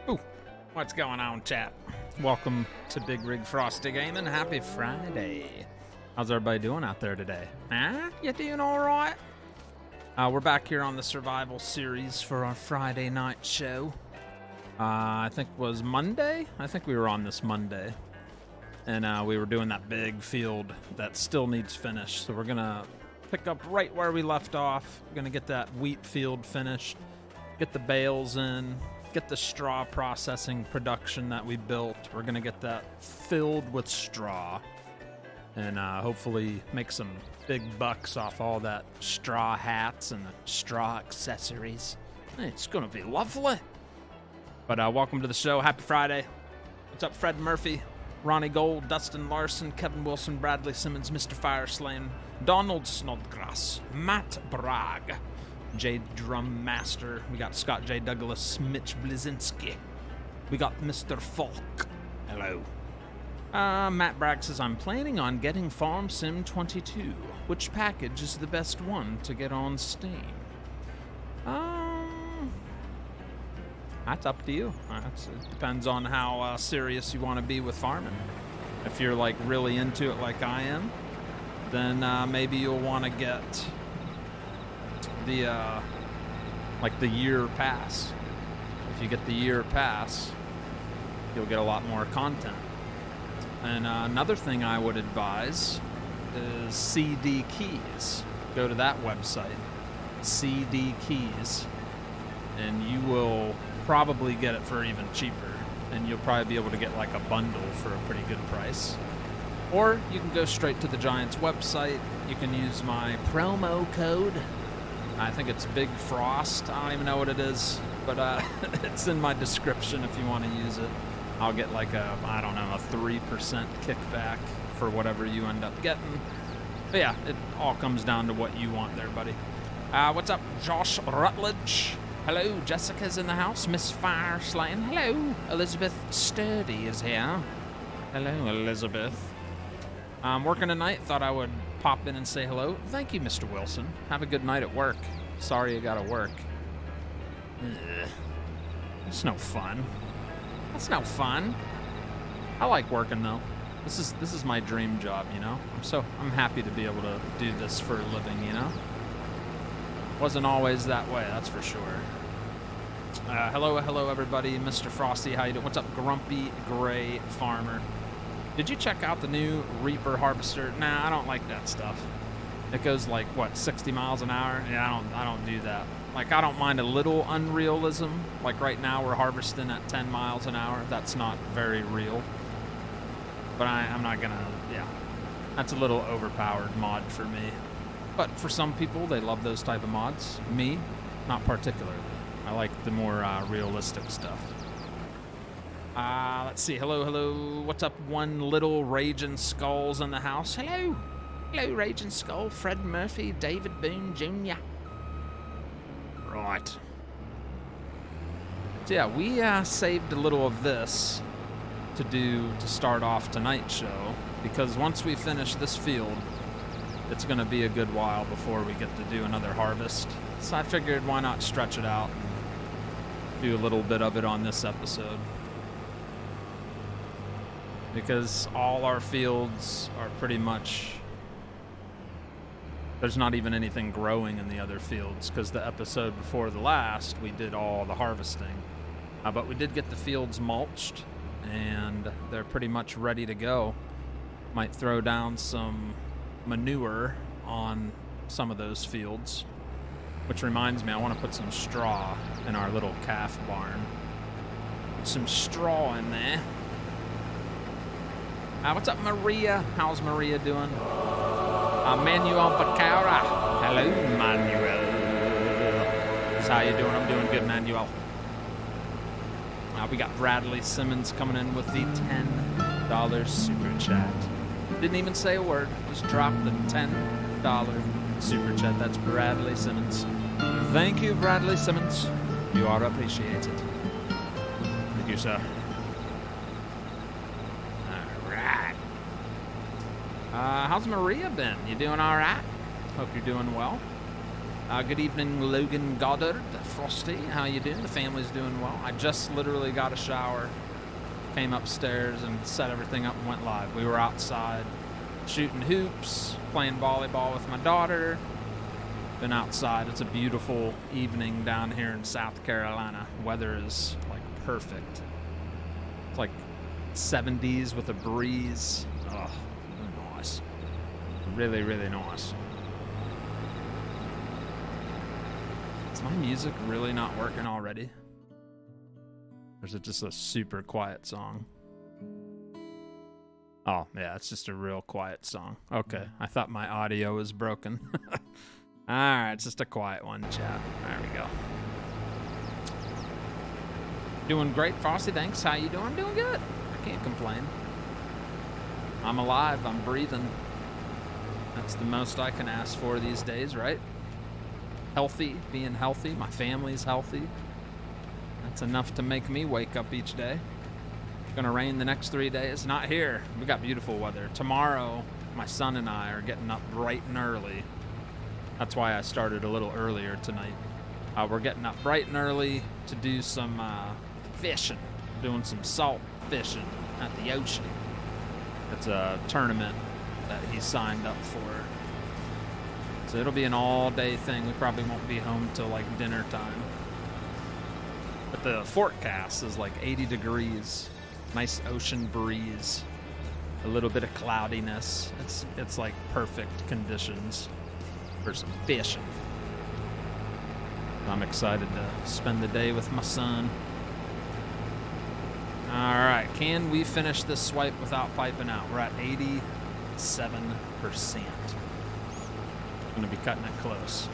Ooh, what's going on, chat? Welcome to Bigrigfrosty Gaming. Happy Friday. How's everybody doing out there today? Huh? You doing all right? We're back here on the survival series for our Friday night show. I think it was Monday? I think we were on this Monday. And we were doing that big field that still needs finished. So we're going to pick up right where we left off. We're going to get that wheat field finished, get the bales in, get the straw processing production that we built. We're going to get that filled with straw and hopefully make some big bucks off all that straw hats and the straw accessories. It's going to be lovely. But welcome to the show. Happy Friday. What's up, Fred Murphy, Ronnie Gold, Dustin Larson, Kevin Wilson, Bradley Simmons, Mr. Fireslain, Donald Snodgrass, Matt Bragg, J Drum Master. We got Scott J. Douglas, Mitch Blazinski. We got Mr. Falk. Hello. Matt Bragg says, I'm planning on getting Farm Sim 22. Which package is the best one to get on Steam? That's up to you. It depends on how serious you want to be with farming. If you're like really into it like I am, then maybe you'll want to get the like the year pass. If you get the year pass, you'll get a lot more content. And another thing I would advise is CD Keys. Go to that website, CD Keys, and you will probably get it for even cheaper, and you'll probably be able to get like a bundle for a pretty good price. Or you can go straight to the Giants website. You can use my promo code. I think it's BIGFROST. I don't even know what it is, but it's in my description if you want to use it. I'll get like a, I don't know, a 3% kickback for whatever you end up getting. But yeah, it all comes down to what you want there, buddy. What's up, Josh Rutledge? Hello, Jessica's in the house. Miss Fireslain. Hello, Elizabeth Sturdy is here. Hello, Elizabeth. I'm working tonight. Thought I would pop in and say hello. Thank you, Mr. Wilson. Have a good night at work. Sorry you gotta work. Ugh. It's no fun. That's no fun. I like working though. This is my dream job, you know. I'm happy to be able to do this for a living, you know. Wasn't always that way, that's for sure. Hello, everybody. Mr. Frosty, how you doing? What's up, Grumpy Gray Farmer? Did you check out the new Reaper Harvester? Nah, I don't like that stuff. It goes like, what, 60 miles an hour? Yeah, I don't do that. Like, I don't mind a little unrealism. Like right now we're harvesting at 10 miles an hour. That's not very real. But I'm not gonna, yeah. That's a little overpowered mod for me. But for some people, they love those type of mods. Me, not particularly. I like the more realistic stuff. Let's see. Hello. What's up, one little Raging Skulls in the house? Hello, Raging Skull. Fred Murphy, David Boone Jr. Right. So yeah, we saved a little of this to start off tonight's show, because once we finish this field, it's going to be a good while before we get to do another harvest. So I figured, why not stretch it out and do a little bit of it on this episode. Because all our fields are pretty much, there's not even anything growing in the other fields, because the episode before the last, we did all the harvesting. But we did get the fields mulched, and they're pretty much ready to go. Might throw down some manure on some of those fields, which reminds me, I want to put some straw in our little calf barn. Put some straw in there. What's up, Maria? How's Maria doing? Manuel Bacara. Hello, Manuel. How you doing? I'm doing good, Manuel. We got Bradley Simmons coming in with the $10 super chat. Didn't even say a word, just dropped the $10 super chat. That's Bradley Simmons. Thank you, Bradley Simmons. You are appreciated. Thank you, sir. All right. How's Maria been? You doing all right? Hope you're doing well. Good evening, Logan Goddard, Frosty. How you doing? The family's doing well. I just literally got a shower, came upstairs and set everything up and went live. We were outside shooting hoops, playing volleyball with my daughter. Been outside. It's a beautiful evening down here in South Carolina. Weather is like perfect. It's like 70s with a breeze. Oh, nice. Really, really nice. Is my music really not working already? Or is it just a super quiet song? Oh, yeah, it's just a real quiet song. Okay, I thought my audio was broken. Alright, it's just a quiet one, chat. There we go. Doing great, Frosty, thanks. How you doing? Doing good. I can't complain. I'm alive, I'm breathing. That's the most I can ask for these days, right? Healthy, being healthy, my family's healthy. That's enough to make me wake up each day. It's gonna rain the next 3 days. Not here. We got beautiful weather. Tomorrow, my son and I are getting up bright and early. That's why I started a little earlier tonight. We're getting up bright and early to do some fishing, doing some salt fishing at the ocean. It's a tournament that he signed up for. So it'll be an all-day thing. We probably won't be home till like dinner time. But the forecast is like 80 degrees, nice ocean breeze, a little bit of cloudiness. It's like perfect conditions for some fishing. I'm excited to spend the day with my son. All right, can we finish this swipe without piping out? We're at 87%. Gonna be cutting it close.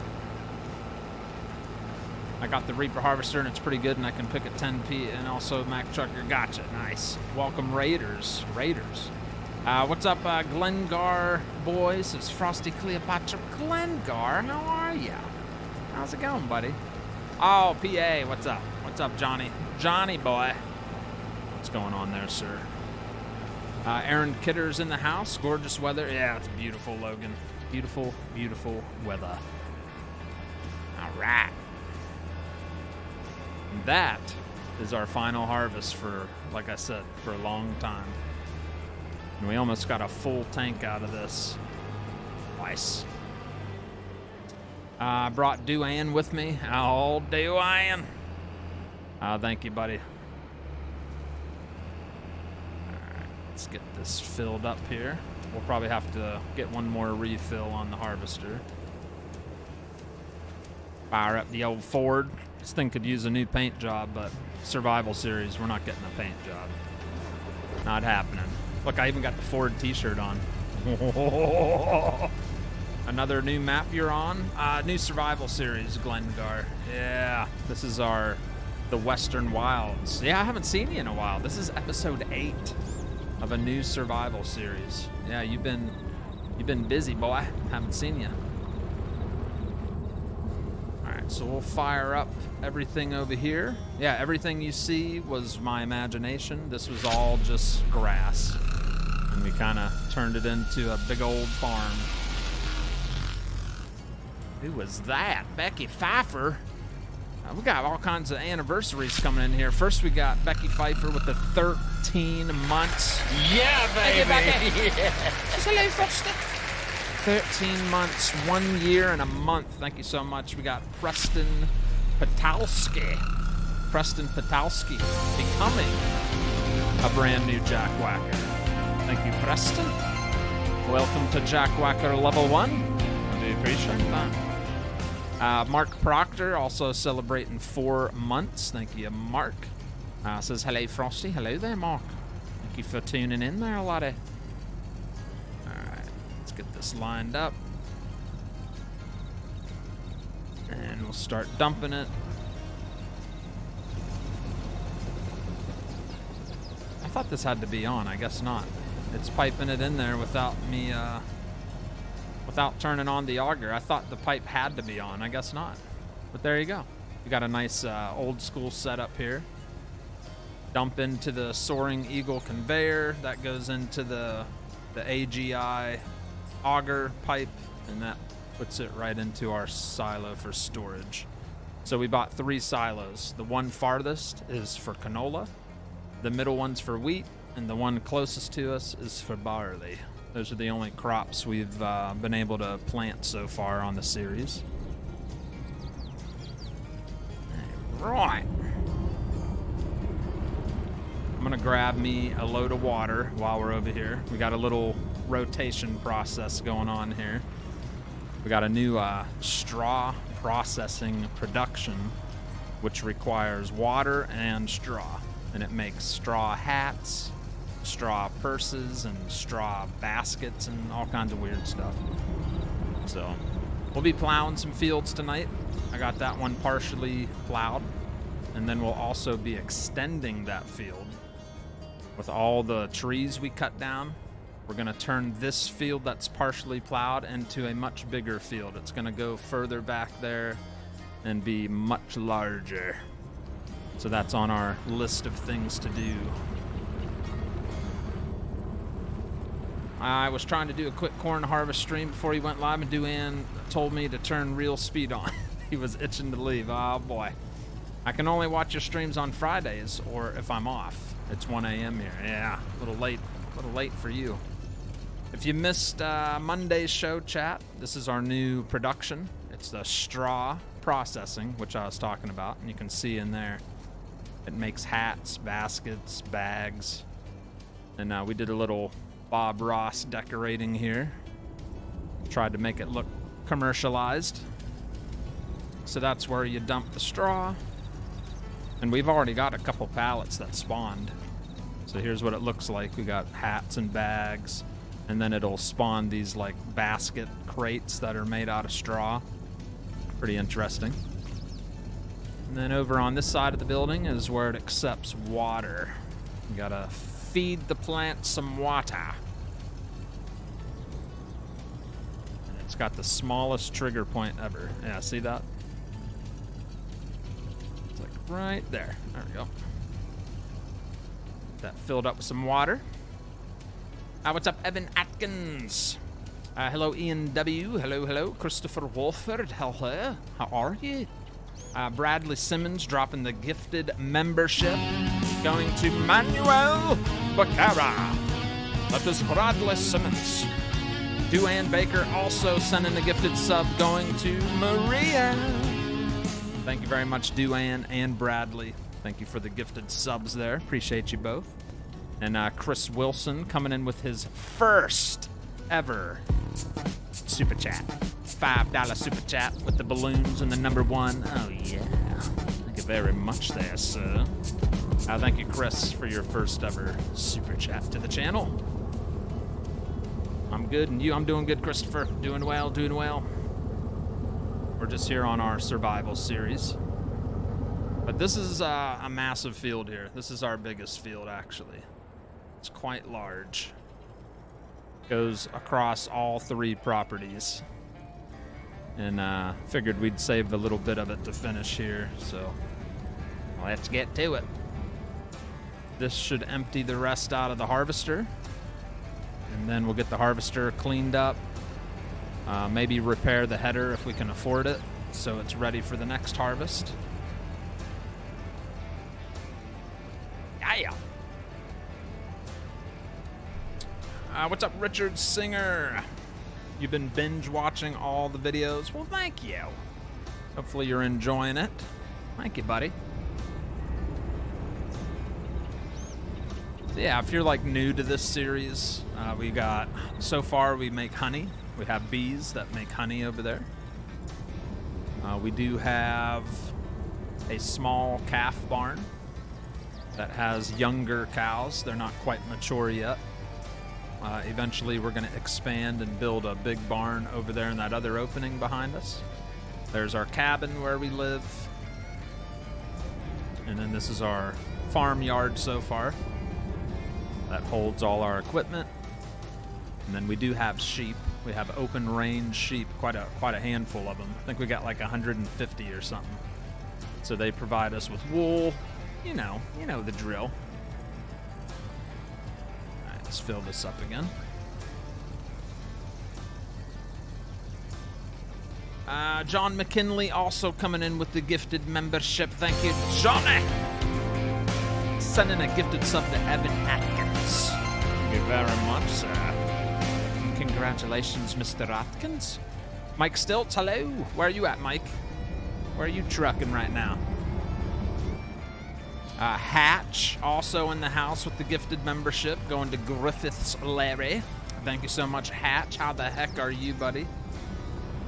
I got the Reaper Harvester and it's pretty good, and I can pick at 10p, and also Mac Trucker. Gotcha, nice. Welcome Raiders. What's up, Glengar boys? It's Frosty Cleopatra. Glengar, how are ya? How's it going, buddy? Oh, PA, what's up? What's up, Johnny? Johnny boy. What's going on there, sir? Aaron Kidder's in the house. Gorgeous weather. Yeah, it's beautiful, Logan. Beautiful, beautiful weather. All right. That is our final harvest for, like I said, for a long time. And we almost got a full tank out of this. Nice. I brought Duane with me. Oh, Duane. Thank you, buddy. All right, let's get this filled up here. We'll probably have to get one more refill on the harvester. Fire up the old Ford. This thing could use a new paint job, but Survival Series, we're not getting a paint job. Not happening. Look, I even got the Ford t-shirt on. Another new map you're on? New Survival Series, Glengar. Yeah, this is the Western Wilds. Yeah, I haven't seen you in a while. This is episode 8 of a new Survival Series. Yeah, you've been busy, boy. Haven't seen you. All right, so we'll fire up everything over here. Yeah, everything you see was my imagination. This was all just grass, and we kind of turned it into a big old farm. Who was that? Becky Pfeiffer? We got all kinds of anniversaries coming in here. First, we got Becky Pfeiffer with the 13 months. Yeah, baby. Yeah. Hello, Frosty. 13 months, 1 year, and a month. Thank you so much. We got Preston Patalski. Preston Patalski becoming a brand new Jack Whacker. Thank you, Preston. Welcome to Jack Whacker Level 1. I do appreciate that. Mark Proctor also celebrating 4 months. Thank you, Mark. Says, hello, Frosty. Hello there, Mark. Thank you for tuning in there, laddie. All right, let's get this lined up. And we'll start dumping it. I thought this had to be on. I guess not. It's piping it in there without me... without turning on the auger. I thought the pipe had to be on. I guess not. But there you go. You got a nice old school setup here. Dump into the Soaring Eagle conveyor. That goes into the AGI auger pipe, and that puts it right into our silo for storage. So we bought 3 silos. The one farthest is for canola, the middle one's for wheat, and the one closest to us is for barley. Those are the only crops we've been able to plant so far on the series. Right. I'm gonna grab me a load of water while we're over here. We got a little rotation process going on here. We got a new straw processing production, which requires water and straw. And it makes straw hats, straw purses, and straw baskets, and all kinds of weird stuff. So we'll be plowing some fields tonight. I got that one partially plowed. And then we'll also be extending that field with all the trees we cut down. We're gonna turn this field that's partially plowed into a much bigger field. It's gonna go further back there and be much larger. So that's on our list of things to do. I was trying to do a quick corn harvest stream before he went live, and Duan told me to turn real speed on. He was itching to leave. Oh boy. I can only watch your streams on Fridays or if I'm off. It's 1 a.m. here. Yeah, a little late for you. If you missed Monday's show, chat, this is our new production. It's the straw processing, which I was talking about, and you can see in there it makes hats, baskets, bags, and we did a little Bob Ross decorating here. Tried to make it look commercialized. So that's where you dump the straw. And we've already got a couple pallets that spawned. So here's what it looks like. We got hats and bags, and then it'll spawn these like basket crates that are made out of straw. Pretty interesting. And then over on this side of the building is where it accepts water. You gotta feed the plant some water. And it's got the smallest trigger point ever. Yeah, see that? It's like right there. There we go. That filled up with some water. What's up, Evan Atkins? Hello, Ian W. Hello. Christopher Wolford. Hello. How are you? Bradley Simmons dropping the gifted membership. Going to Manuel Bacara. That is Bradley Simmons. Duane Baker also sending the gifted sub going to Maria. Thank you very much, Duane and Bradley. Thank you for the gifted subs there. Appreciate you both. And Chris Wilson coming in with his first ever super chat. $5 super chat with the balloons and the number 1. Oh, yeah. Thank you very much there, sir. Thank you, Chris, for your first ever super chat to the channel. I'm good, and you? I'm doing good, Christopher. Doing well. We're just here on our survival series. But this is a massive field here. This is our biggest field, actually. It's quite large. Goes across all 3 properties. And figured we'd save a little bit of it to finish here, so let's get to it. This should empty the rest out of the harvester, and then we'll get the harvester cleaned up, maybe repair the header if we can afford it, so it's ready for the next harvest. Yeah. What's up, Richard Singer? You've been binge watching all the videos. Well, thank you. Hopefully you're enjoying it. Thank you, buddy. Yeah, if you're like new to this series, so far we make honey. We have bees that make honey over there. We do have a small calf barn that has younger cows. They're not quite mature yet. Eventually we're going to expand and build a big barn over there in that other opening behind us. There's our cabin where we live. And then this is our farmyard so far. That holds all our equipment. And then we do have sheep. We have open range sheep, quite a handful of them. I think we got like 150 or something. So they provide us with wool. You know the drill. Let's fill this up again. John McKinley also coming in with the gifted membership. Thank you, Johnny. Sending a gifted sub to Evan Atkins. Thank you very much, sir. And congratulations, Mr. Atkins. Mike Stilts, hello. Where are you at, Mike? Where are you trucking right now? Hatch, also in the house with the gifted membership, going to Griffiths Larry. Thank you so much, Hatch. How the heck are you, buddy?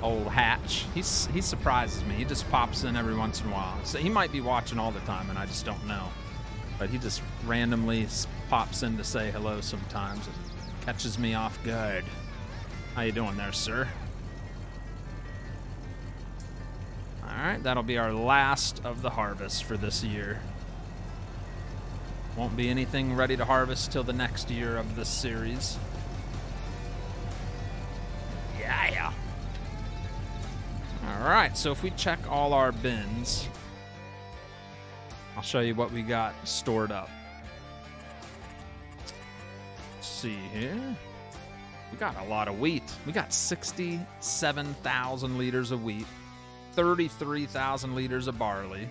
Old Hatch. He surprises me. He just pops in every once in a while. So he might be watching all the time, and I just don't know. But he just randomly pops in to say hello sometimes. It catches me off guard. How you doing there, sir? All right, that'll be our last of the harvest for this year. Won't be anything ready to harvest till the next year of this series. Yeah. All right, so if we check all our bins, I'll show you what we got stored up. Let's see here. We got a lot of wheat. We got 67,000 liters of wheat, 33,000 liters of barley,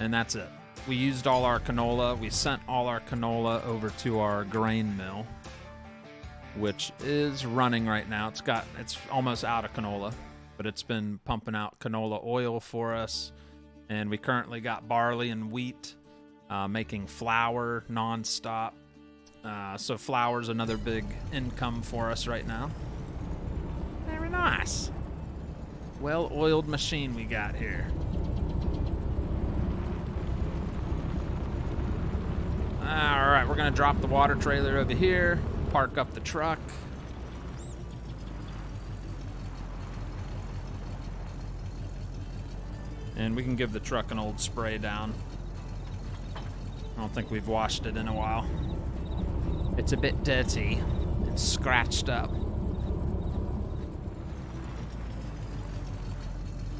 and that's it. We used all our canola. We sent all our canola over to our grain mill, which is running right now. It's almost out of canola, but it's been pumping out canola oil for us. And we currently got barley and wheat making flour nonstop. So flour is another big income for us right now. Very nice. Well-oiled machine we got here. All right, we're going to drop the water trailer over here, park up the truck. And we can give the truck an old spray down. I don't think we've washed it in a while. It's a bit dirty and scratched up.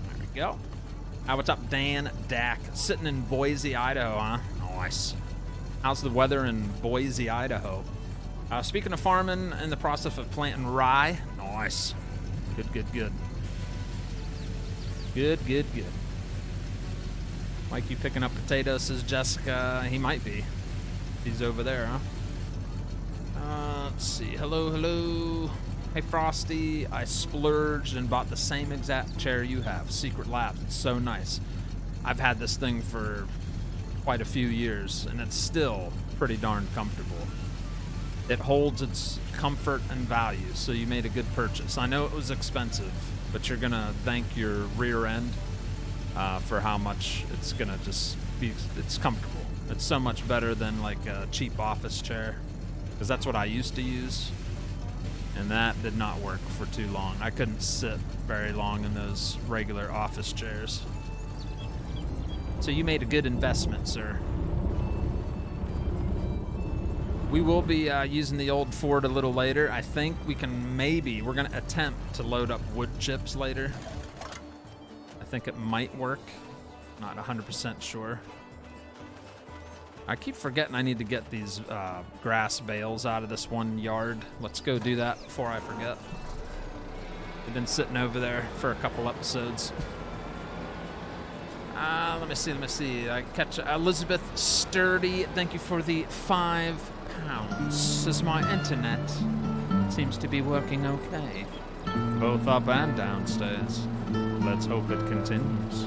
There we go. What's up, Dan Dak? Sitting in Boise, Idaho, huh? Nice. How's the weather in Boise, Idaho? Speaking of farming, in the process of planting rye. Nice. Good. Good. Mike, you picking up potatoes, says Jessica. He might be. He's over there, huh? Let's see. Hello. Hey, Frosty. I splurged and bought the same exact chair you have. Secret Labs. It's so nice. I've had this thing for quite a few years, and it's still pretty darn comfortable. It holds its comfort and value, so you made a good purchase. I know it was expensive, but you're gonna thank your rear end for how much it's gonna just be. It's comfortable. It's so much better than like a cheap office chair, because that's what I used to use, and that did not work for too long. I couldn't sit very long in those regular office chairs. So you made a good investment, sir. We will be using the old Ford a little later. I think we're going to attempt to load up wood chips later. I think it might work. Not 100% sure. I keep forgetting I need to get these grass bales out of this one yard. Let's go do that before I forget. We've been sitting over there for a couple episodes. Let me see. I catch Elizabeth Sturdy. Thank you for the £5. Says my internet seems to be working okay. Both up and downstairs. Let's hope it continues.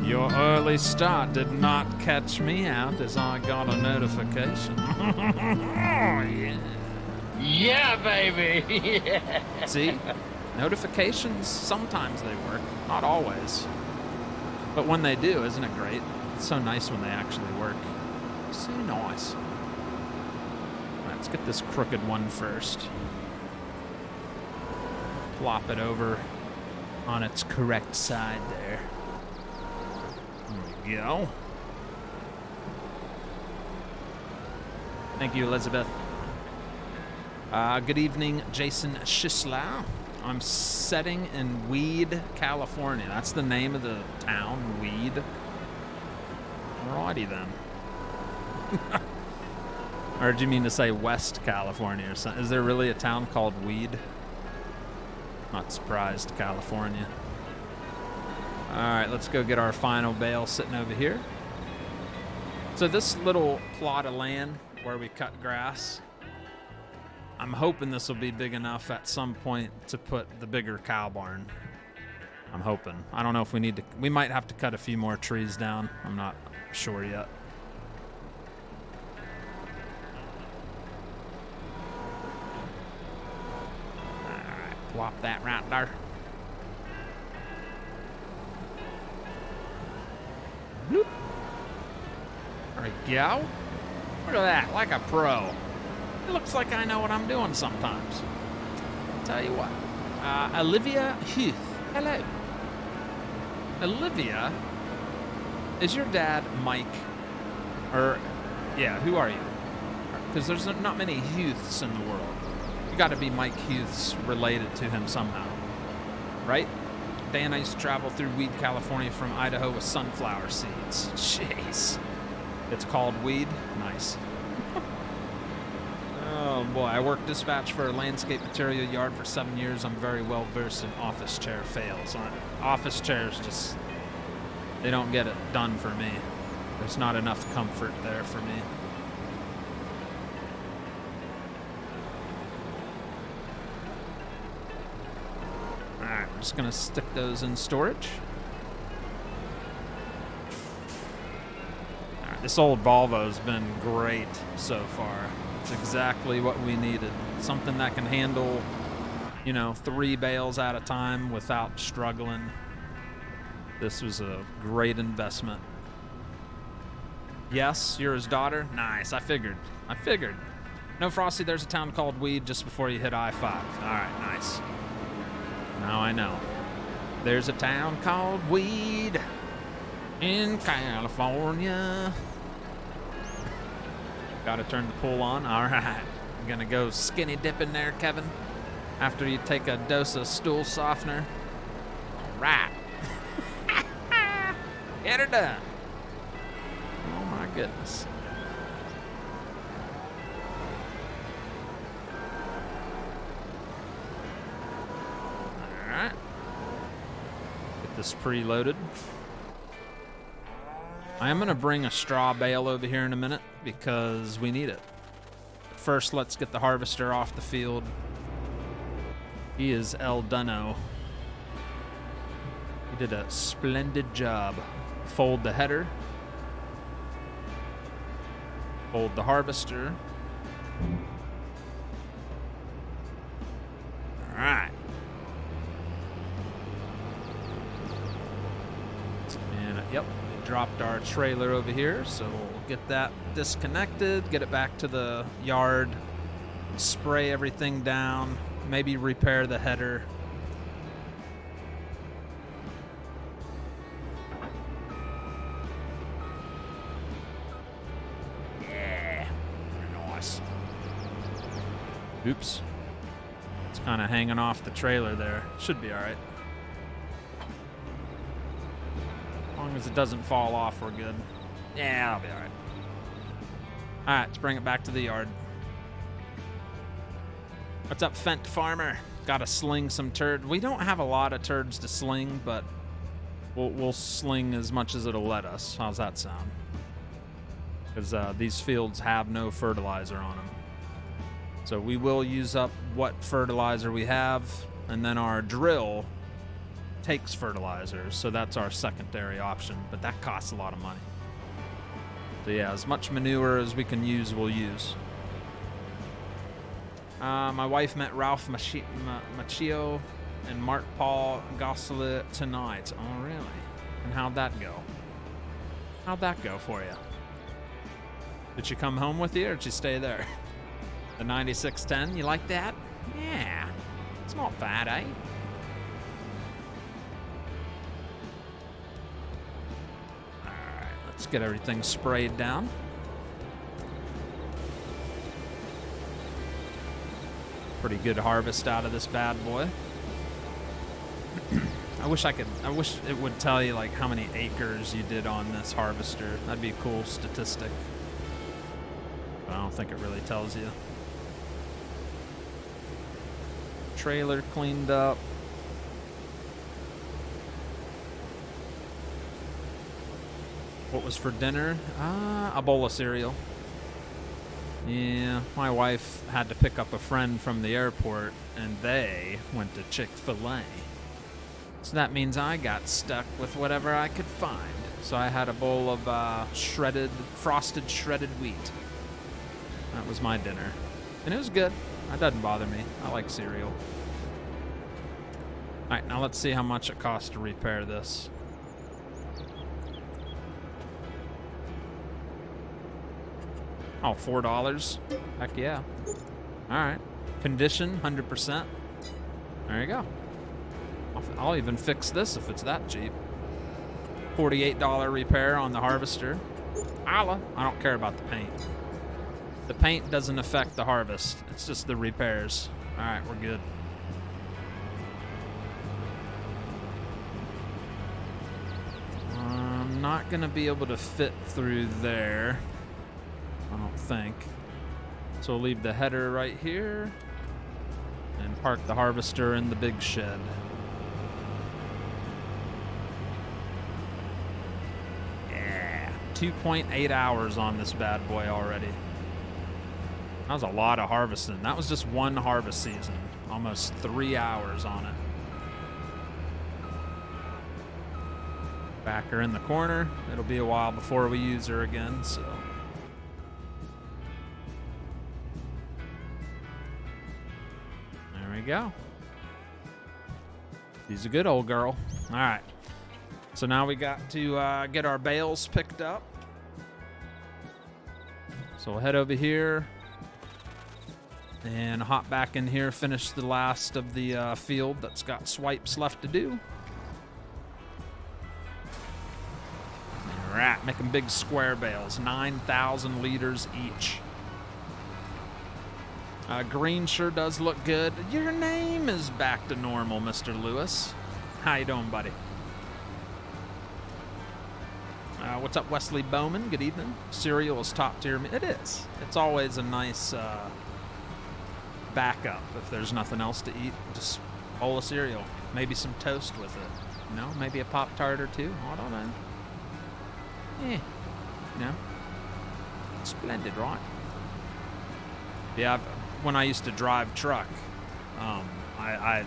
Your early start did not catch me out as I got a notification. Oh, yeah. Yeah, baby. Yeah. See? Notifications, sometimes they work. Not always. But when they do, isn't it great? It's so nice when they actually work. So nice. Right, let's get this crooked one first. Plop it over on its correct side there. There we go. Thank you, Elizabeth. Good evening, Jason Schislau. I'm setting in Weed, California. That's the name of the town, Weed. Alrighty then. Or do you mean to say West California or something? Is there really a town called Weed? Not surprised, California. All right, let's go get our final bale sitting over here. So this little plot of land where we cut grass, I'm hoping this will be big enough at some point to put the bigger cow barn. I'm hoping. I don't know if we need to, we might have to cut a few more trees down. I'm not sure yet. All right, plop that right there. Bloop. There we go. Look at that, like a pro. It looks like I know what I'm doing sometimes. I'll tell you what. Olivia Heath. Hello. Olivia, is your dad Mike? Or, yeah, who are you? Because there's not many Huths in the world. You got to be Mike Huths related to him somehow. Right? Dan, I used to travel through weed California from Idaho with sunflower seeds. Jeez. It's called weed? Nice. Oh boy, I worked dispatch for a landscape material yard for 7 years. I'm very well versed in office chair fails. Office chairs just, they don't get it done for me. There's not enough comfort there for me. Alright, I'm just gonna stick those in storage. Alright, this old Volvo's been great so far. It's exactly what we needed. Something that can handle, you know, 3 bales at a time without struggling. This was a great investment. Yes, you're his daughter? Nice, I figured. No, Frosty, there's a town called Weed just before you hit I-5. All right, nice. Now I know. There's a town called Weed in California. Gotta turn the pool on. All right. I'm gonna go skinny dip in there, Kevin, after you take a dose of stool softener. All right. Get her done. Oh my goodness. All right. Get this preloaded. I am going to bring a straw bale over here in a minute because we need it. First, let's get the harvester off the field. He is El Duno. He did a splendid job. Fold the header. Fold the harvester. All right. And, yep. Dropped our trailer over here, so we'll get that disconnected, get it back to the yard, spray everything down, maybe repair the header. Yeah, nice. Oops. It's kind of hanging off the trailer there. Should be all right. As long as it doesn't fall off, we're good. Yeah, I'll be all right. All right, let's bring it back to the yard. What's up, Fent Farmer? Got to sling some turds. We don't have a lot of turds to sling, but we'll sling as much as it'll let us. How's that sound? Because these fields have no fertilizer on them. So we will use up what fertilizer we have, and then our drill takes fertilizers, so that's our secondary option, but that costs a lot of money. So yeah, as much manure as we can use, we'll use. My wife met Ralph Macchio and Mark Paul Gosselaar tonight. Oh, really? And how'd that go? How'd that go for you? Did she come home with you, or did she stay there? The 9610, you like that? Yeah, it's not bad, eh? Let's get everything sprayed down. Pretty good harvest out of this bad boy. I wish it would tell you like how many acres you did on this harvester. That'd be a cool statistic. But I don't think it really tells you. Trailer cleaned up. What was for dinner? A bowl of cereal. Yeah, my wife had to pick up a friend from the airport, and they went to Chick-fil-A. So that means I got stuck with whatever I could find. So I had a bowl of frosted shredded wheat. That was my dinner. And it was good. That doesn't bother me. I like cereal. All right, now let's see how much it costs to repair this. Oh, $4? Heck yeah. All right. Condition, 100%. There you go. I'll even fix this if it's that cheap. $48 repair on the harvester. I don't care about the paint. The paint doesn't affect the harvest. It's just the repairs. All right, we're good. I'm not going to be able to fit through there, I don't think. So we'll leave the header right here and park the harvester in the big shed. Yeah, 2.8 hours on this bad boy already. That was a lot of harvesting. That was just one harvest season. Almost 3 hours on it. Back her in the corner. It'll be a while before we use her again, so. There we go. She's a good old girl. All right. So now we got to get our bales picked up. So we'll head over here and hop back in here, finish the last of the field that's got swipes left to do. All right, making big square bales, 9,000 liters each. Green sure does look good. Your name is back to normal, Mr. Lewis. How you doing, buddy? What's up, Wesley Bowman? Good evening. Cereal is top tier. It is. It's always a nice backup if there's nothing else to eat. Just a bowl of cereal. Maybe some toast with it. You know, maybe a Pop-Tart or two. I don't know. Yeah. You know. Splendid, right? Yeah, when I used to drive truck,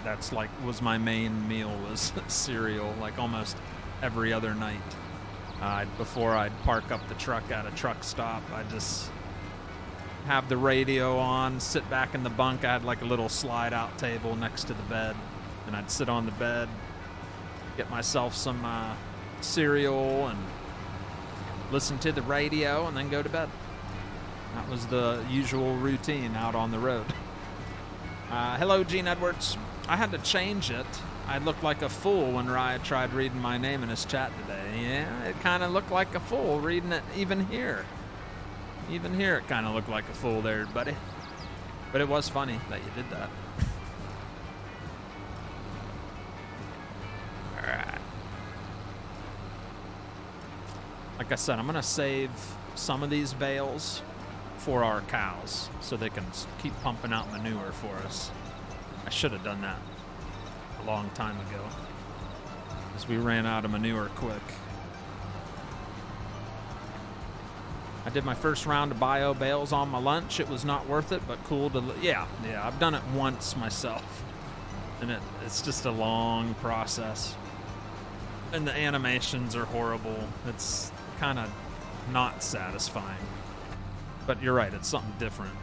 that's like was my main meal was cereal, like almost every other night. Before I'd park up the truck at a truck stop, I'd just have the radio on, sit back in the bunk. I had like a little slide-out table next to the bed, and I'd sit on the bed, get myself some cereal, and listen to the radio, and then go to bed. That was the usual routine out on the road. Hello, Gene Edwards. I had to change it. I looked like a fool when Riot tried reading my name in his chat today. Yeah, it kind of looked like a fool reading it even here. Even here it kind of looked like a fool there, buddy. But it was funny that you did that. All right. Like I said, I'm going to save some of these bales for our cows so they can keep pumping out manure for us. I should have done that a long time ago, because we ran out of manure quick. I did my first round of bio bales on my lunch. It was not worth it, but cool to yeah, I've done it once myself, and it's just a long process, and the animations are horrible. It's kind of not satisfying, but you're right, it's something different.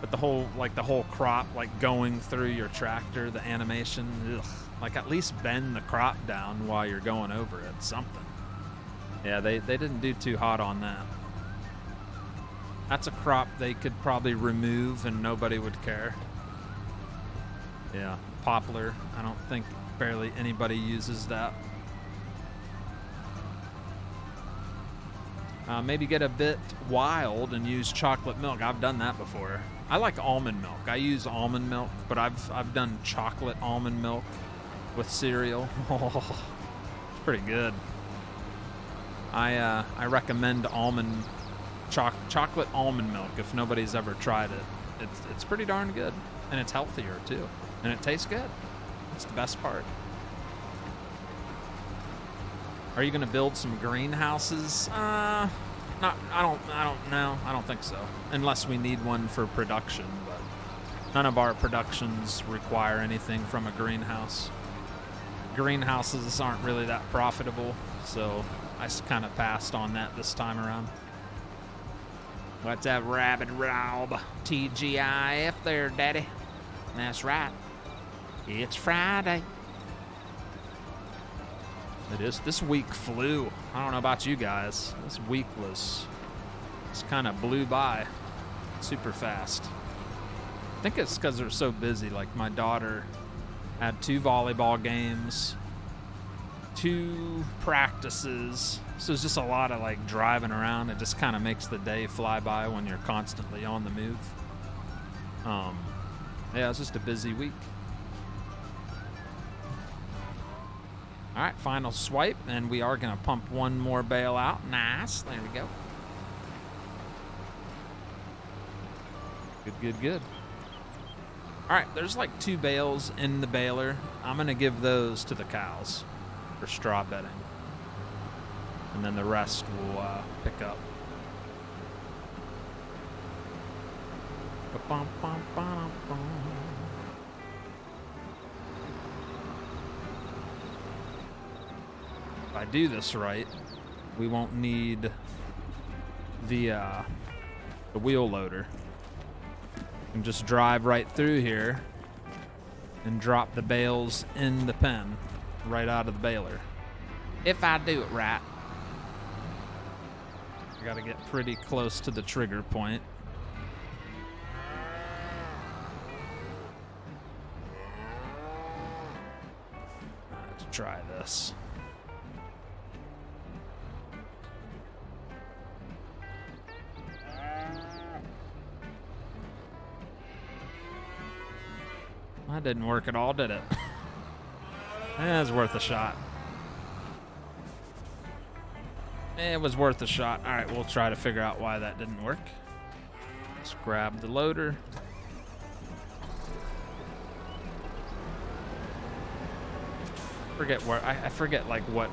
But the whole crop, like going through your tractor, the animation, ugh. Like at least bend the crop down while you're going over it, something. Yeah, they didn't do too hot on that. That's a crop they could probably remove and nobody would care. Yeah, poplar, I don't think barely anybody uses that. Maybe get a bit wild and use chocolate milk. I've done that before. I like almond milk. I use almond milk, but I've done chocolate almond milk with cereal. Oh, it's pretty good. I recommend chocolate almond milk if nobody's ever tried it. It's pretty darn good, and it's healthier too, and it tastes good. It's the best part. Are you gonna build some greenhouses? I don't know. I don't think so. Unless we need one for production, but none of our productions require anything from a greenhouse. Greenhouses aren't really that profitable, so I kind of passed on that this time around. What's up, Rabbit Rob? TGIF there, Daddy. That's right. It's Friday. It is. This week flew. I don't know about you guys. This week it's kind of blew by super fast. I think it's because they're so busy. Like, my daughter had 2 volleyball games, 2 practices. So it's just a lot of like driving around. It just kind of makes the day fly by when you're constantly on the move. Yeah, it's just a busy week. All right, final swipe, and we are going to pump one more bale out. Nice. There we go. Good, good, good. All right, there's like 2 bales in the baler. I'm going to give those to the cows for straw bedding. And then the rest will pick up. If I do this right, we won't need the wheel loader. And just drive right through here and drop the bales in the pen right out of the baler. If I do it right. I gotta get pretty close to the trigger point. Let's try this. That didn't work at all, did it? It was worth a shot. It was worth a shot. All right, we'll try to figure out why that didn't work. Let's grab the loader. Forget where I forget like what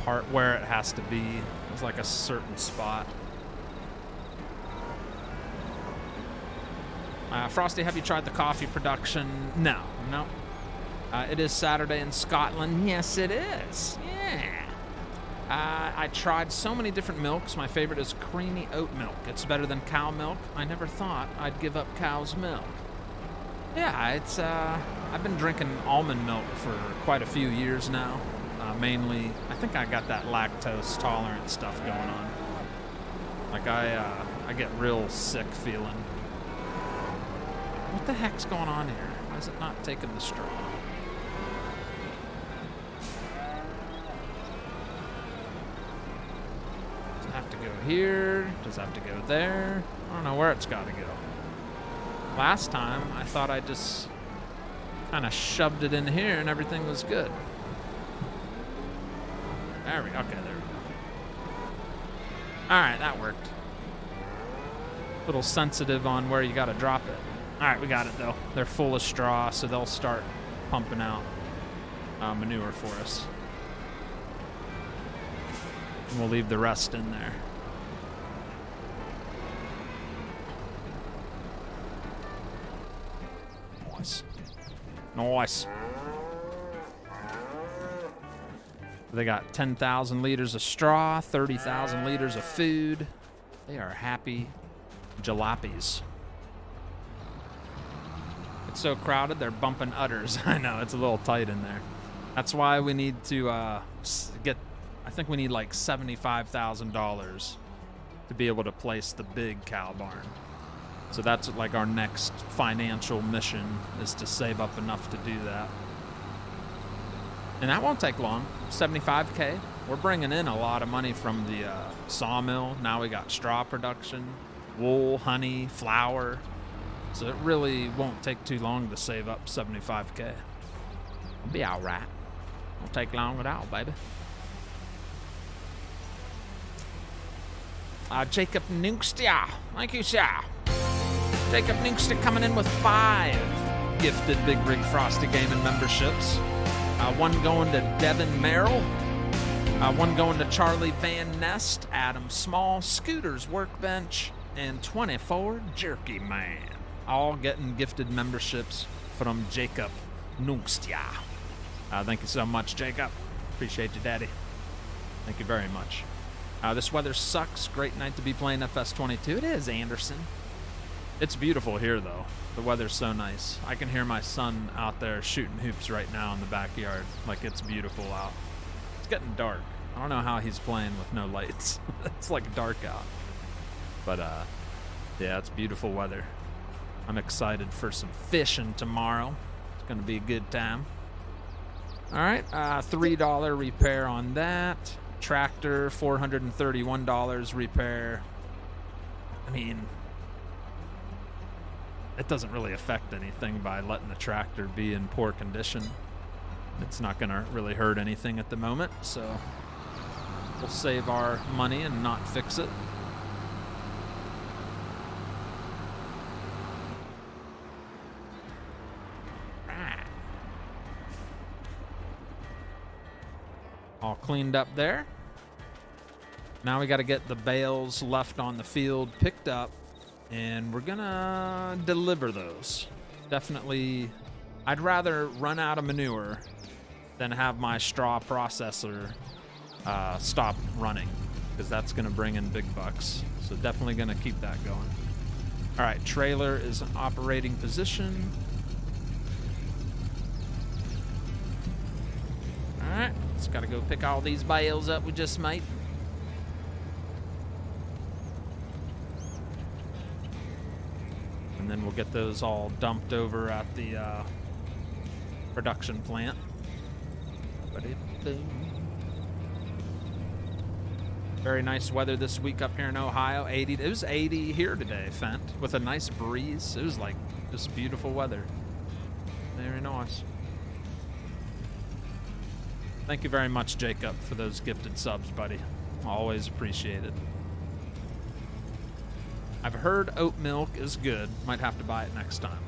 part where it has to be. It's like a certain spot. Frosty, have you tried the coffee production? No. It is Saturday in Scotland. Yes, it is. Yeah. I tried so many different milks. My favorite is creamy oat milk. It's better than cow milk. I never thought I'd give up cow's milk. Yeah, it's I've been drinking almond milk for quite a few years now. Mainly, I think I got that lactose tolerant stuff going on. Like I get real sick feeling. What the heck's going on here? Why is it not taking the straw? Does it have to go here? Does it have to go there? I don't know where it's got to go. Last time, I thought I just kind of shoved it in here and everything was good. There we go. Okay, there we go. All right, that worked. A little sensitive on where you got to drop it. All right, we got it, though. They're full of straw, so they'll start pumping out manure for us. And we'll leave the rest in there. Nice. Nice. They got 10,000 liters of straw, 30,000 liters of food. They are happy jalopies. It's so crowded, they're bumping udders. I know, it's a little tight in there. That's why we need to I think we need like $75,000 to be able to place the big cow barn. So that's like our next financial mission, is to save up enough to do that. And that won't take long. 75K. We're bringing in a lot of money from the sawmill. Now we got straw production, wool, honey, flour. So it really won't take too long to save up 75K. I'll be all right. Won't take long at all, baby. Jacob Newkstia. Thank you, sir. Jacob Newkstia coming in with 5 gifted Bigrigfrosty gaming memberships. One going to Devin Merrill. One going to Charlie Van Nest, Adam Small, Scooter's Workbench, and 24 Jerky Man. All getting gifted memberships from Jacob Nungstia. Thank you so much, Jacob. Appreciate you, Daddy. Thank you very much. This weather sucks. Great night to be playing FS22. It is, Anderson. It's beautiful here, though. The weather's so nice. I can hear my son out there shooting hoops right now in the backyard. Like, it's beautiful out. It's getting dark. I don't know how he's playing with no lights. It's like dark out. But, yeah, it's beautiful weather. I'm excited for some fishing tomorrow. It's going to be a good time. All right, $3 repair on that. Tractor, $431 repair. I mean, it doesn't really affect anything by letting the tractor be in poor condition. It's not going to really hurt anything at the moment, so we'll save our money and not fix it. All cleaned up there. Now we got to get the bales left on the field picked up, and we're gonna deliver those. Definitely, I'd rather run out of manure than have my straw processor stop running, because that's gonna bring in big bucks. So definitely gonna keep that going. All right, trailer is in operating position. All right, just gotta go pick all these bales up we just made. And then we'll get those all dumped over at the production plant. Very nice weather this week up here in Ohio. 80. It was 80 here today, Fent, with a nice breeze. It was like just beautiful weather. Very nice. Thank you very much, Jacob, for those gifted subs, buddy. Always appreciate it. I've heard oat milk is good. Might have to buy it next time.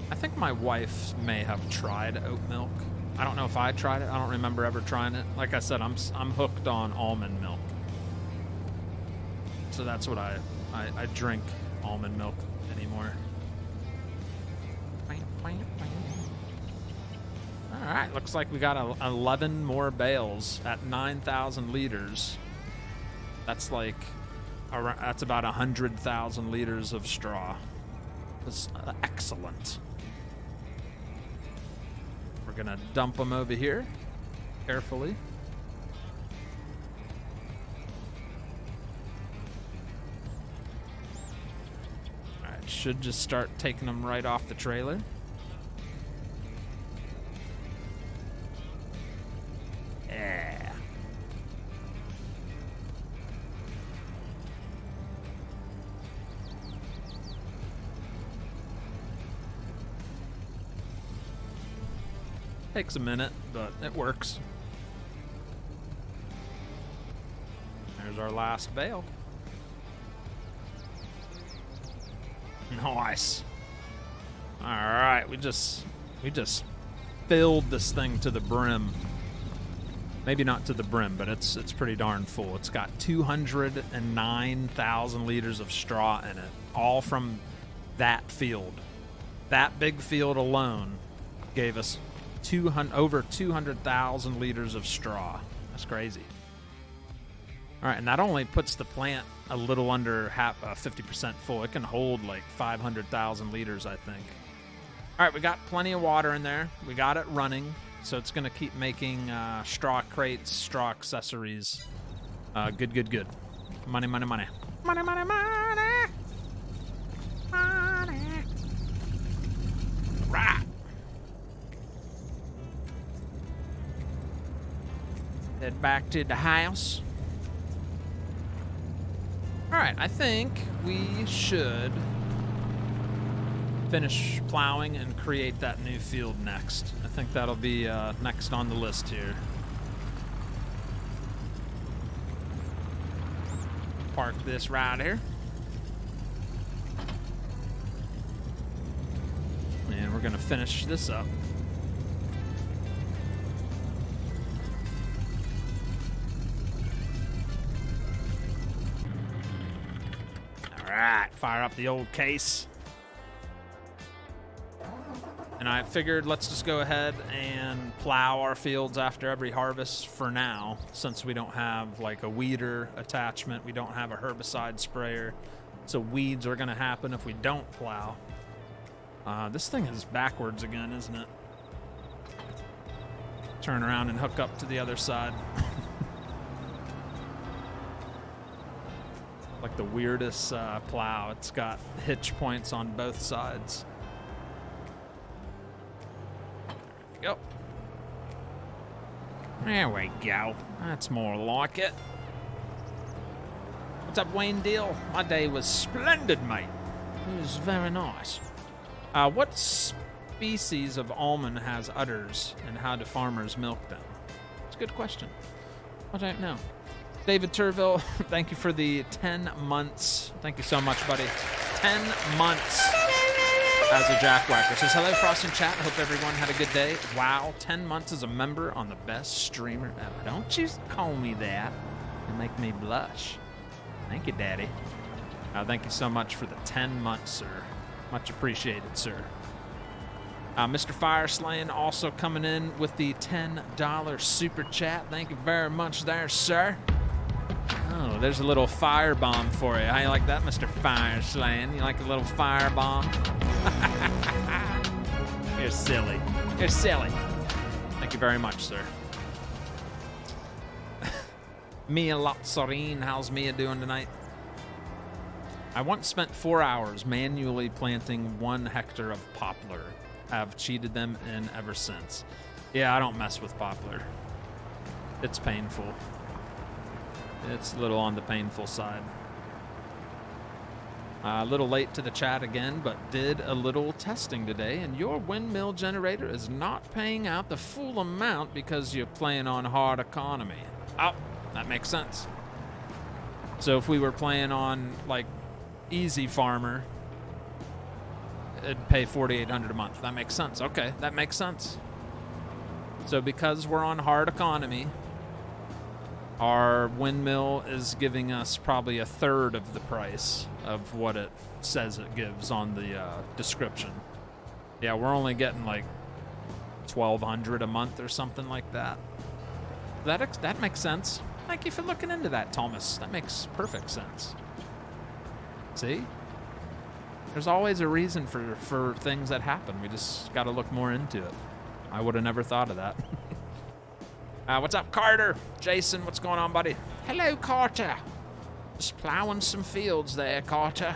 I think my wife may have tried oat milk. I don't know if I tried it. I don't remember ever trying it. Like I said, I'm hooked on almond milk. So that's what I drink almond milk anymore. All right, looks like we got 11 more bales at 9,000 liters. That's like, that's about 100,000 liters of straw. That's excellent. We're gonna dump them over here, carefully. All right, should just start taking them right off the trailer. Yeah. Takes a minute, but it works. There's our last bale. Nice. All right, we just filled this thing to the brim. Maybe not to the brim, but it's pretty darn full. It's got 209,000 liters of straw in it, all from that field. That big field alone gave us over 200,000 liters of straw. That's crazy. All right, and that only puts the plant a little under 50% full. It can hold like 500,000 liters, I think. All right, we got plenty of water in there. We got it running. So it's going to keep making straw crates, straw accessories. Good. Money. Money. Right. Head back to the house. All right, I think we should finish plowing and create that new field next. I think that'll be next on the list here. Park this right here. And we're gonna finish this up. right, fire up the old case. And I figured let's just go ahead and plow our fields after every harvest for now, since we don't have like a weeder attachment, we don't have a herbicide sprayer, so weeds are gonna happen if we don't plow. This thing is backwards again, isn't it? Turn around and hook up to the other side. Like the weirdest plow. It's got hitch points on both sides. Yep. There we go. That's more like it. What's up, Wayne Deal? My day was splendid, mate. It was very nice. What species of almond has udders, and how do farmers milk them? It's a good question. I don't know. David Turville, thank you for the 10 months. Thank you so much, buddy. 10 months as a jackwhacker. Says, hello, Frost and chat. Hope everyone had a good day. Wow, 10 months as a member on the best streamer ever. Don't you call me that. You make me blush. Thank you, Daddy. Thank you so much for the 10 months, sir. Much appreciated, sir. Mr. Fireslaying also coming in with the $10 super chat. Thank you very much there, sir. Oh, there's a little firebomb for you. How you like that, Mr. Fireslaying? You like a little firebomb? You're silly. You're silly. Thank you very much, sir. Mia Lotsorine, how's Mia doing tonight? I once spent 4 hours manually planting 1 hectare of poplar. Have cheated them in ever since. Yeah, I don't mess with poplar. It's painful. It's a little on the painful side. A little late to the chat again, but did a little testing today, and your windmill generator is not paying out the full amount because you're playing on hard economy. Oh, that makes sense. So if we were playing on, like, easy farmer, it'd pay $4,800 a month. That makes sense. Okay, that makes sense. So because we're on hard economy, our windmill is giving us probably a third of the price of what it says it gives on the description. Yeah, we're only getting like $1,200 a month or something like that. That makes sense. Thank you for looking into that, Thomas. That makes perfect sense. See? There's always a reason for things that happen. We just got to look more into it. I would have never thought of that. What's up, Carter? Jason, what's going on, buddy? Hello, Carter. Just plowing some fields there, Carter.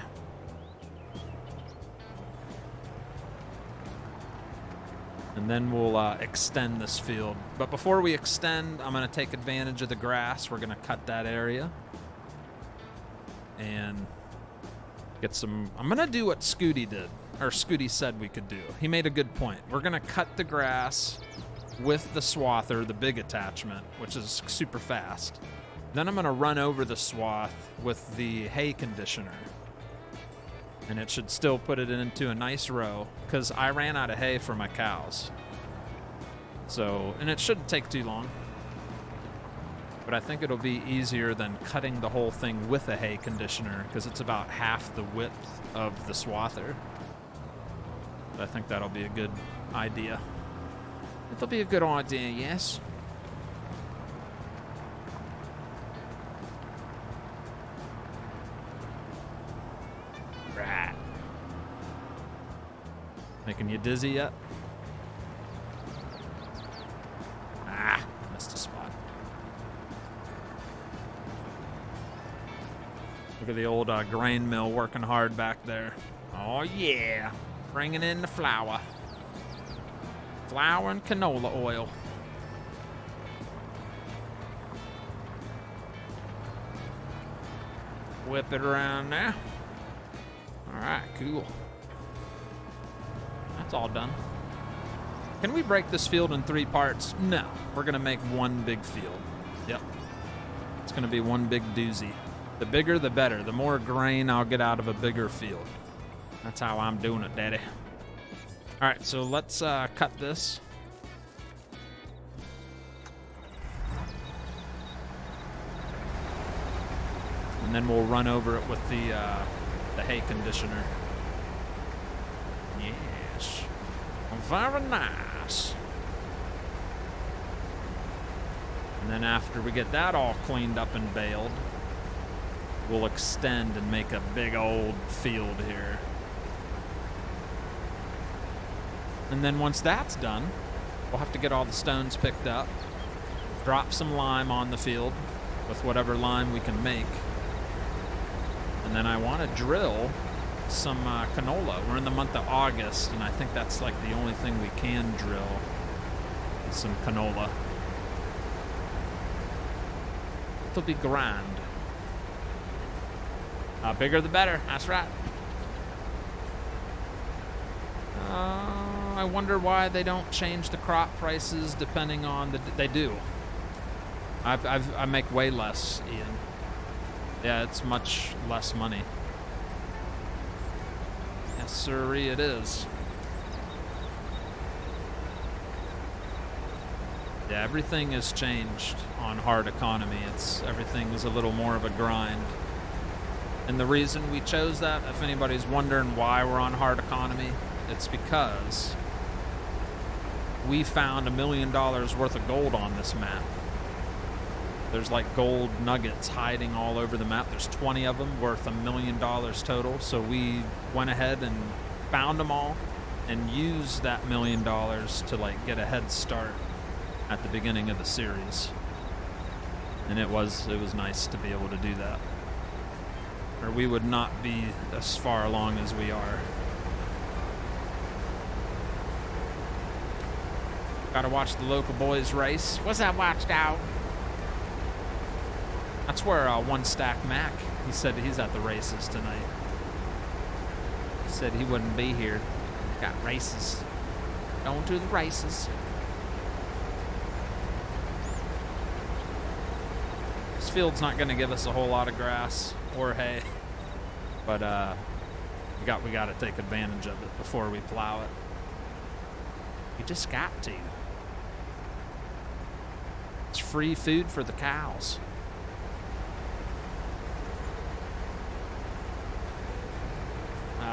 And then we'll extend this field. But before we extend, I'm going to take advantage of the grass. We're going to cut that area. And get some... I'm going to do what Scooty did. Or Scooty said we could do. He made a good point. We're going to cut the grass with the swather, the big attachment, which is super fast. Then I'm going to run over the swath with the hay conditioner. And it should still put it into a nice row, because I ran out of hay for my cows. So, and it shouldn't take too long. But I think it'll be easier than cutting the whole thing with a hay conditioner, because it's about half the width of the swather. But I think that'll be a good idea. It'll be a good idea, yes. Right. Making you dizzy yet? Ah, missed a spot. Look at the old grain mill working hard back there. Oh, yeah. Bringing in the flour. Flour and canola oil. Whip it around there. All right, cool. That's all done. Can we break this field in 3 parts? No. We're going to make one big field. Yep. It's going to be one big doozy. The bigger, the better. The more grain I'll get out of a bigger field. That's how I'm doing it, Daddy. All right, so let's cut this. And then we'll run over it with the the hay conditioner. Yes. Very nice. And then after we get that all cleaned up and baled, we'll extend and make a big old field here. And then once that's done, we'll have to get all the stones picked up, drop some lime on the field with whatever lime we can make. And then I want to drill some canola. We're in the month of August, and I think that's like the only thing we can drill is some canola. It'll be grand. Bigger the better, that's right. I wonder why they don't change the crop prices depending on the... They do. I make way less, Ian. Yeah, it's much less money. Yes, sirree, it is. Yeah, everything has changed on hard economy. Everything is a little more of a grind. And the reason we chose that, if anybody's wondering why we're on hard economy, it's because we found $1 million worth of gold on this map. There's like gold nuggets hiding all over the map. There's 20 of them worth $1 million total. So we went ahead and found them all and used that $1 million to like get a head start at the beginning of the series. And it was nice to be able to do that. Or we would not be as far along as we are. Gotta watch the local boys race. What's that watched out? That's where One Stack Mac, he said he's at the races tonight. He said he wouldn't be here. Got races. Going to the races. This field's not going to give us a whole lot of grass or hay, but we got to take advantage of it before we plow it. You just got to. It's free food for the cows.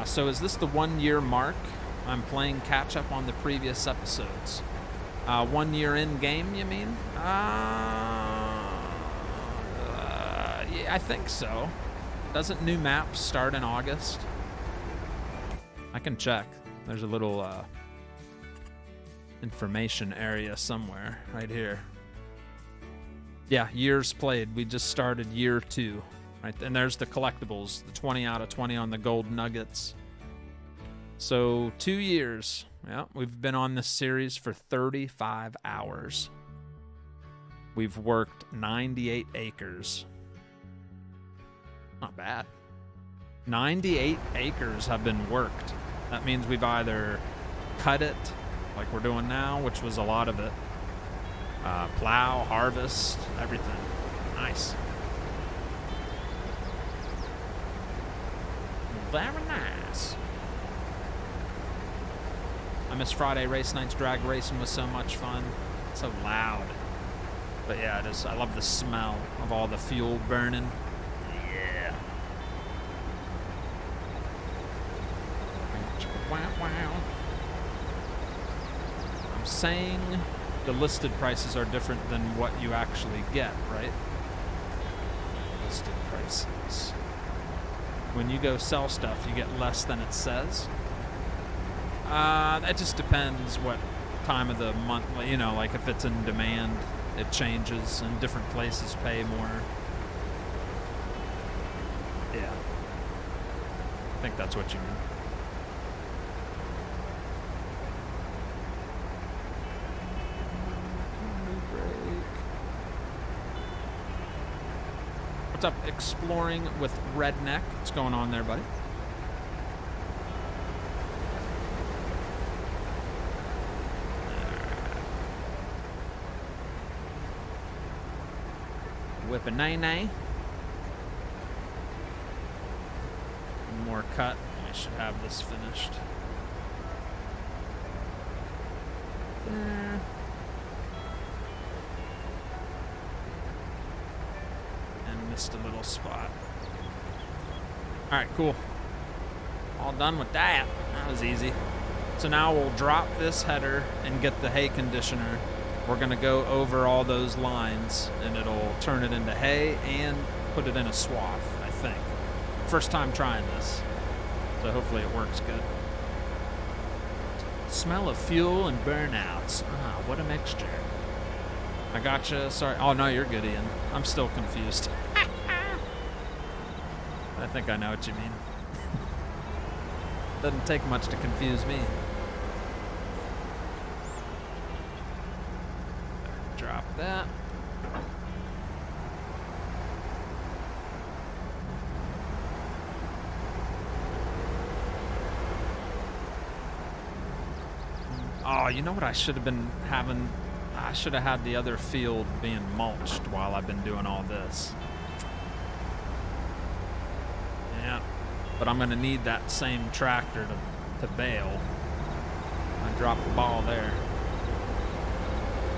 So is this the 1 year mark? I'm playing catch up on the previous episodes. 1 year in game, you mean? Yeah, I think so. Doesn't new maps start in August? I can check. There's a little information area somewhere right here. Yeah, years played. We just started year 2. Right, and there's the collectibles, the 20 out of 20 on the gold nuggets. So 2 years. Yeah, we've been on this series for 35 hours. We've worked 98 acres. Not bad. 98 acres have been worked. That means we've either cut it, like we're doing now, which was a lot of it, plow, harvest, everything. Nice. Very nice. I miss Friday race nights. Drag racing was so much fun. It's so loud. But yeah, it is. I love the smell of all the fuel burning. Yeah. Wow. I'm saying the listed prices are different than what you actually get, right? Listed prices. When you go sell stuff, you get less than it says. It just depends what time of the month, you know, like if it's in demand, it changes and different places pay more. Yeah. I think that's what you mean. What's up, Exploring with Redneck? What's going on there, buddy? Whip a nay-nay. One more cut. I should have this finished. And missed a little spot. Alright, cool. All done with that. That was easy. So now we'll drop this header and get the hay conditioner. We're gonna go over all those lines and it'll turn it into hay and put it in a swath, I think. First time trying this, so hopefully it works good. Smell of fuel and burnouts. Ah, what a mixture. I gotcha, sorry. Oh no, you're good, Ian. I'm still confused. I think I know what you mean. Doesn't take much to confuse me. Drop that. Oh, you know what I should have been having? I should have had the other field being mulched while I've been doing all this. Yeah, but I'm gonna need that same tractor to bale. I dropped the ball there.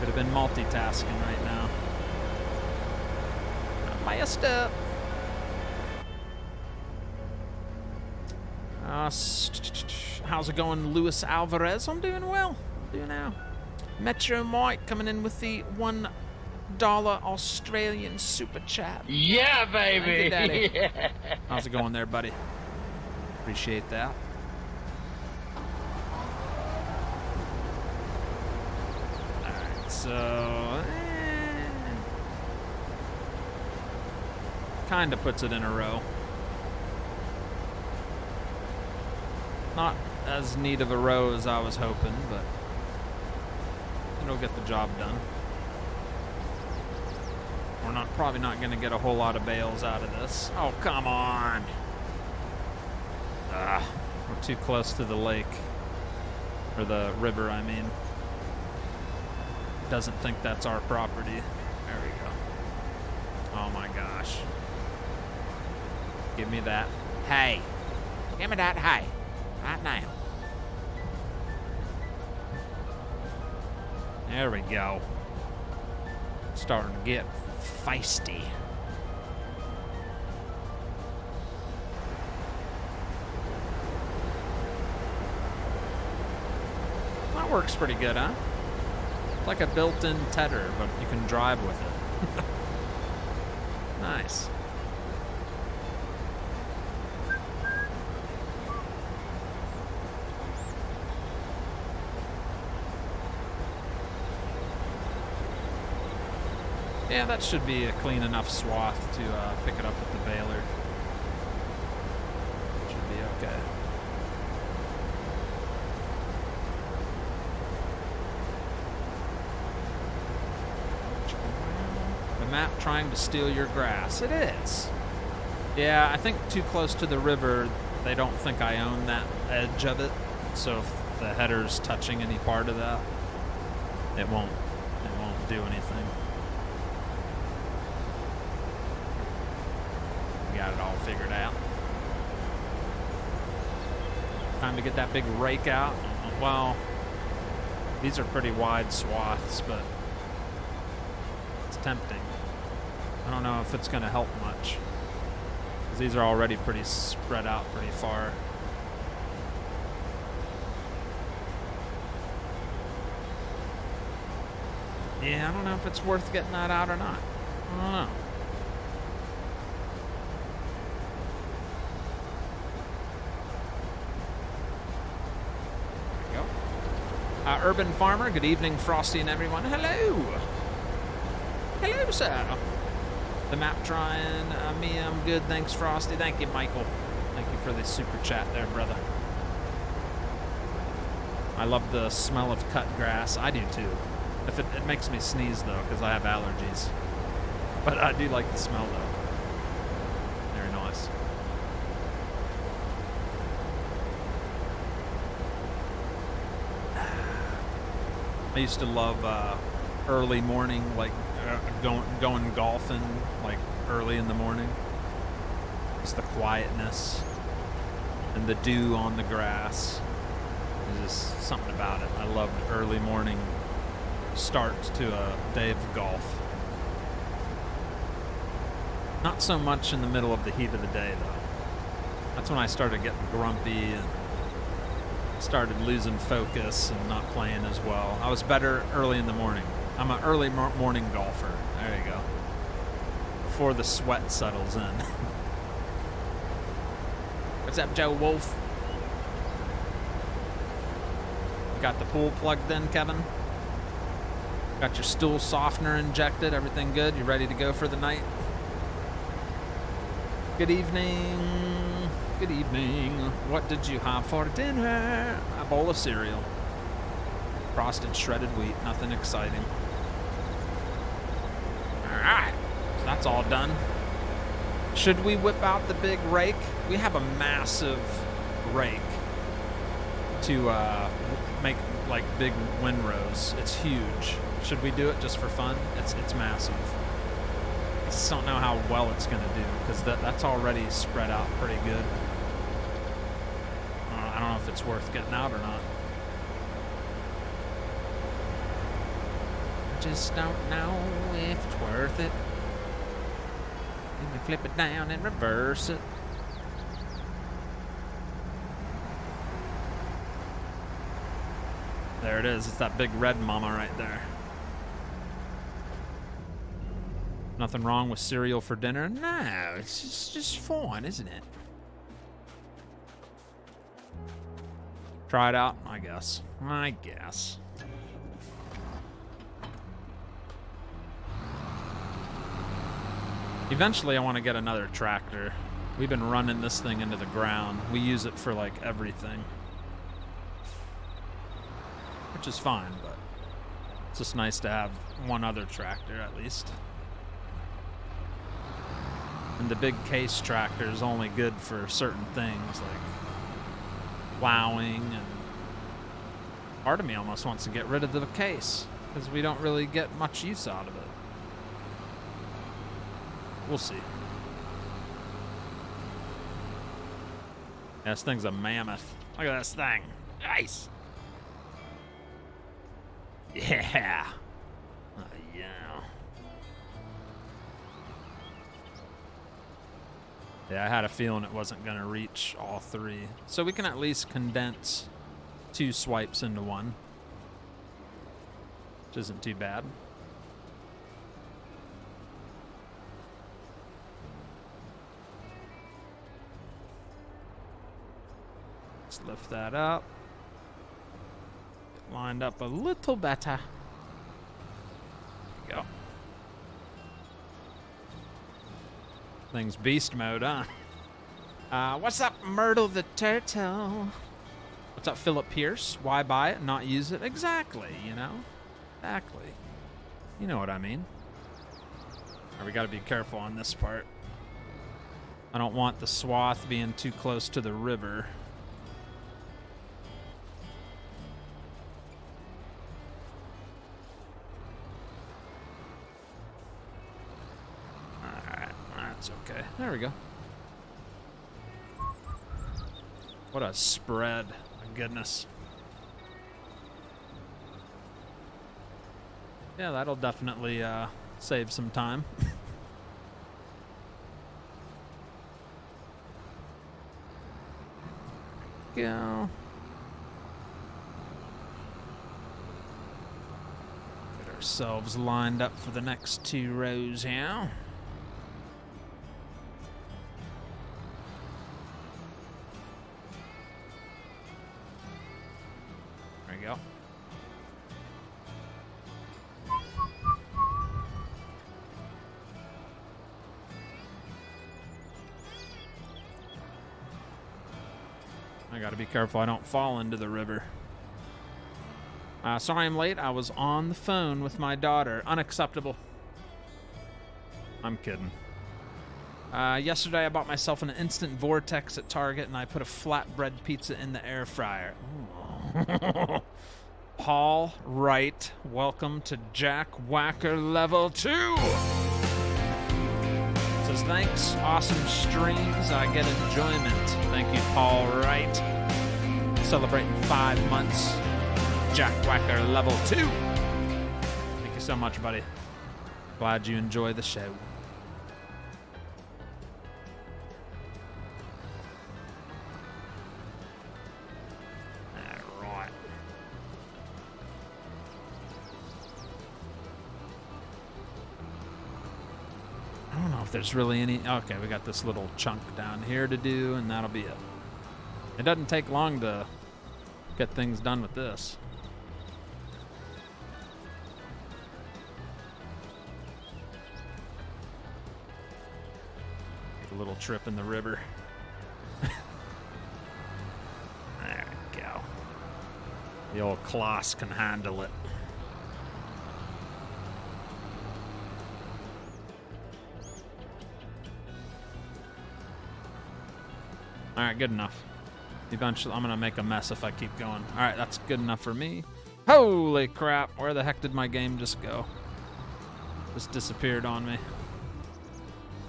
Could have been multitasking right now. I messed up. How's it going, Luis Alvarez? I'm doing well. Doing now. Metro Mike coming in with the $1 Australian super chat. Yeah, baby. Thank you, Daddy. Yeah. How's it going there, buddy? Appreciate that. Alright, so... Kinda puts it in a row. Not as neat of a row as I was hoping, but it'll get the job done. We're probably not going to get a whole lot of bales out of this. Oh, come on! We're too close to the lake. Or the river, I mean. Doesn't think that's our property. There we go. Oh my gosh. Give me that. Hey! Give me that hay. Right now. There we go. Starting to get feisty. That works pretty good, huh? It's like a built-in tether, but you can drive with it. Nice. Yeah, that should be a clean enough swath to pick it up with the baler. Should be okay. The map trying to steal your grass. It is. Yeah, I think too close to the river, they don't think I own that edge of it. So if the header's touching any part of that, it won't do anything. Got it all figured out. Time to get that big rake out. Well, these are pretty wide swaths, but it's tempting. I don't know if it's going to help much, because these are already pretty spread out pretty far. Yeah, I don't know if it's worth getting that out or not. I don't know. Urban Farmer, good evening, Frosty and everyone. Hello. Hello, sir. The map trying. Me, I'm good. Thanks, Frosty. Thank you, Michael. Thank you for the super chat there, brother. I love the smell of cut grass. I do, too. If it makes me sneeze, though, because I have allergies. But I do like the smell, though. Very nice. I used to love early morning, like going golfing, like early in the morning. Just the quietness and the dew on the grass. There's just something about it. I loved early morning starts to a day of golf. Not so much in the middle of the heat of the day, though. That's when I started getting grumpy and started losing focus and not playing as well. I was better early in the morning. I'm an early morning golfer. There you go. Before the sweat settles in. What's up, Joe Wolf? You got the pool plugged in, Kevin? Got your stool softener injected? Everything good? You ready to go for the night? Good evening. Good evening. What did you have for dinner? A bowl of cereal. Frosted shredded wheat. Nothing exciting. Alright. So that's all done. Should we whip out the big rake? We have a massive rake to make like big windrows. It's huge. Should we do it just for fun? It's massive. I just don't know how well it's going to do because that's already spread out pretty good. I don't know if it's worth getting out or not. I just don't know if it's worth it. Let me flip it down and reverse it. There it is. It's that big red mama right there. Nothing wrong with cereal for dinner? No, it's just fun, isn't it? Try it out, I guess. Eventually, I want to get another tractor. We've been running this thing into the ground. We use it for, like, everything. Which is fine, but it's just nice to have one other tractor, at least. And the big case tractor is only good for certain things, like plowing, and part of me almost wants to get rid of the case, because we don't really get much use out of it. We'll see. Yeah, this thing's a mammoth. Look at this thing. Nice. Yeah. Oh, yeah. Yeah, I had a feeling it wasn't going to reach all three. So we can at least condense 2 swipes into one, which isn't too bad. Let's lift that up. Get lined up a little better. There you go. Thing's beast mode, huh? What's up, Myrtle the Turtle? What's up, Philip Pierce? Why buy it and not use it? Exactly, you know? Exactly. You know what I mean. Right, we gotta be careful on this part. I don't want the swath being too close to the river. Okay, there we go. What a spread. My goodness. Yeah, that'll definitely save some time. Go. Get ourselves lined up for the next 2 rows here. Go. I gotta be careful I don't fall into the river. Sorry I'm late. I was on the phone with my daughter. Unacceptable. I'm kidding. Yesterday I bought myself an instant vortex at Target and I put a flatbread pizza in the air fryer. Paul Wright, welcome to Jack Whacker Level 2. Says, thanks, awesome streams, I get enjoyment. Thank you, Paul Wright. Celebrating 5 months, Jack Whacker Level 2. Thank you so much, buddy. Glad you enjoy the show. if there's really any. Okay, we got this little chunk down here to do, and that'll be it. It doesn't take long to get things done with this. Take a little trip in the river. There we go. The old Kloss can handle it. All right, good enough. Eventually, I'm gonna make a mess if I keep going. All right, that's good enough for me. Holy crap, where the heck did my game just go? Just disappeared on me.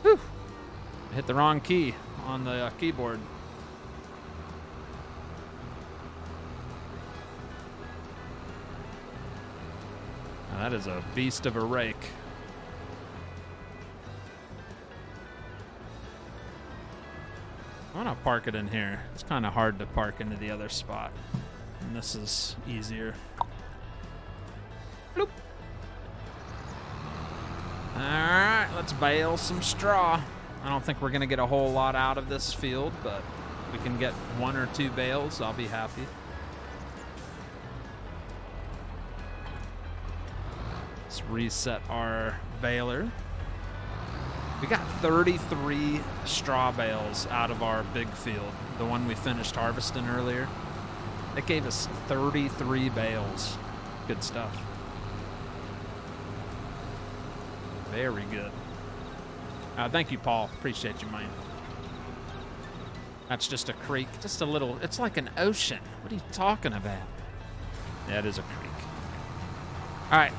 Whew. I hit the wrong key on the keyboard. Now, that is a beast of a rake. I'm gonna park it in here. It's kind of hard to park into the other spot. And this is easier. Bloop. All right, let's bale some straw. I don't think we're gonna get a whole lot out of this field, but if we can get 1 or 2 bales, I'll be happy. Let's reset our baler. We got 33 straw bales out of our big field, the one we finished harvesting earlier. It gave us 33 bales. Good stuff. Very good. Thank you, Paul. Appreciate you, man. That's just a creek, just a little, it's like an ocean. What are you talking about? Yeah, it is a creek. All right.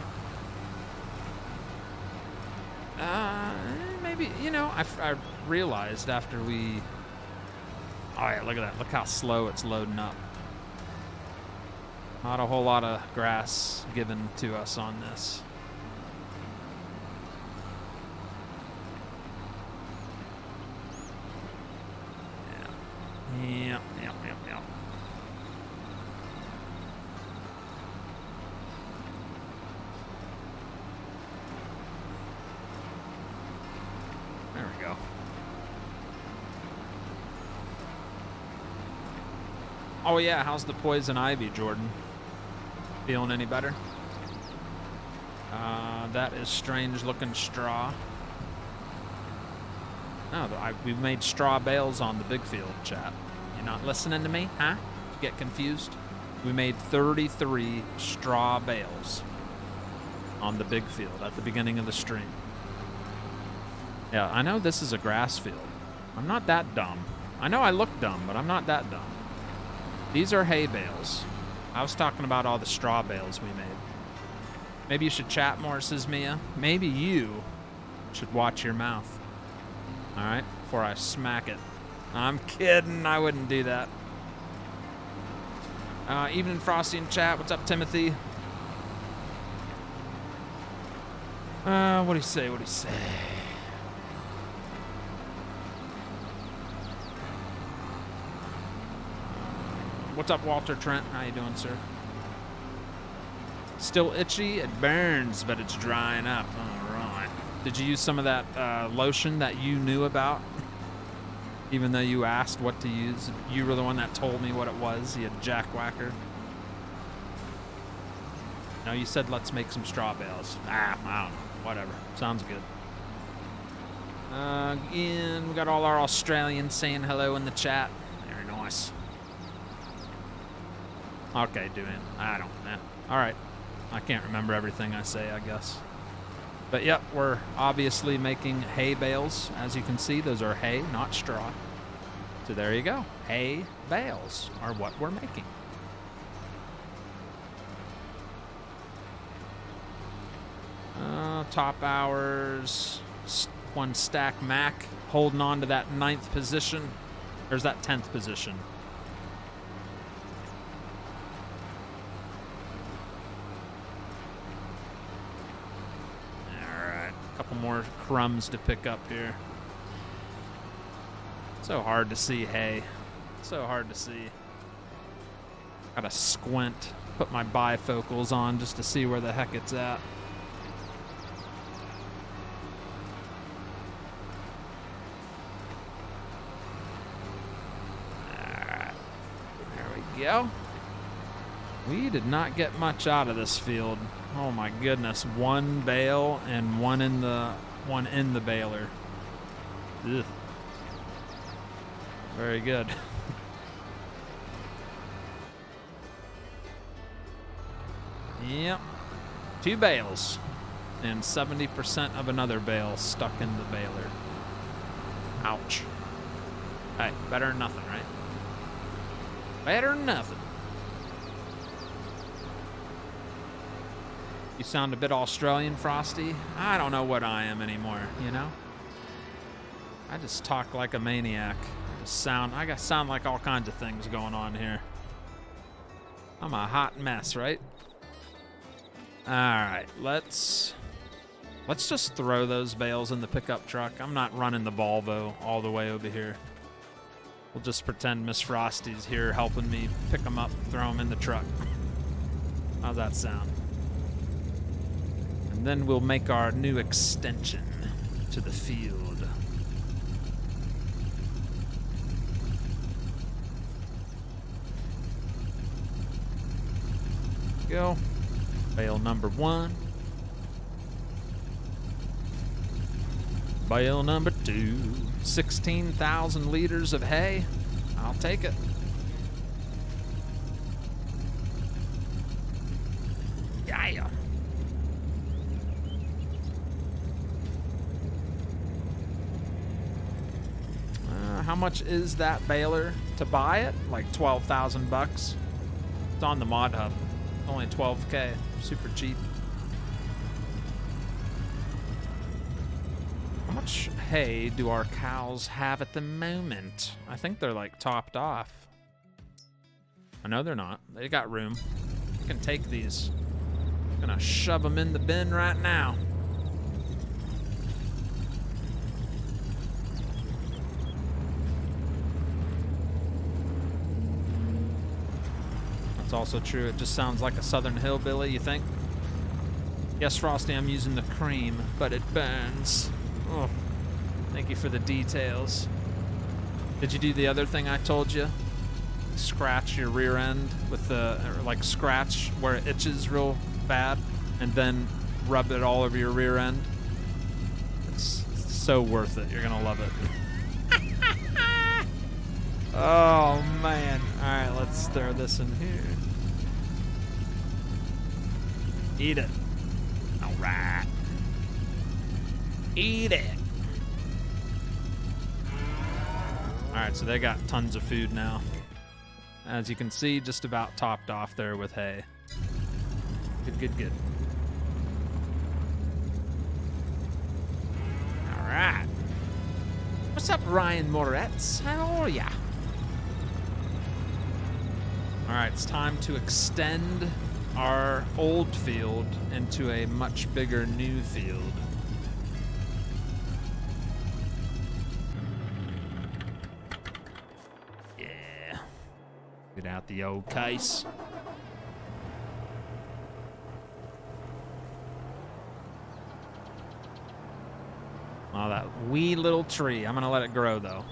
Maybe, you know, I realized after we... Oh, yeah, look at that. Look how slow it's loading up. Not a whole lot of grass given to us on this. Yeah. Yep. There we go. Oh yeah, how's the poison ivy, Jordan? Feeling any better? That is strange looking straw. No, we made straw bales on the big field, chat. You're not listening to me, huh? Get confused? We made 33 straw bales on the big field at the beginning of the stream. Yeah, I know this is a grass field. I'm not that dumb. I know I look dumb, but I'm not that dumb. These are hay bales. I was talking about all the straw bales we made. Maybe you should chat more, says Mia. Maybe you should watch your mouth. All right, before I smack it. I'm kidding, I wouldn't do that. Evening Frosty in chat. What's up, Timothy? What do you say? What's up, Walter Trent? How you doing, sir? Still itchy? It burns, but it's drying up. All right. Did you use some of that lotion that you knew about? Even though you asked what to use? You were the one that told me what it was, you jackwhacker. No, you said let's make some straw bales. I don't know. Whatever. Sounds good. Again, we got all our Australians saying hello in the chat. Very nice. Okay, doing. I don't know. All right. I can't remember everything I say, I guess. But yep, we're obviously making hay bales. As you can see, those are hay, not straw. So there you go. Hay bales are what we're making. Top hours. 1 stack Mac. Holding on to that 9th position. There's that 10th position. Couple more crumbs to pick up here. So hard to see hay. So hard to see. Gotta squint. Put my bifocals on just to see where the heck it's at. go. We did not get much out of this field. Oh my goodness, one bale and one in the baler. Ugh. Very good. Yep. 2 bales and 70% of another bale stuck in the baler. Ouch. Hey, better than nothing, right? Better than nothing. You sound a bit Australian, Frosty. I don't know what I am anymore, you know? I just talk like a maniac. I sound like all kinds of things going on here. I'm a hot mess, right? All right, let's just throw those bales in the pickup truck. I'm not running the Volvo all the way over here. We'll just pretend Miss Frosty's here helping me pick them up, throw them in the truck. How's that sound? And then we'll make our new extension to the field. Go. Bale number 1. Bale number 2. 16,000 liters of hay. I'll take it. Yeah. How much is that baler to buy it? Like 12,000 bucks. It's on the Mod Hub. Only 12K. Super cheap. How much hay do our cows have at the moment? I think they're like topped off. I know they're not. They got room. I can take these. I'm gonna shove them in the bin right now. That's also true. It just sounds like a southern hillbilly, you think? Yes, Frosty, I'm using the cream, but it burns. Oh, thank you for the details. Did you do the other thing I told you? Scratch your rear end with the, or like scratch where it itches real bad, and then rub it all over your rear end. It's so worth it. You're gonna love it. Oh man. Alright, let's throw this in here. Eat it. Alright. Eat it. Alright, so they got tons of food now. As you can see, just about topped off there with hay. Good, good, good. Alright. What's up, Ryan Moretz? How are ya? Alright, it's time to extend our old field into a much bigger new field. Yeah. Get out the old case. Oh, that wee little tree. I'm gonna let it grow though.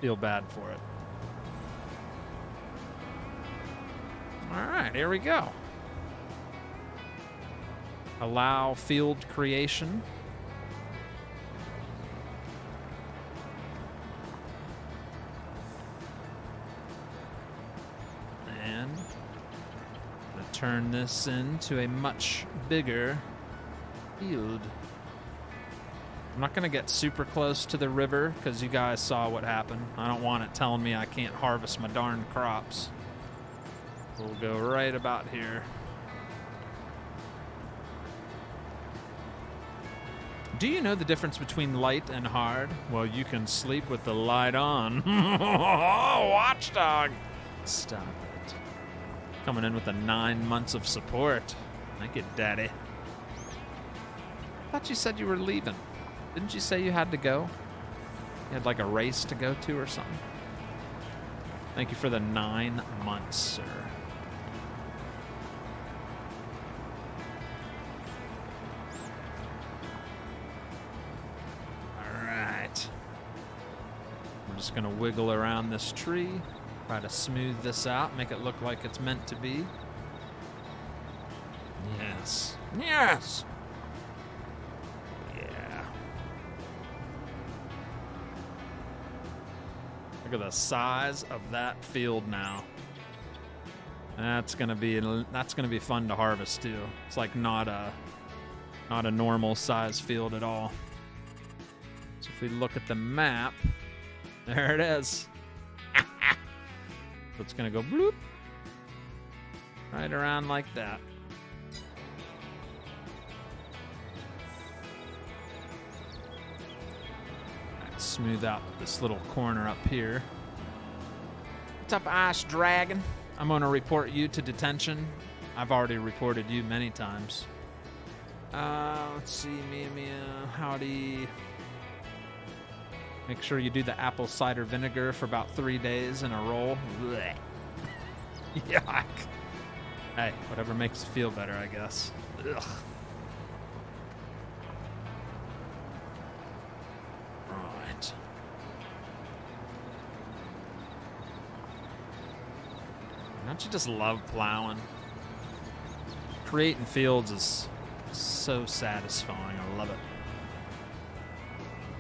Feel bad for it. All right, here we go. Allow field creation. And I'm gonna turn this into a much bigger field. I'm not gonna get super close to the river because you guys saw what happened. I don't want it telling me I can't harvest my darn crops. We'll go right about here. Do you know the difference between light and hard? Well, you can sleep with the light on. Watchdog! Stop it. Coming in with the 9 months of support. Thank you, Daddy. I thought you said you were leaving. Didn't you say you had to go? You had like a race to go to or something? Thank you for the 9 months, sir. All right. We're just gonna wiggle around this tree. Try to smooth this out, make it look like it's meant to be. Yes. Yes! Yeah. Look at the size of that field now. That's gonna be fun to harvest too. It's like not a normal size field at all. So if we look at the map, there it is. So it's gonna go bloop right around like that. Right, smooth out this little corner up here. What's up, Ice Dragon? I'm going to report you to detention. I've already reported you many times. Let's see, Mia, howdy. Make sure you do the apple cider vinegar for about 3 days in a roll. Blech. Yuck. Hey, whatever makes you feel better, I guess. Ugh. Right. Don't you just love plowing? Creating fields is so satisfying. I love it.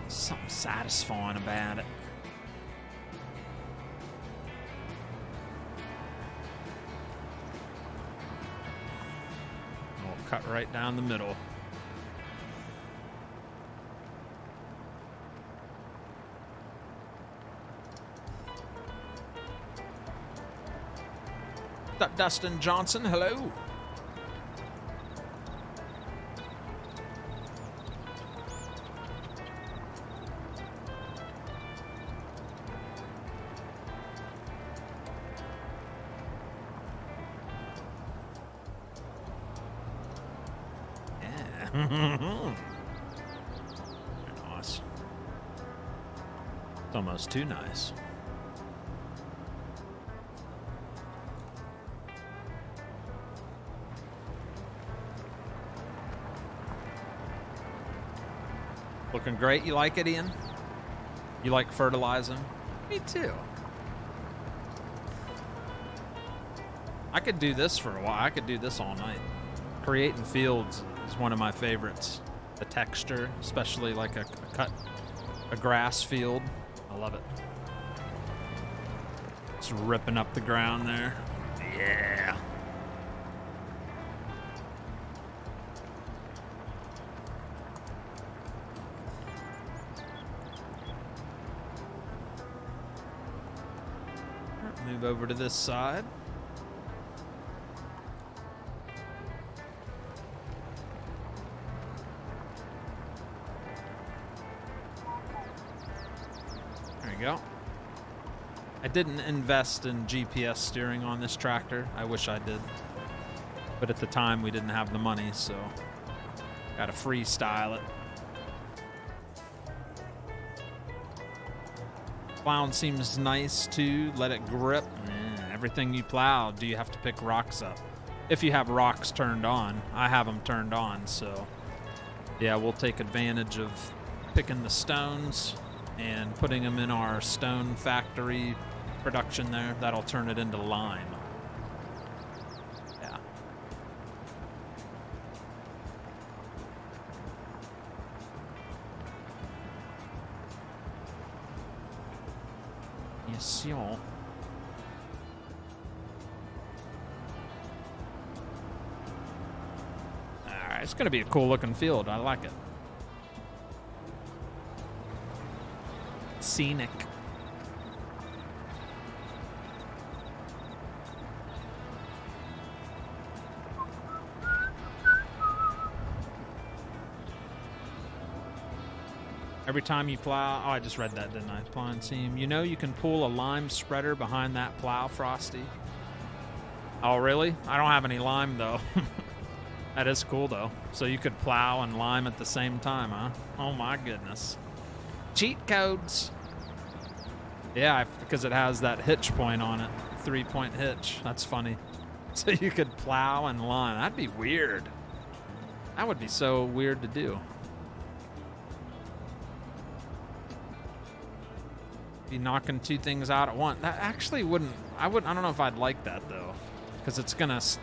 Something satisfying about it. We'll cut right down the middle. What's up, Dustin Johnson? Hello. Nice. It's almost too nice. Looking great. You like it, Ian? You like fertilizing? Me too. I could do this for a while. I could do this all night. Creating fields is one of my favorites. The texture, especially like a grass field. I love it. Just ripping up the ground there. Yeah. Move over to this side. There you go. I didn't invest in GPS steering on this tractor. I wish I did. But at the time, we didn't have the money, so got to freestyle it. Plowing seems nice too. Let it grip. Everything you plow, do you have to pick rocks up? If you have rocks turned on. I have them turned on, so yeah, we'll take advantage of picking the stones and putting them in our stone factory production there. That'll turn it into lime. Yeah. Yes, y'all. Alright, it's gonna be a cool looking field. I like it. Scenic. Every time you plow, oh, I just read that, didn't I? Plowing seam. You know you can pull a lime spreader behind that plow, Frosty. Oh, really? I don't have any lime, though. That is cool, though. So you could plow and lime at the same time, huh? Oh, my goodness. Cheat codes. Yeah, because it has that hitch point on it. 3-point hitch. That's funny. So you could plow and lime. That'd be weird. That would be so weird to do. be knocking two things out at once. That actually wouldn't. I don't know if I'd like that though, because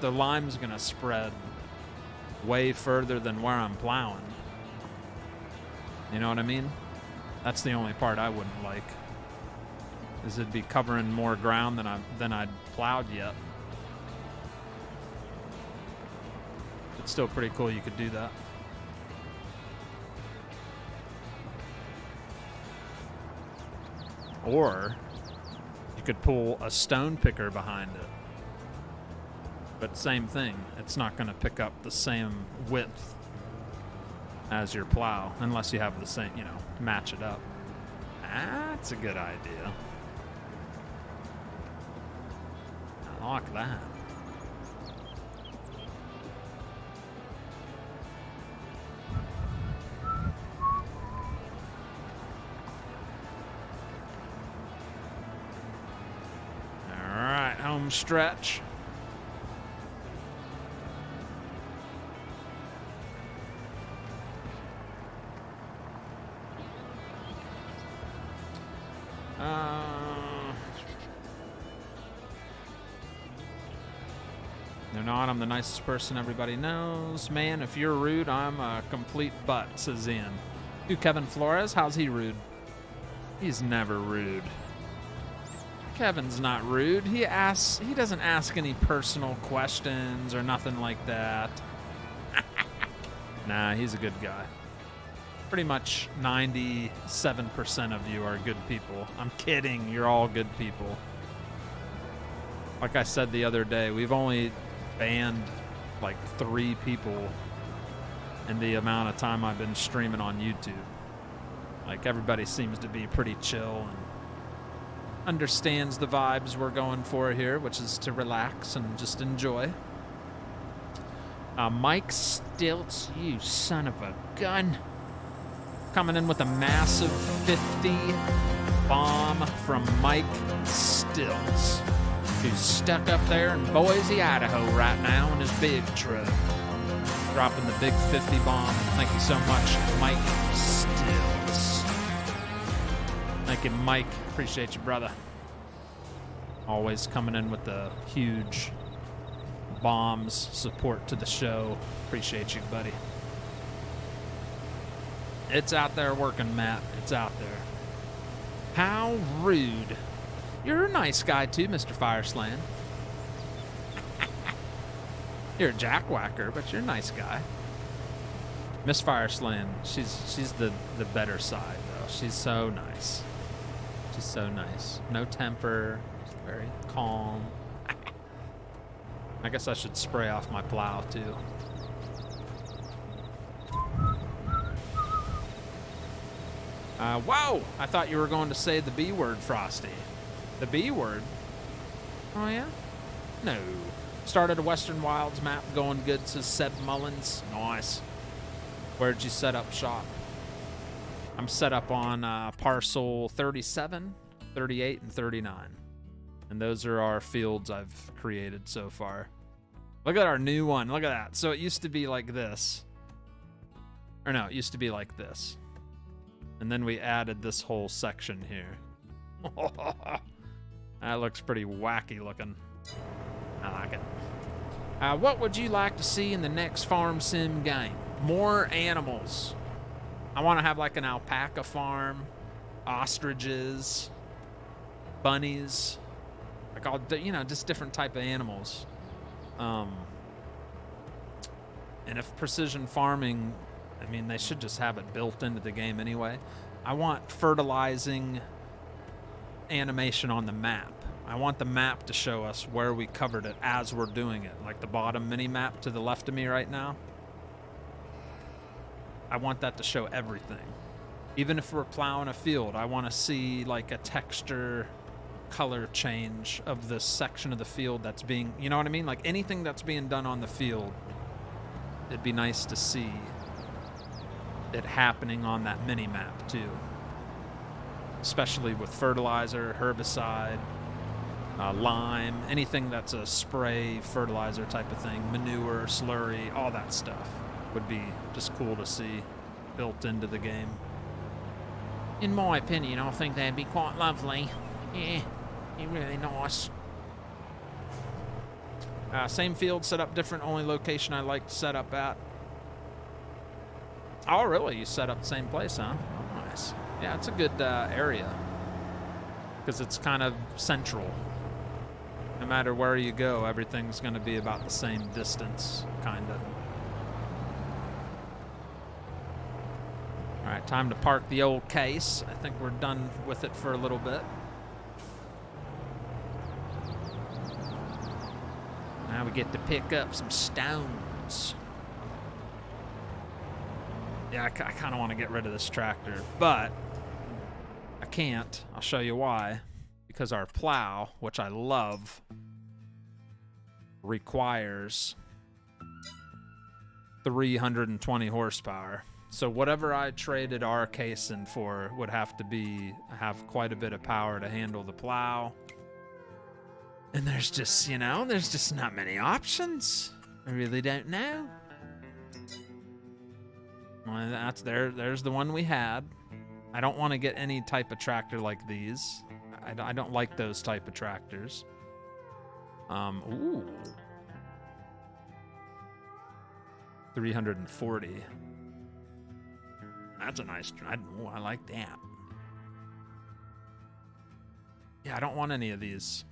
the lime's gonna spread way further than where I'm plowing. You know what I mean? That's the only part I wouldn't like. Is it'd be covering more ground than I'd plowed yet. It's still pretty cool you could do that. Or you could pull a stone picker behind it. But same thing, it's not going to pick up the same width as your plow unless you have the same, match it up. That's a good idea. I like that. All right, home stretch. They're not. I'm the nicest person everybody knows. Man, if you're rude, I'm a complete butt, says Ian. Dude, Kevin Flores, how's he rude? He's never rude. Kevin's not rude. He doesn't ask any personal questions or nothing like that. Nah, he's a good guy. Pretty much 97% of you are good people. I'm kidding. You're all good people. Like I said the other day, we've only banned like 3 people in the amount of time I've been streaming on YouTube. Like, everybody seems to be pretty chill and understands the vibes we're going for here, which is to relax and just enjoy. Mike Stilts, you son of a gun. Coming in with a massive 50 bomb from Mike Stilts, who's stuck up there in Boise, Idaho right now in his big truck. Dropping the big 50 bomb. Thank you so much, Mike Stilts. Thank you, Mike. Appreciate you, brother. Always coming in with the huge bombs, support to the show. Appreciate you, buddy. It's out there working, Matt. It's out there. How rude. You're a nice guy, too, Mr. Firesland. You're a jackwhacker, but you're a nice guy. Miss Firesland, she's the better side, though. She's so nice. She's so nice. No temper. She's very calm. I guess I should spray off my plow, too. Whoa! I thought you were going to say the B word, Frosty. The B word? Oh, yeah? No. Started a Western Wilds map going good, says Seb Mullins. Nice. Where'd you set up shop? I'm set up on parcel 37, 38, and 39. And those are our fields I've created so far. Look at our new one. Look at that. So it used to be like this. Or no, it used to be like this. And then we added this whole section here. That looks pretty wacky looking. I like it. What would you like to see in the next farm sim game? More animals. I want to have like an alpaca farm, ostriches, bunnies, like all, just different type of animals. And if precision farming, I mean, they should just have it built into the game anyway. I want fertilizing animation on the map. I want the map to show us where we covered it as we're doing it. Like the bottom mini map to the left of me right now. I want that to show everything. Even if we're plowing a field, I want to see like a texture color change of this section of the field that's being, you know what I mean? Like anything that's being done on the field, it'd be nice to see it happening on that mini map too. Especially with fertilizer, herbicide, lime, anything that's a spray fertilizer type of thing, manure, slurry, all that stuff would be just cool to see built into the game. In my opinion, I think they'd be quite lovely. Yeah, be really nice. Same field, set up different, only location I like to set up at. Oh, really? You set up the same place, huh? Oh, nice. Yeah, it's a good area. Because it's kind of central. No matter where you go, everything's going to be about the same distance, kind of. All right, time to park the old case. I think we're done with it for a little bit. Now we get to pick up some stones. Yeah, I kind of want to get rid of this tractor, but I can't. I'll show you why. Because our plow, which I love, requires 320 horsepower. So whatever I traded our case in for would have to have quite a bit of power to handle the plow. And there's just, you know, there's just not many options. I really don't know. Well, there's the one we had. I don't want to get any type of tractor like these. I don't like those type of tractors. Ooh. 340. That's a nice, I like that. Yeah, I don't want any of these.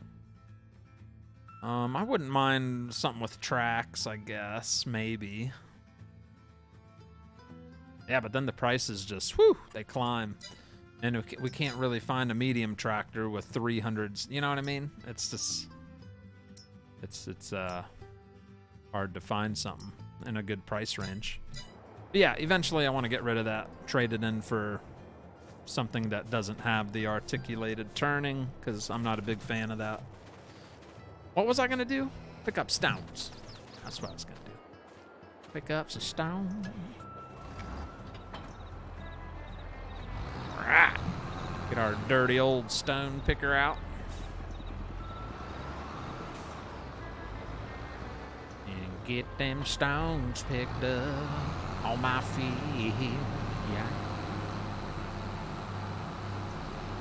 I wouldn't mind something with tracks, I guess, maybe. Yeah, but then the prices just, whew, they climb. And we can't really find a medium tractor with 300s, you know what I mean? It's just, it's hard to find something in a good price range. But yeah, eventually I want to get rid of that, trade it in for something that doesn't have the articulated turning, because I'm not a big fan of that. What was I going to do? Pick up stones. That's what I was going to do. Pick up some stones. All right. Get our dirty old stone picker out. And get them stones picked up on my field. Yeah.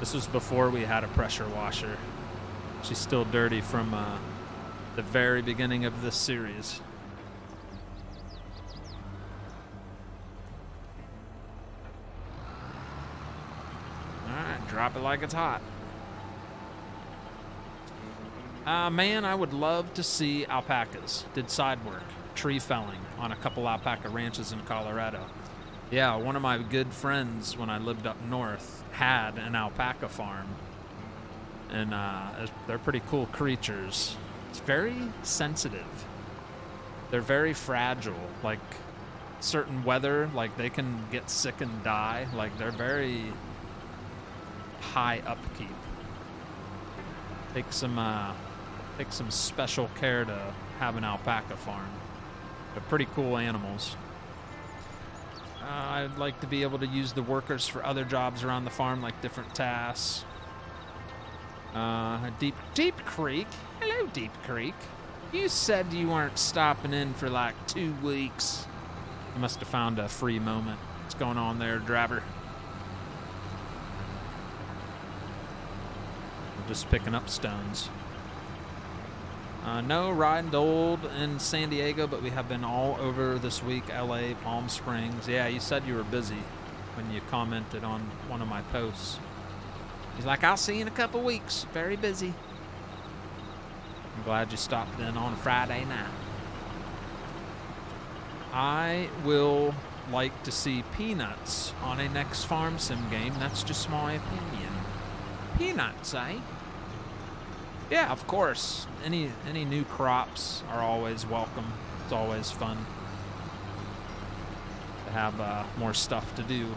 This was before we had a pressure washer. She's still dirty from the very beginning of this series. All right, drop it like it's hot. Man, I would love to see alpacas. Did side work, tree felling on a couple alpaca ranches in Colorado. Yeah, one of my good friends when I lived up north had an alpaca farm. And they're pretty cool creatures. It's very sensitive. They're very fragile. Like certain weather, like they can get sick and die. Like they're very high upkeep. Take some special care to have an alpaca farm. They're pretty cool animals. I'd like to be able to use the workers for other jobs around the farm, like different tasks. Deep Creek. Hello, Deep Creek. You said you weren't stopping in for like 2 weeks. You must have found a free moment. What's going on there, driver? I'm just picking up stones. No, riding old in San Diego, but we have been all over this week. LA, Palm Springs. Yeah, you said you were busy when you commented on one of my posts. He's like, I'll see you in a couple weeks. Very busy. I'm glad you stopped in on a Friday night. I will like to see peanuts on a next farm sim game. That's just my opinion. Peanuts, eh? Yeah, of course. Any new crops are always welcome. It's always fun to have more stuff to do.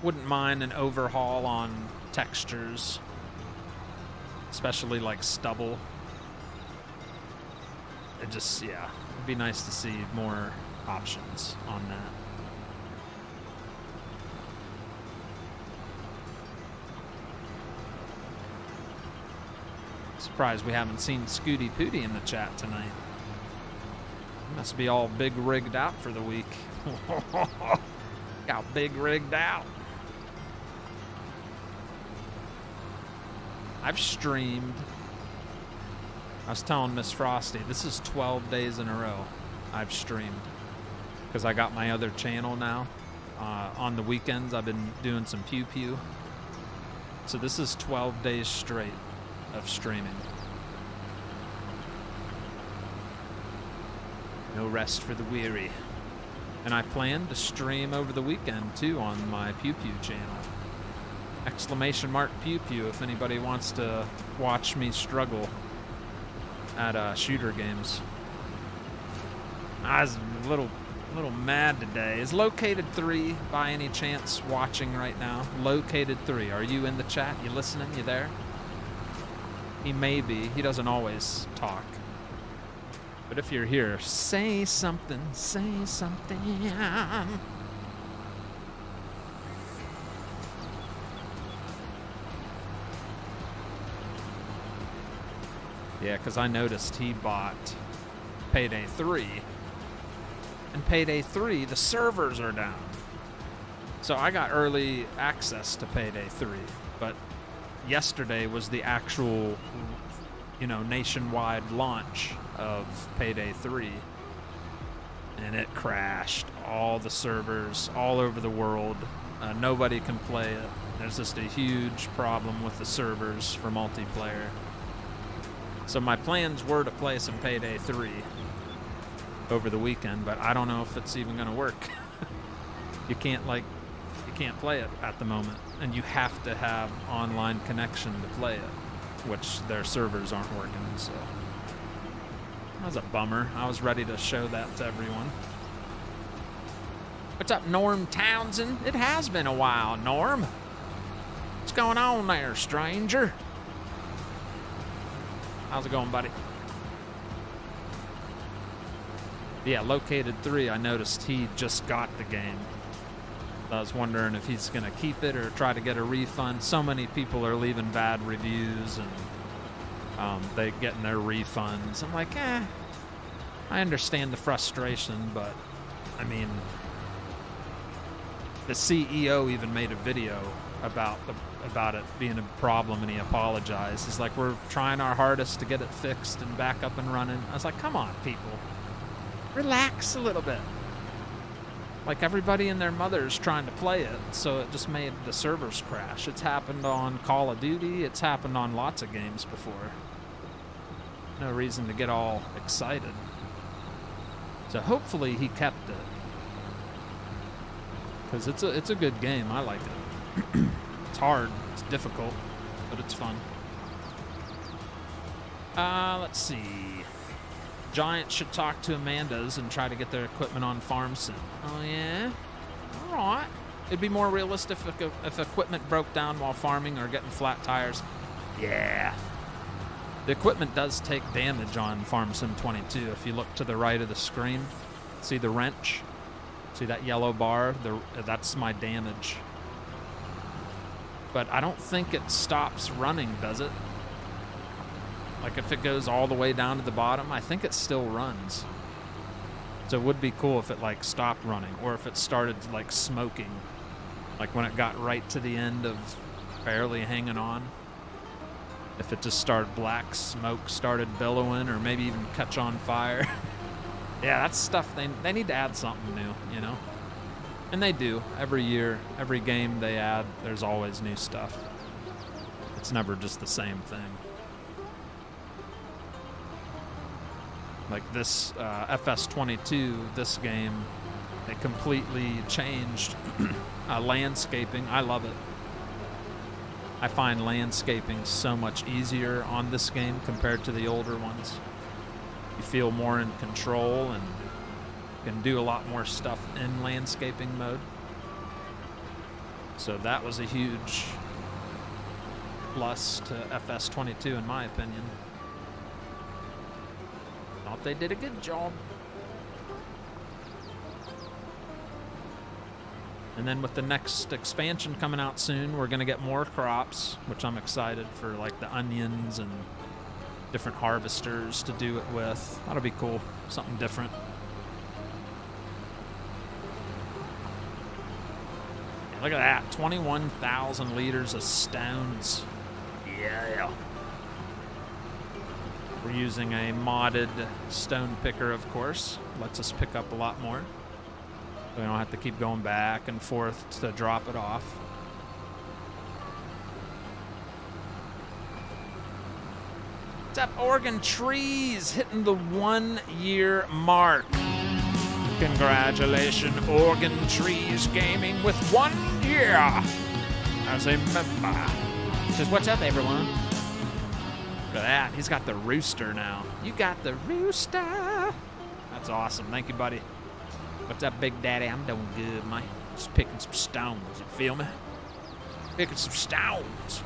Wouldn't mind an overhaul on textures, especially like stubble. It just, yeah, it'd be nice to see more options on that. Surprised we haven't seen Scooty Pooty in the chat tonight. Must be all big rigged out for the week. Got big rigged out. I've streamed. I was telling Miss Frosty, this is 12 days in a row I've streamed. Because I got my other channel now. On the weekends, I've been doing some pew pew. So this is 12 days straight of streaming. No rest for the weary. And I plan to stream over the weekend too on my pew pew channel. !Pew pew if anybody wants to watch me struggle at shooter games. I was a little mad today. Is Located 3 by any chance watching right now? Located 3, are you in the chat? You listening? You there? He may be. He doesn't always talk. But if you're here, say something. Say something. Yeah, because I noticed he bought Payday 3. And Payday 3, the servers are down. So I got early access to Payday 3. But yesterday was the actual, nationwide launch of Payday 3. And it crashed. All the servers all over the world. Nobody can play it. There's just a huge problem with the servers for multiplayer. So my plans were to play some Payday 3 over the weekend, but I don't know if it's even going to work. You can't play it at the moment, and you have to have online connection to play it, which their servers aren't working, so that was a bummer. I was ready to show that to everyone. What's up, Norm Townsend? It has been a while, Norm. What's going on there, stranger? How's it going, buddy? Yeah, Located 3, I noticed he just got the game. I was wondering if he's going to keep it or try to get a refund. So many people are leaving bad reviews and they getting their refunds. I'm like, I understand the frustration, but I mean, the CEO even made a video about it being a problem, and he apologized. He's like, we're trying our hardest to get it fixed and back up and running. I was like, come on, people. Relax a little bit. Like, everybody and their mother's trying to play it, so it just made the servers crash. It's happened on Call of Duty. It's happened on lots of games before. No reason to get all excited. So hopefully he kept it. Because it's a good game. I like it. It's hard. It's difficult. But it's fun. Let's see. Giants should talk to Amanda's and try to get their equipment on farm soon. Oh, yeah? All right. It'd be more realistic if equipment broke down while farming or getting flat tires. Yeah. The equipment does take damage on Farm Sim 22. If you look to the right of the screen, see the wrench? See that yellow bar? That's my damage. But I don't think it stops running, does it? Like, if it goes all the way down to the bottom, I think it still runs. So it would be cool if it, like, stopped running, or if it started, like, smoking. Like, when it got right to the end of barely hanging on. If it just started black smoke, started billowing, or maybe even catch on fire. Yeah, that's stuff they need to add something new, you know? And they do. Every year, every game they add, there's always new stuff. It's never just the same thing. Like this FS22, this game, it completely changed landscaping. I love it. I find landscaping so much easier on this game compared to the older ones. You feel more in control and can do a lot more stuff in landscaping mode. So that was a huge plus to FS22 in my opinion. Thought they did a good job. And then with the next expansion coming out soon, we're going to get more crops, which I'm excited for, like the onions and different harvesters to do it with. That'll be cool. Something different. Look at that, 21,000 liters of stones. Yeah. We're using a modded stone picker, of course. Lets us pick up a lot more. We don't have to keep going back and forth to drop it off. What's up, Oregon Trees? Hitting the 1 year mark. Congratulations, Oregon Trees Gaming, with 1 year as a member. Says, what's up, everyone? Look at that. He's got the rooster now. You got the rooster. That's awesome. Thank you, buddy. What's up, Big Daddy? I'm doing good, man. Just picking some stones. You feel me? Picking some stones.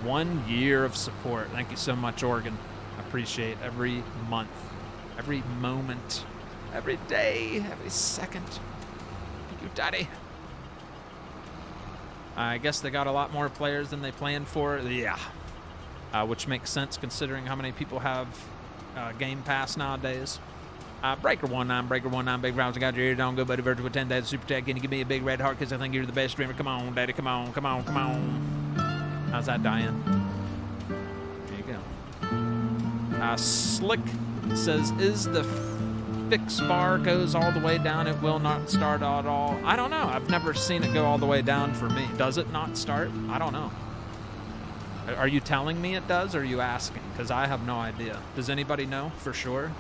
1 year of support. Thank you so much, Oregon. I appreciate every month, every moment, every day, every second. Thank you, Daddy. I guess they got a lot more players than they planned for. Yeah. Which makes sense considering how many people have Game Pass nowadays. Breaker19, Breaker19, Big Rounds, I got your ear, don't go, buddy. Virtual 10 days, Super Tech. Can you give me a big red heart because I think you're the best streamer? Come on, Daddy, come on, come on, come on. How's that, Diane? There you go. Slick says, is the fix bar goes all the way down, it will not start at all? I don't know. I've never seen it go all the way down for me. Does it not start? I don't know. Are you telling me it does, or are you asking? Because I have no idea. Does anybody know for sure?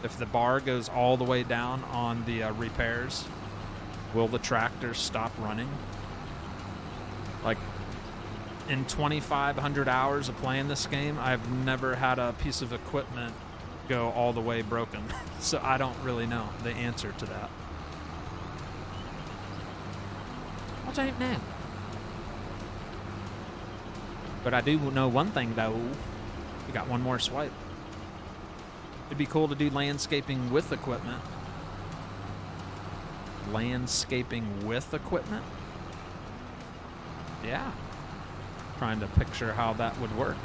If the bar goes all the way down on the repairs, will the tractor stop running? Like, in 2,500 hours of playing this game, I've never had a piece of equipment go all the way broken. So I don't really know the answer to that. I don't know. But I do know one thing, though. We got one more swipe. It'd be cool to do landscaping with equipment. Landscaping with equipment? Yeah. Trying to picture how that would work.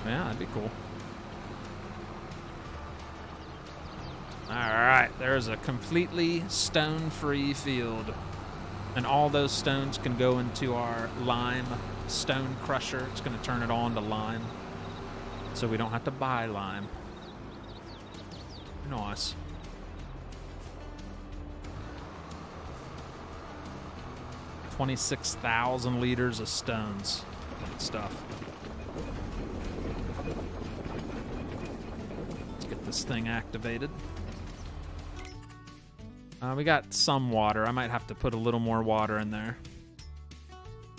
Yeah, that'd be cool. Alright, there's a completely stone-free field. And all those stones can go into our lime stone crusher. It's going to turn it on to lime. So we don't have to buy lime. Nice. $26,000 liters of stones. Good stuff. Let's get this thing activated. We got some water. I might have to put a little more water in there.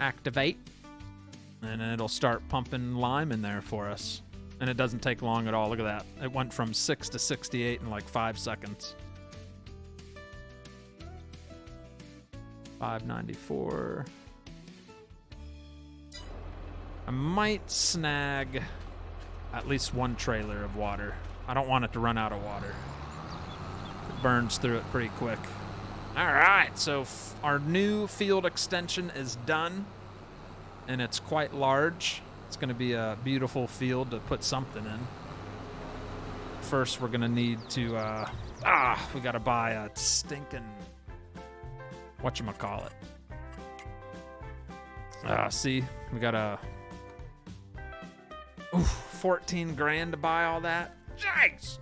Activate. And it'll start pumping lime in there for us. And it doesn't take long at all. Look at that. It went from 6 to 68 in like 5 seconds. 594. I might snag at least one trailer of water. I don't want it to run out of water. It burns through it pretty quick. All right, so our new field extension is done, and it's quite large. It's going to be a beautiful field to put something in. First, we're going to need to, we got to buy a stinking, whatchamacallit. See, we got a, 14 grand to buy all that. Yikes!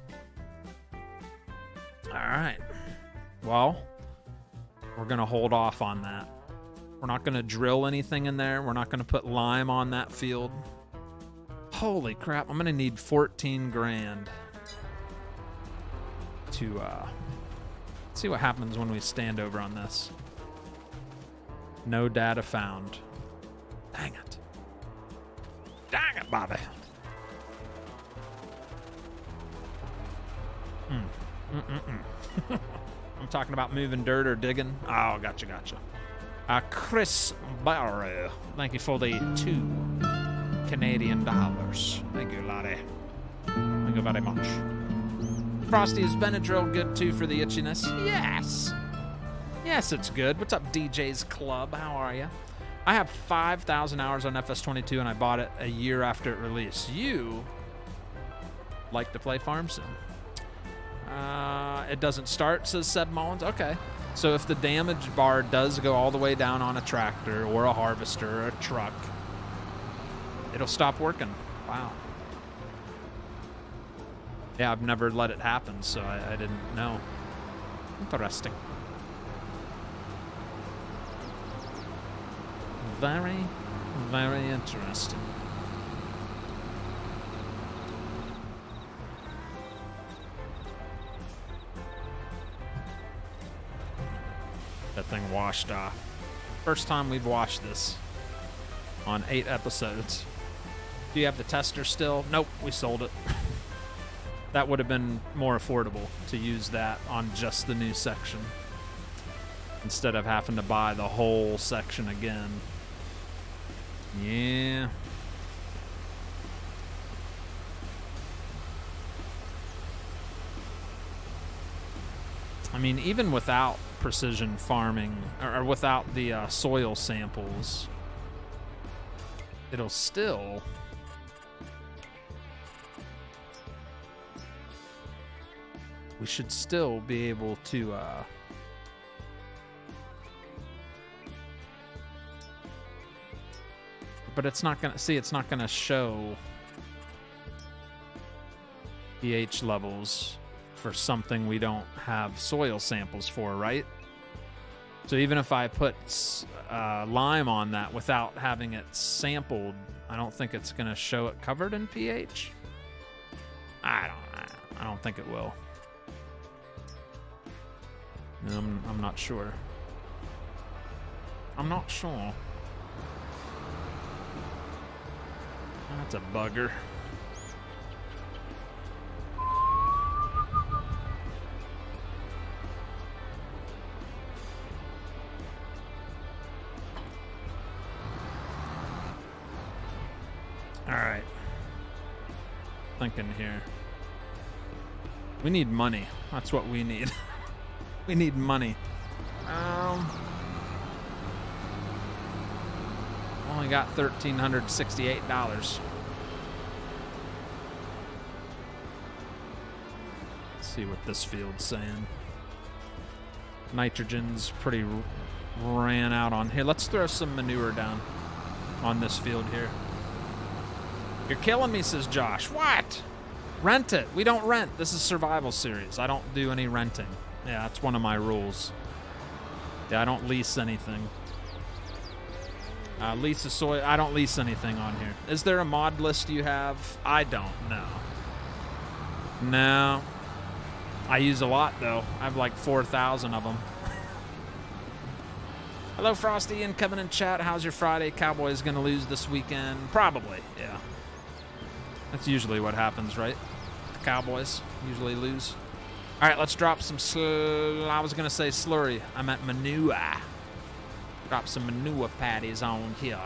All right. Well, we're going to hold off on that. We're not going to drill anything in there. We're not going to put lime on that field. Holy crap, I'm going to need 14 grand to see what happens when we stand over on this. No data found. Dang it. Dang it, Bobby. I'm talking about moving dirt or digging. Oh, gotcha. Chris Barrow, thank you for the $2 Canadian. Thank you, laddie. Thank you very much. Frosty, has Benadryl good too for the itchiness? Yes. Yes, it's good. What's up, DJ's Club? How are you? I have 5,000 hours on FS22, and I bought it a year after it released. You like to play Farm Sim? It doesn't start, says Seb Mullins. Okay. So if the damage bar does go all the way down on a tractor or a harvester or a truck, it'll stop working. Wow. Yeah, I've never let it happen, so I didn't know. Interesting. Very, very interesting. That thing washed off. First time we've washed this on 8 episodes. Do you have the tester still? Nope, we sold it. That would have been more affordable to use that on just the new section instead of having to buy the whole section again. Yeah. I mean, even without precision farming, or without the soil samples, it'll still... We should still be able to... But it's not gonna... See, it's not gonna show pH levels for something we don't have soil samples for, right? So even if I put lime on that without having it sampled, I don't think it's gonna show it covered in pH. I don't think it will. I'm not sure. I'm not sure. That's a bugger. All right. Thinking here. We need money. That's what we need. We need money. Only got $1,368. Let's see what this field's saying. Nitrogen's pretty ran out on here. Let's throw some manure down on this field here. You're killing me, says Josh. What? Rent it. We don't rent. This is survival series. I don't do any renting. Yeah, that's one of my rules. Yeah, I don't lease anything. Lease a soil. I don't lease anything on here. Is there a mod list you have? I don't know. No. I use a lot, though. I have like 4,000 of them. Hello, Frosty and Kevin in chat. How's your Friday? Cowboys going to lose this weekend? Probably, yeah. That's usually what happens, right? The Cowboys usually lose. All right, let's drop some I was going to say slurry. I meant manure. Drop some manure patties on here.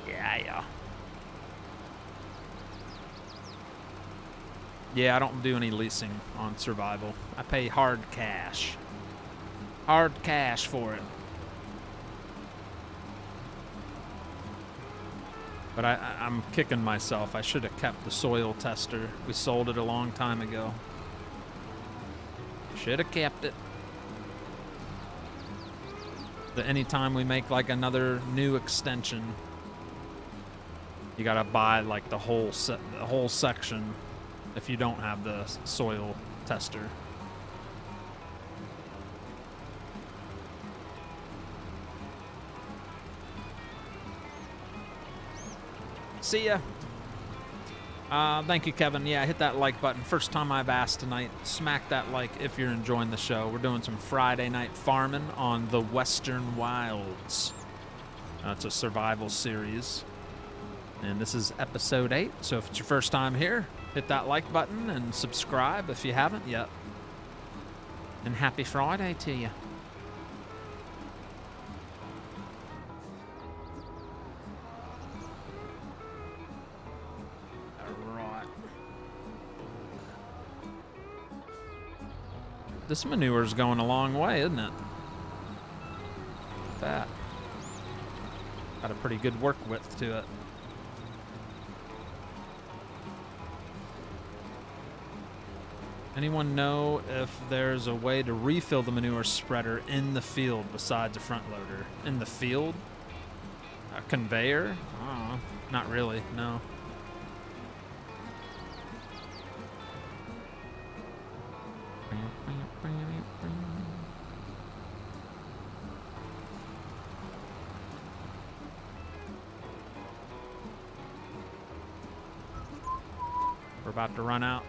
Yeah. Yeah, I don't do any leasing on survival. I pay hard cash. Hard cash for it. But I'm kicking myself. I should have kept the soil tester. We sold it a long time ago. Should have kept it. Anytime we make like another new extension, you gotta buy like the whole section if you don't have the soil tester. See ya. Thank you, Kevin. Yeah, hit that like button. First time I've asked tonight. Smack that like if you're enjoying the show. We're doing some Friday night farming on the Western Wilds. It's a survival series. And this is episode 8. So if it's your first time here, hit that like button and subscribe if you haven't yet. And happy Friday to you. This manure's going a long way, isn't it? Look at that. Got a pretty good work width to it. Anyone know if there's a way to refill the manure spreader in the field besides a front loader? In the field? A conveyor? Oh, not really, no. We're about to run out.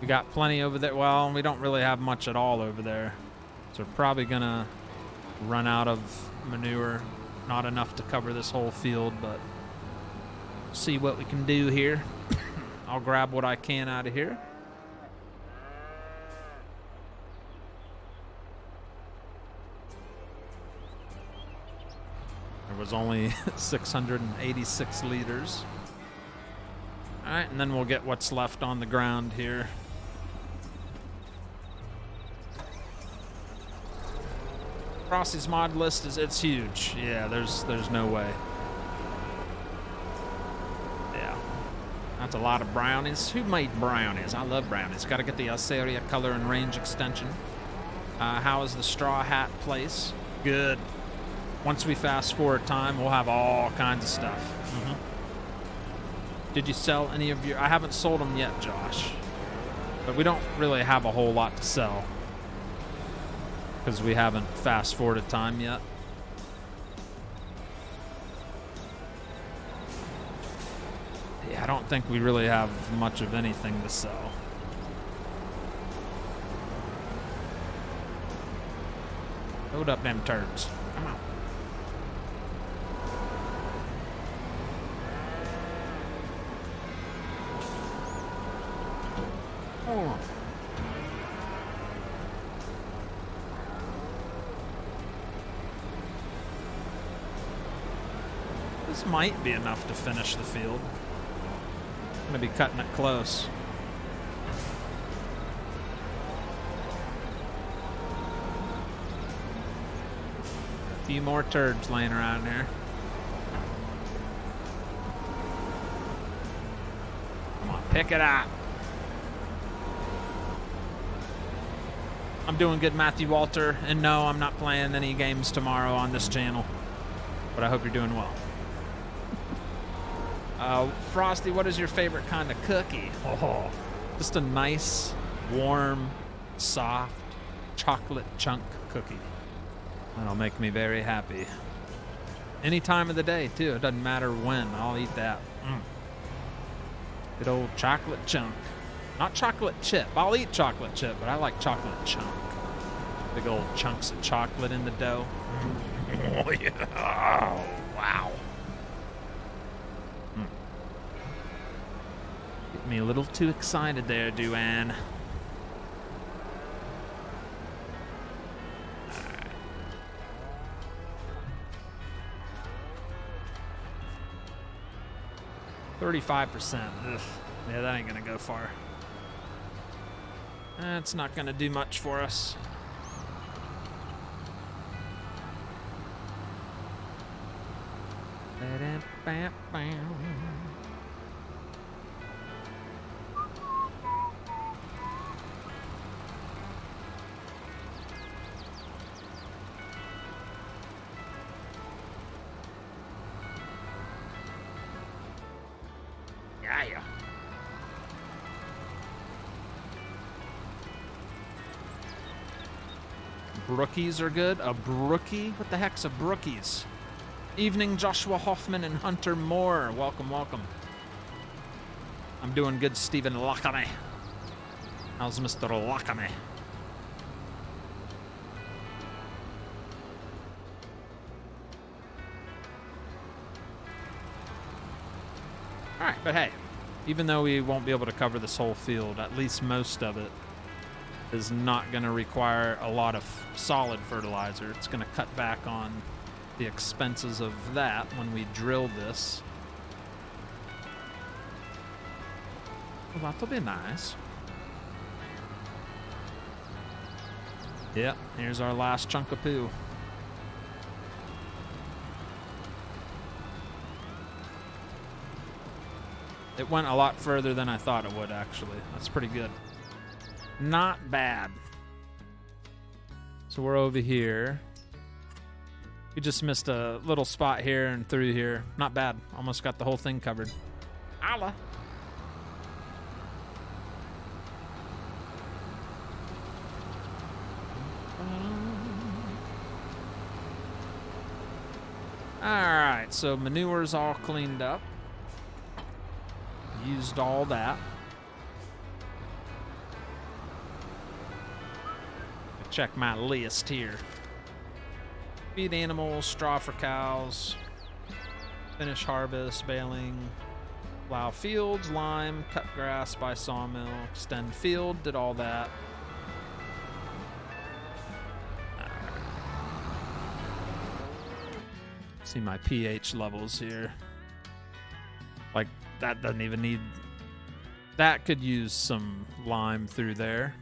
We got plenty over there. Well, we don't really have much at all over there. So we're probably gonna run out of manure. Not enough to cover this whole field, but see what we can do here. I'll grab what I can out of here. There was only 686 liters. All right, and then we'll get what's left on the ground here. Frosty's mod list it's huge. Yeah, there's no way. Yeah, that's a lot of brownies. Who made brownies? I love brownies. Got to get the Alceria color and range extension. How is the straw hat place? Good. Once we fast forward time, we'll have all kinds of stuff. Did you sell any of your... I haven't sold them yet, Josh. But we don't really have a whole lot to sell. Because we haven't fast forwarded time yet. Yeah, I don't think we really have much of anything to sell. Load up them turds. Come on. Oh. This might be enough to finish the field. I'm gonna be cutting it close. A few more turds laying around here. Come on, pick it up. I'm doing good, Matthew Walter, and no, I'm not playing any games tomorrow on this channel, but I hope you're doing well. Frosty, what is your favorite kind of cookie? Oh, just a nice, warm, soft chocolate chunk cookie. That'll make me very happy. Any time of the day, too. It doesn't matter when. I'll eat that. Good old chocolate chunk. Not chocolate chip. I'll eat chocolate chip, but I like chocolate chunk. Big old chunks of chocolate in the dough. Oh, yeah. Oh, wow. Get me a little too excited there, Duane. All right. 35%. Ugh. Yeah, that ain't gonna go far. That's not gonna do much for us. Yeah. Brookies are good. A brookie? What the heck's a brookies? Evening, Joshua Hoffman and Hunter Moore. Welcome, welcome. I'm doing good, Stephen Lockamy. How's Mr. Lockamy? All right, but hey, even though we won't be able to cover this whole field, at least most of it is not going to require a lot of solid fertilizer. It's going to cut back on the expenses of that when we drill this. Well, that'll be nice. Yep, here's our last chunk of poo. It went a lot further than I thought it would, actually. That's pretty good. Not bad. So we're over here. We just missed a little spot here and through here. Not bad. Almost got the whole thing covered. Allah. Alright, so manure's all cleaned up. Used all that. Check my list here. Feed animals, straw for cows, finish harvest, baling, plow fields, lime, cut grass by sawmill, extend field, did all that. See my pH levels here. Like, that doesn't even need... That could use some lime through there.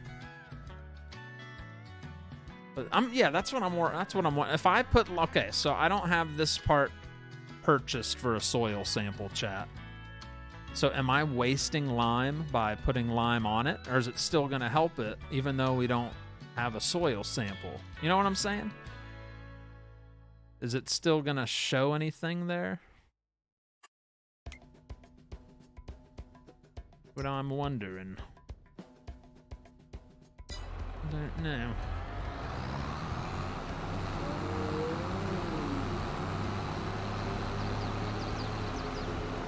But yeah, that's what I'm. If I put, okay, so I don't have this part purchased for a soil sample, chat. So am I wasting lime by putting lime on it, or is it still going to help it even though we don't have a soil sample? You know what I'm saying? Is it still going to show anything there? What I'm wondering. I don't know.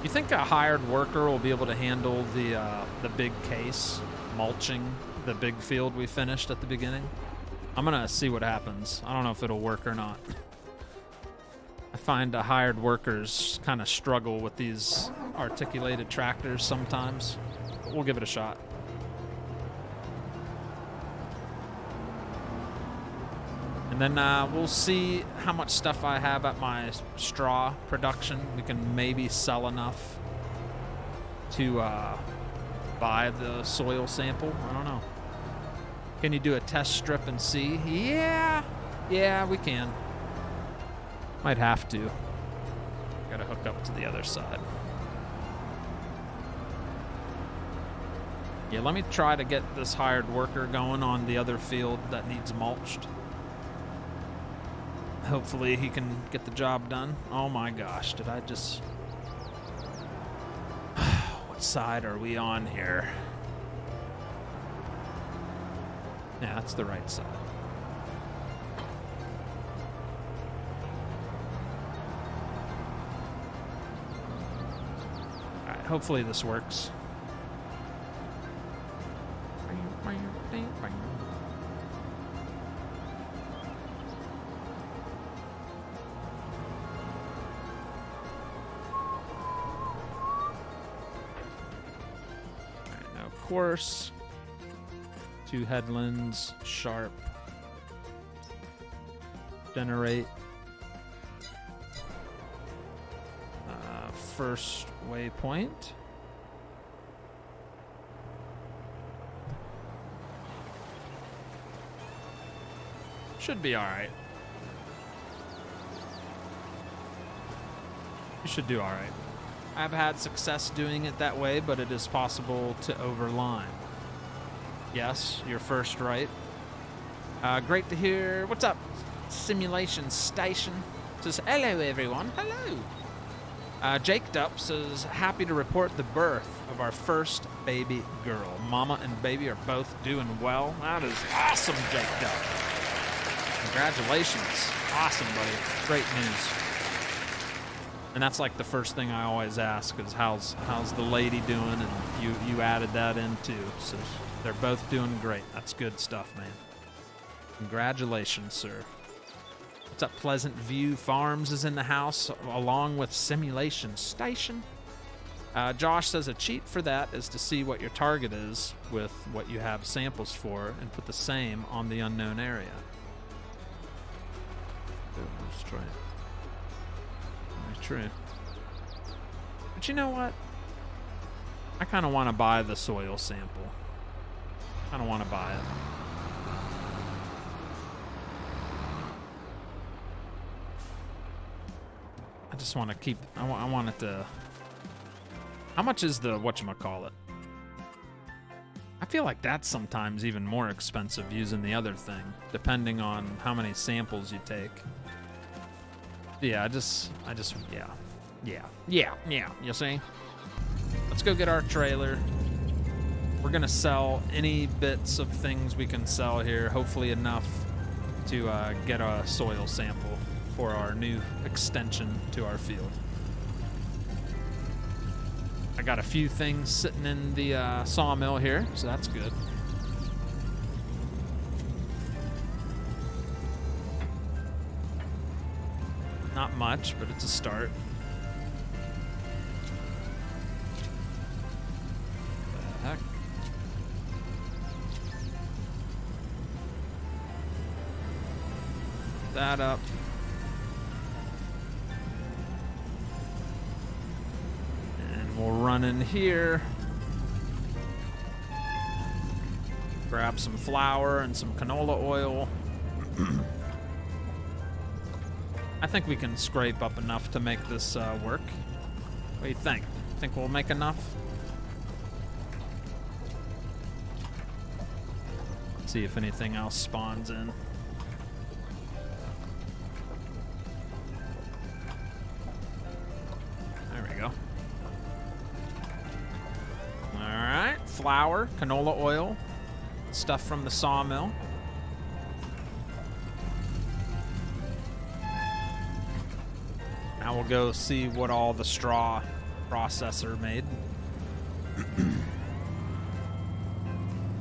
You think a hired worker will be able to handle the big case, mulching the big field we finished at the beginning? I'm gonna see what happens. I don't know if it'll work or not. I find hired workers kind of struggle with these articulated tractors sometimes. But we'll give it a shot. And then we'll see how much stuff I have at my straw production. We can maybe sell enough to buy the soil sample. I don't know. Can you do a test strip and see? Yeah, we can. Might have to. Gotta hook up to the other side. Yeah, let me try to get this hired worker going on the other field that needs mulched. Hopefully he can get the job done. Oh my gosh, did I just... What side are we on here? Yeah, that's the right side. Alright, hopefully this works. Course, 2 headlands, sharp, generate, first waypoint, should be all right. You should do all right. I've had success doing it that way, but it is possible to overline. Yes, you're first right. Great to hear. What's up? Simulation Station says, hello, everyone. Hello. Jake Dupp says, happy to report the birth of our first baby girl. Mama and baby are both doing well. That is awesome, Jake Dupp. Congratulations. Awesome, buddy. Great news. And that's like the first thing I always ask is how's the lady doing, and you added that in too. So they're both doing great. That's good stuff, man. Congratulations, sir. What's up? Pleasant View Farms is in the house along with Simulation Station. Josh says a cheat for that is to see what your target is with what you have samples for and put the same on the unknown area. Let's try it. True. But you know what? I kind of want to buy the soil sample. I don't want to buy it. I just want to keep... I want it to... How much is the whatchamacallit? I feel like that's sometimes even more expensive using the other thing, depending on how many samples you take. Yeah, yeah, you see? Let's go get our trailer. We're gonna sell any bits of things we can sell here, hopefully enough to get a soil sample for our new extension to our field. I got a few things sitting in the sawmill here, so that's good. Not much, but it's a start. What the heck? That up. We'll run in here, grab some flour and some canola oil. I think we can scrape up enough to make this work. What do you think? Think we'll make enough? Let's see if anything else spawns in. There we go. Flour, canola oil, stuff from the sawmill. Now we'll go see what all the straw processor made.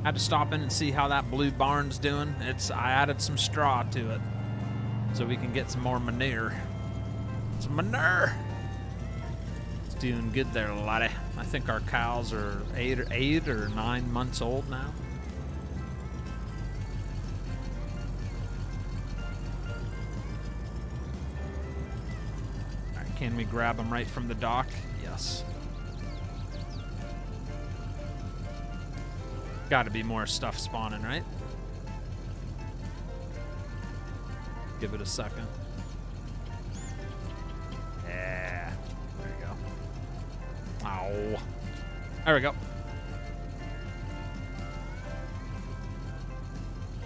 Had to stop in and see how that blue barn's doing. I added some straw to it so we can get some more manure. Some manure! Doing good there, laddie. I think our cows are 8 or 9 months old now. All right, can we grab them right from the dock? Yes. Got to be more stuff spawning, right? Give it a second. Yeah. There you go. Ow. There we go.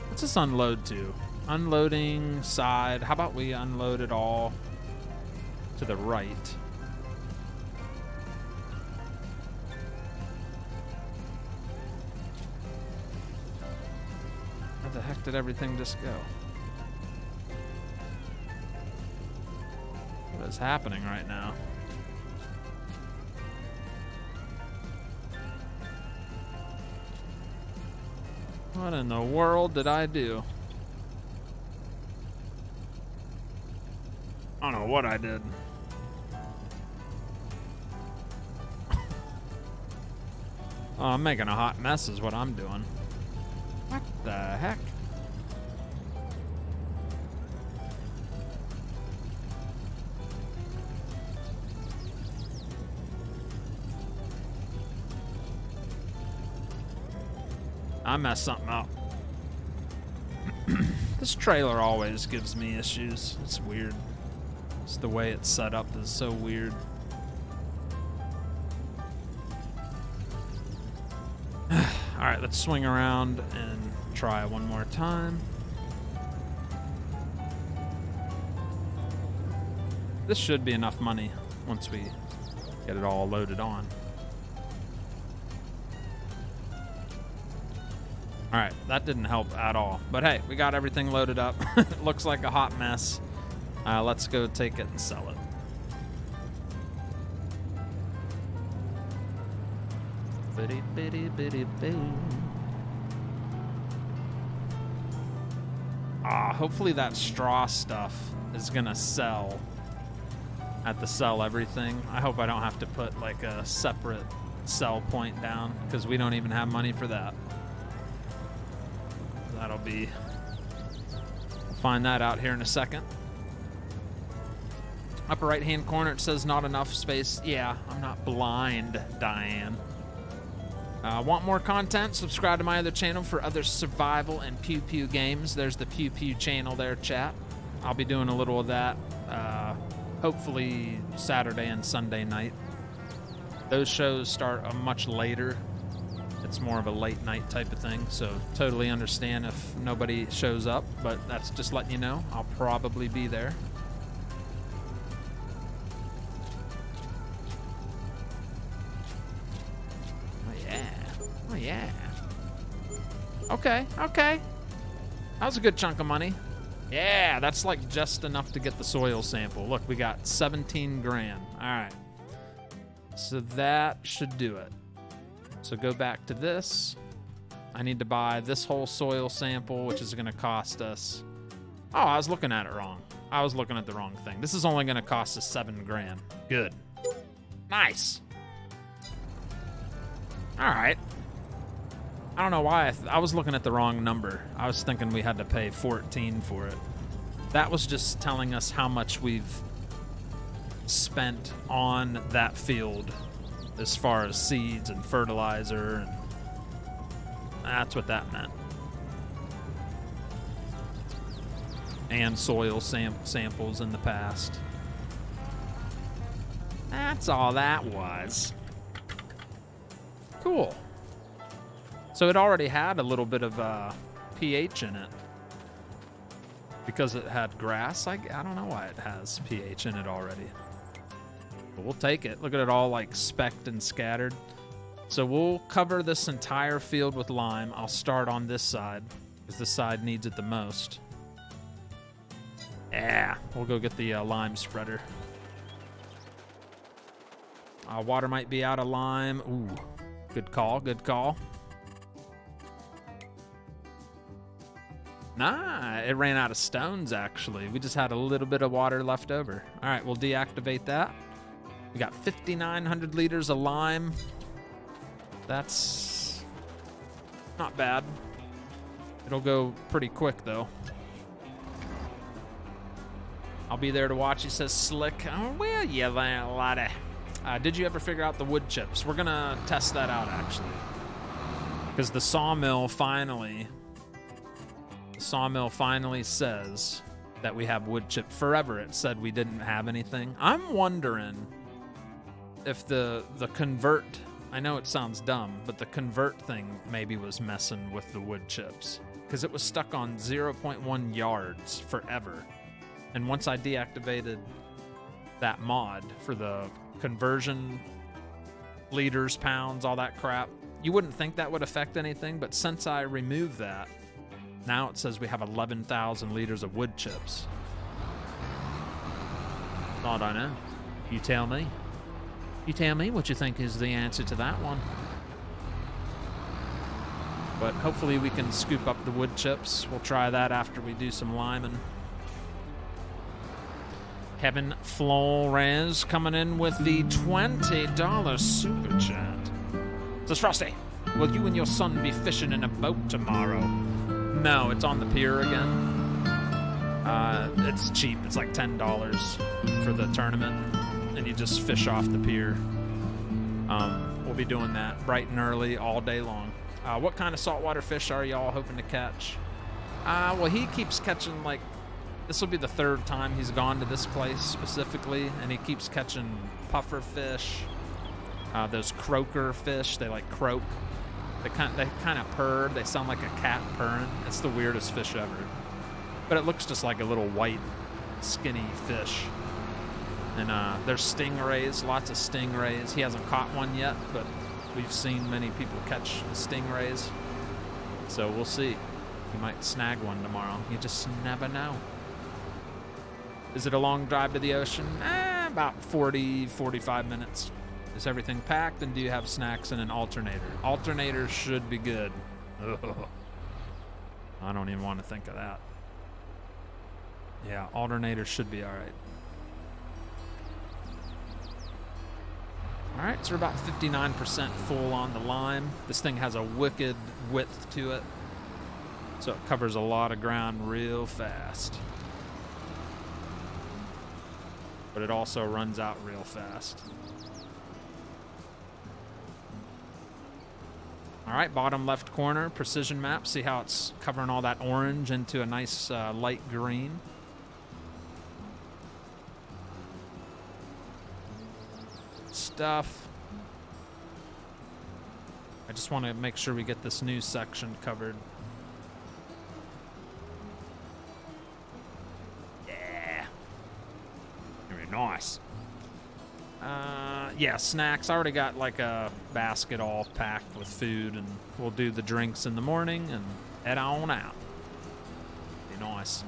What's this unload to? Unloading side. How about we unload it all to the right? Where the heck did everything just go? What is happening right now? What in the world did I do? I don't know what I did. Oh, I'm making a hot mess is what I'm doing. What the heck? I messed something up. This trailer always gives me issues. It's weird. It's the way it's set up is so weird. Alright, let's swing around and try one more time. This should be enough money once we get it all loaded on. All right, that didn't help at all. But hey, we got everything loaded up. It looks like a hot mess. Let's go take it and sell it. Bitty, bitty, bitty, bitty. Hopefully that straw stuff is gonna sell at the sell everything. I hope I don't have to put like a separate sell point down because we don't even have money for that. That'll be, we'll find that out here in a second. Upper right hand corner, it says not enough space. Yeah, I'm not blind, Diane. Want more content? Subscribe to my other channel for other survival and pew pew games. There's the pew pew channel there, chat. I'll be doing a little of that, hopefully Saturday and Sunday night. Those shows start much later. it's more of a late night type of thing, so totally understand if nobody shows up, but that's just letting you know I'll probably be there. Oh yeah. Oh yeah. Okay, okay. That was a good chunk of money. Yeah, that's like just enough to get the soil sample. Look, we got 17 grand. All right. So that should do it. So go back to this. I need to buy this whole soil sample, which is going to cost us... Oh, I was looking at it wrong. I was looking at the wrong thing. This is only going to cost us 7 grand. Good. Nice. All right. I don't know why I was looking at the wrong number. I was thinking we had to pay 14 for it. That was just telling us how much we've spent on that field as far as seeds and fertilizer, and that's what that meant. And soil samples in the past. That's all that was. Cool. So it already had a little bit of pH in it. Because it had grass, I don't know why it has pH in it already. But we'll take it. Look at it all like specked and scattered. So we'll cover this entire field with lime. I'll start on this side, because this side needs it the most. Yeah, we'll go get the lime spreader. Water might be out of lime. Ooh, good call, good call. Nah, it ran out of stones, actually. We just had a little bit of water left over. All right, we'll deactivate that. We got 5,900 liters of lime. That's not bad. It'll go pretty quick, though. I'll be there to watch, he says Slick. Oh, well, you laddie. Did you ever figure out the wood chips? We're going to test that out, actually. Because the sawmill finally says that we have wood chip. Forever it said we didn't have anything. I'm wondering if the convert, I know it sounds dumb, but the convert thing maybe was messing with the wood chips, because it was stuck on 0.1 yards forever. And once I deactivated that mod for the conversion, liters, pounds, all that crap, you wouldn't think that would affect anything, but since I removed that, now it says we have 11,000 liters of wood chips. I don't know. You tell me. You tell me what you think is the answer to that one. But hopefully we can scoop up the wood chips. We'll try that after we do some liming. Kevin Flores coming in with the $20 super chat. Says Frosty, will you and your son be fishing in a boat tomorrow? No, it's on the pier again. It's cheap. It's like $10 for the tournament, and you just fish off the pier. We'll be doing that bright and early all day long. What kind of saltwater fish are y'all hoping to catch? Well, he keeps catching, like, this will be the 3rd time he's gone to this place specifically, and he keeps catching puffer fish, those croaker fish. They like croak. They kind of purr. They sound like a cat purring. It's the weirdest fish ever. But it looks just like a little white, skinny fish. And there's stingrays, lots of stingrays. He hasn't caught one yet, but we've seen many people catch stingrays. So we'll see. We might snag one tomorrow. You just never know. Is it a long drive to the ocean? About 40, 45 minutes. Is everything packed, and do you have snacks and an alternator? Alternator should be good. Ugh. I don't even want to think of that. Yeah, alternator should be all right. All right, so we're about 59% full on the lime. This thing has a wicked width to it, so it covers a lot of ground real fast. But it also runs out real fast. All right, bottom left corner, precision map. See how it's covering all that orange into a nice light green. Stuff. I just want to make sure we get this new section covered. Yeah. Very nice. Yeah, snacks. I already got like a basket all packed with food, and we'll do the drinks in the morning and head on out. Be nice.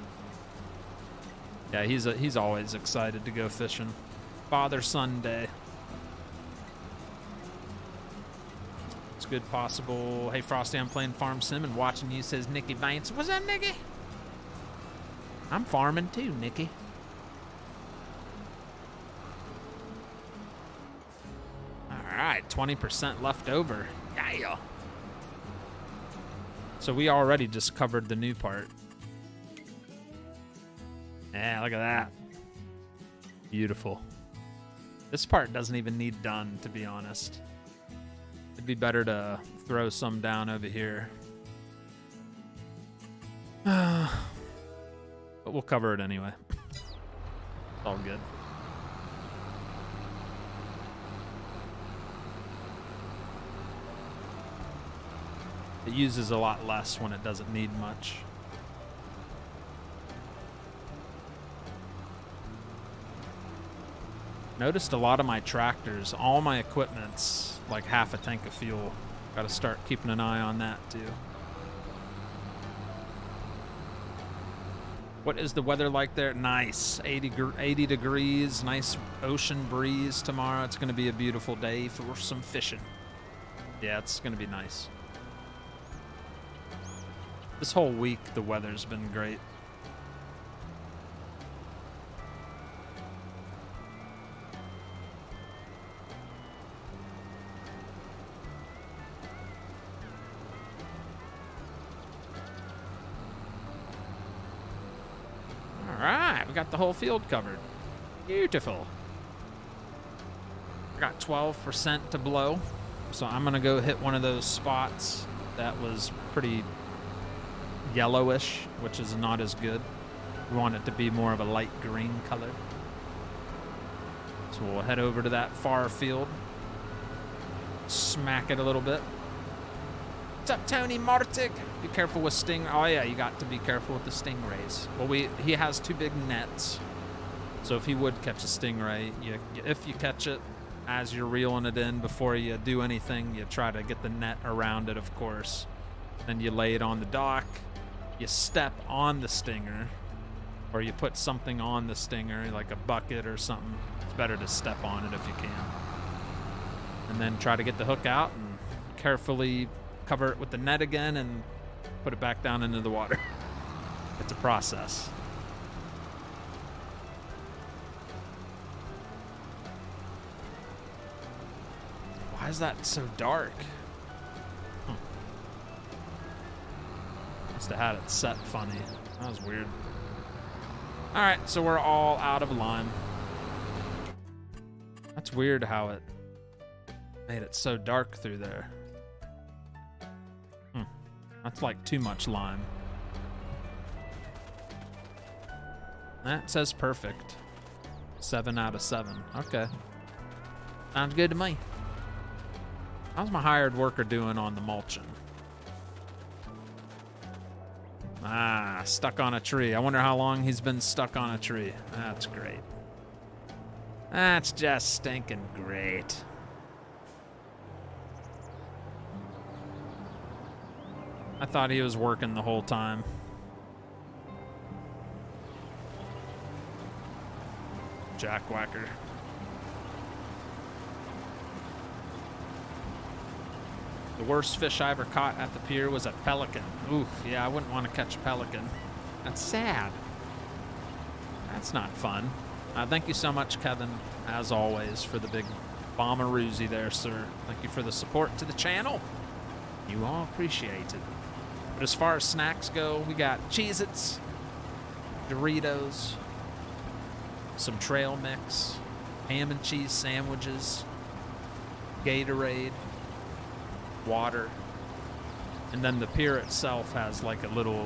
Yeah, he's always excited to go fishing. Father-son day. It's good possible. Hey, Frosty, I'm playing Farm Sim and watching you, says Nikki Vance. What's up, Nikki? I'm farming too, Nikki. Alright, 20% left over. Yeah. So we already just covered the new part. Yeah, look at that. Beautiful. This part doesn't even need done, to be honest. It'd be better to throw some down over here. But we'll cover it anyway. It's all good. It uses a lot less when it doesn't need much. Noticed a lot of my tractors, all my equipment's like half a tank of fuel. Gotta start keeping an eye on that too. What is the weather like there? Nice. 80 degrees, nice ocean breeze tomorrow. It's gonna be a beautiful day for some fishing. Yeah, it's gonna be nice. This whole week, the weather's been great. All right, we got the whole field covered. Beautiful. I got 12% to blow, so I'm gonna go hit one of those spots that was pretty yellowish, which is not as good. We want it to be more of a light green color. So we'll head over to that far field, smack it a little bit. What's up, Tony Martic? Be careful with sting. Oh yeah, you got to be careful with the stingrays. Well, he has two big nets, so if he would catch a stingray, if you catch it as you're reeling it in, before you do anything, you try to get the net around it, of course. Then you lay it on the dock. You step on the stinger, or you put something on the stinger, like a bucket or something. It's better to step on it if you can. And then try to get the hook out and carefully cover it with the net again and put it back down into the water. It's a process. Why is that so dark? Must have had it set funny. That was weird. Alright, so we're all out of lime. That's weird how it made it so dark through there. That's like too much lime. That says perfect. 7 out of 7. Okay. Sounds good to me. How's my hired worker doing on the mulching? Ah, stuck on a tree. I wonder how long he's been stuck on a tree. That's great. That's just stinking great. I thought he was working the whole time. Jackwhacker. The worst fish I ever caught at the pier was a pelican. Oof, yeah, I wouldn't want to catch a pelican. That's sad. That's not fun. Thank you so much, Kevin, as always, for the big bomberoozy there, sir. Thank you for the support to the channel. You all appreciate it. But as far as snacks go, we got Cheez-Its, Doritos, some trail mix, ham and cheese sandwiches, Gatorade, water, and then the pier itself has like a little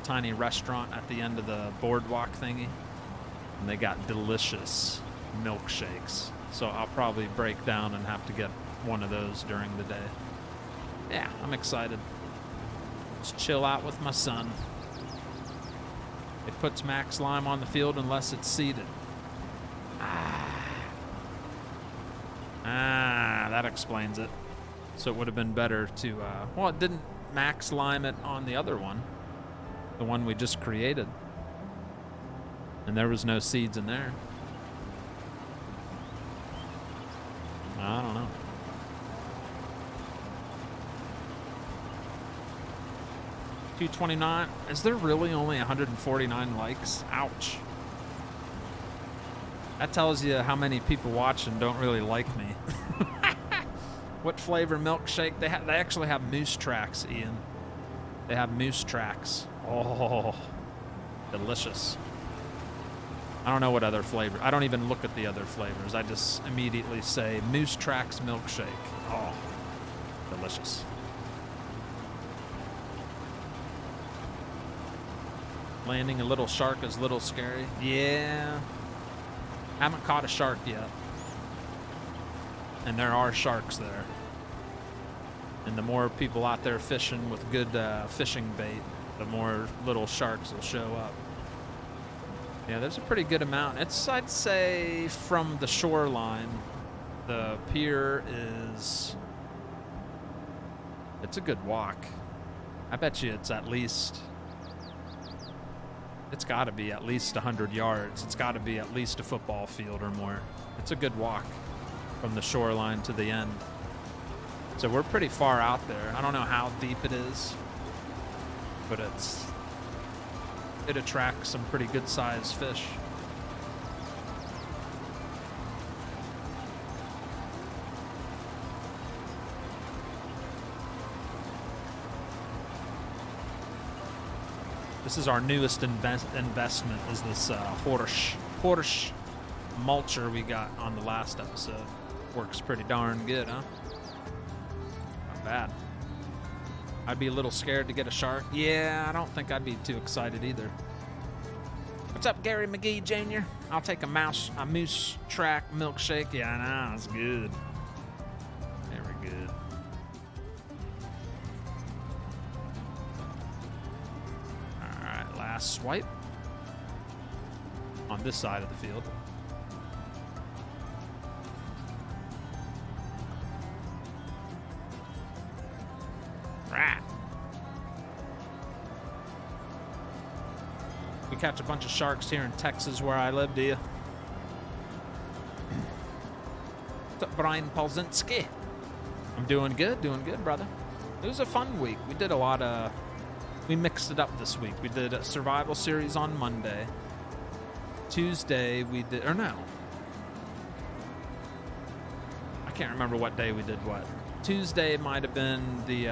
tiny restaurant at the end of the boardwalk thingy, and they got delicious milkshakes. So I'll probably break down and have to get one of those during the day. Yeah, I'm excited. Just chill out with my son. It puts max lime on the field unless it's seeded. That explains it. So it would have been better to, well, it didn't max lime it on the other one. The one we just created. And there was no seeds in there. I don't know. $229. Is there really only 149 likes? Ouch. That tells you how many people watch and don't really like me. What flavor milkshake? They actually have moose tracks, Ian. They have moose tracks. Oh, delicious. I don't know what other flavor. I don't even look at the other flavors. I just immediately say moose tracks milkshake. Oh, delicious. Landing a little shark is a little scary. Yeah. Haven't caught a shark yet. And there are sharks there. And the more people out there fishing with good fishing bait, the more little sharks will show up. Yeah, there's a pretty good amount. It's, I'd say, from the shoreline, the pier is... It's a good walk. I bet you it's at least... It's got to be at least 100 yards. It's got to be at least a football field or more. It's a good walk from the shoreline to the end. So we're pretty far out there. I don't know how deep it is, but it attracts some pretty good sized fish. This is our newest investment, is this Horsch mulcher we got on the last episode. Works pretty darn good, huh? Not bad. I'd be a little scared to get a shark. Yeah, I don't think I'd be too excited either. What's up, Gary McGee Jr.? I'll take a moose track milkshake. Yeah, I know, it's good. Very good. Last swipe on this side of the field. Right. We catch a bunch of sharks here in Texas where I live, do you? What's up, Brian Polzinski? I'm doing good, brother. It was a fun week. We did a lot of... We mixed it up this week. We did a survival series on Monday. Tuesday we did, or no. I can't remember what day we did what. Tuesday might have been the,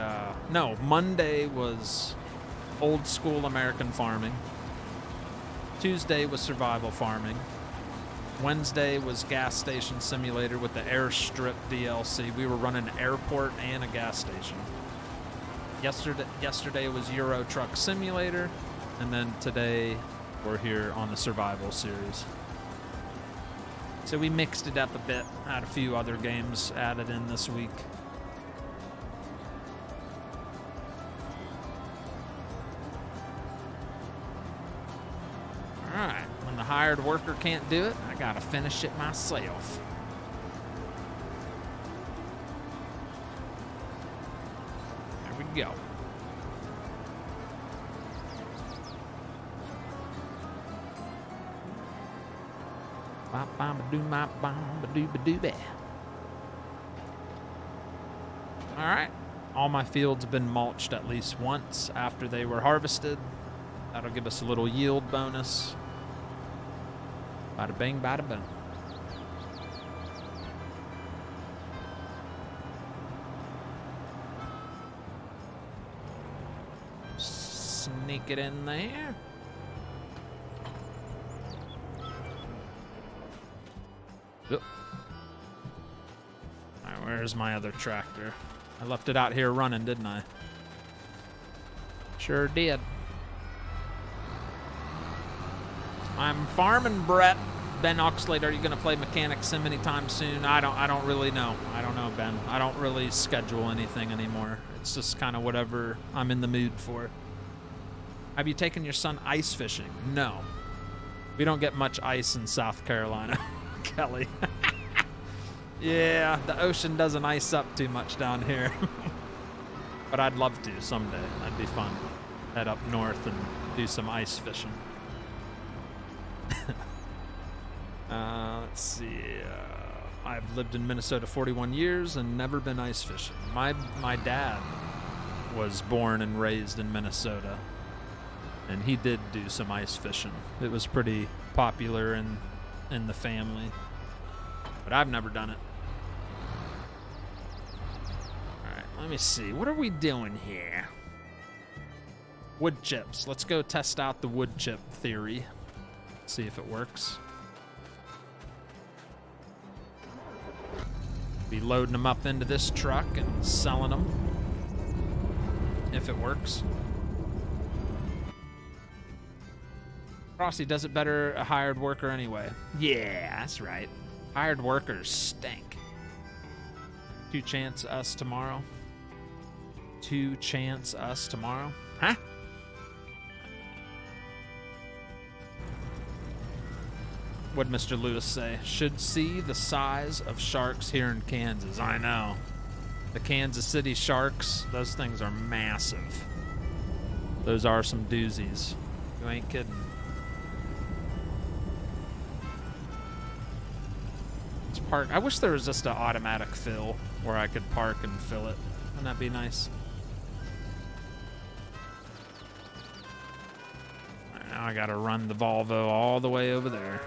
no, Monday was old school American farming. Tuesday was survival farming. Wednesday was gas station simulator with the airstrip DLC. We were running an airport and a gas station. Yesterday was Euro Truck Simulator, and then today we're here on the Survival Series. So we mixed it up a bit, had a few other games added in this week. Alright, when the hired worker can't do it, I gotta finish it myself. Go. All right. All my fields have been mulched at least once after they were harvested. That'll give us a little yield bonus. Bada bing, bada boom. Sneak it in there. Yep. All right, where's my other tractor? I left it out here running, didn't I? Sure did. I'm farming, Brett. Ben Oxlade, are you going to play Mechanic Sim anytime soon? I don't really know. I don't know, Ben. I don't really schedule anything anymore. It's just kind of whatever I'm in the mood for. Have you taken your son ice fishing? No. We don't get much ice in South Carolina, Kelly. Yeah, the ocean doesn't ice up too much down here. But I'd love to someday. That'd be fun. Head up north and do some ice fishing. Let's see. I've lived in Minnesota 41 years and never been ice fishing. My dad was born and raised in Minnesota, and he did do some ice fishing. It was pretty popular in the family, but I've never done it. All right, let me see. What are we doing here? Wood chips. Let's go test out the wood chip theory. See if it works. Be loading them up into this truck and selling them if it works. Frosty does it better a hired worker anyway. Yeah, that's right. Hired workers stink. 2 chance us tomorrow. 2 chance us tomorrow. Huh? What'd Mr. Lewis say? Should see the size of sharks here in Kansas. I know. The Kansas City Sharks, those things are massive. Those are some doozies. You ain't kidding. Let's park. I wish there was just an automatic fill where I could park and fill it. Wouldn't that be nice? All right, now I gotta run the Volvo all the way over there.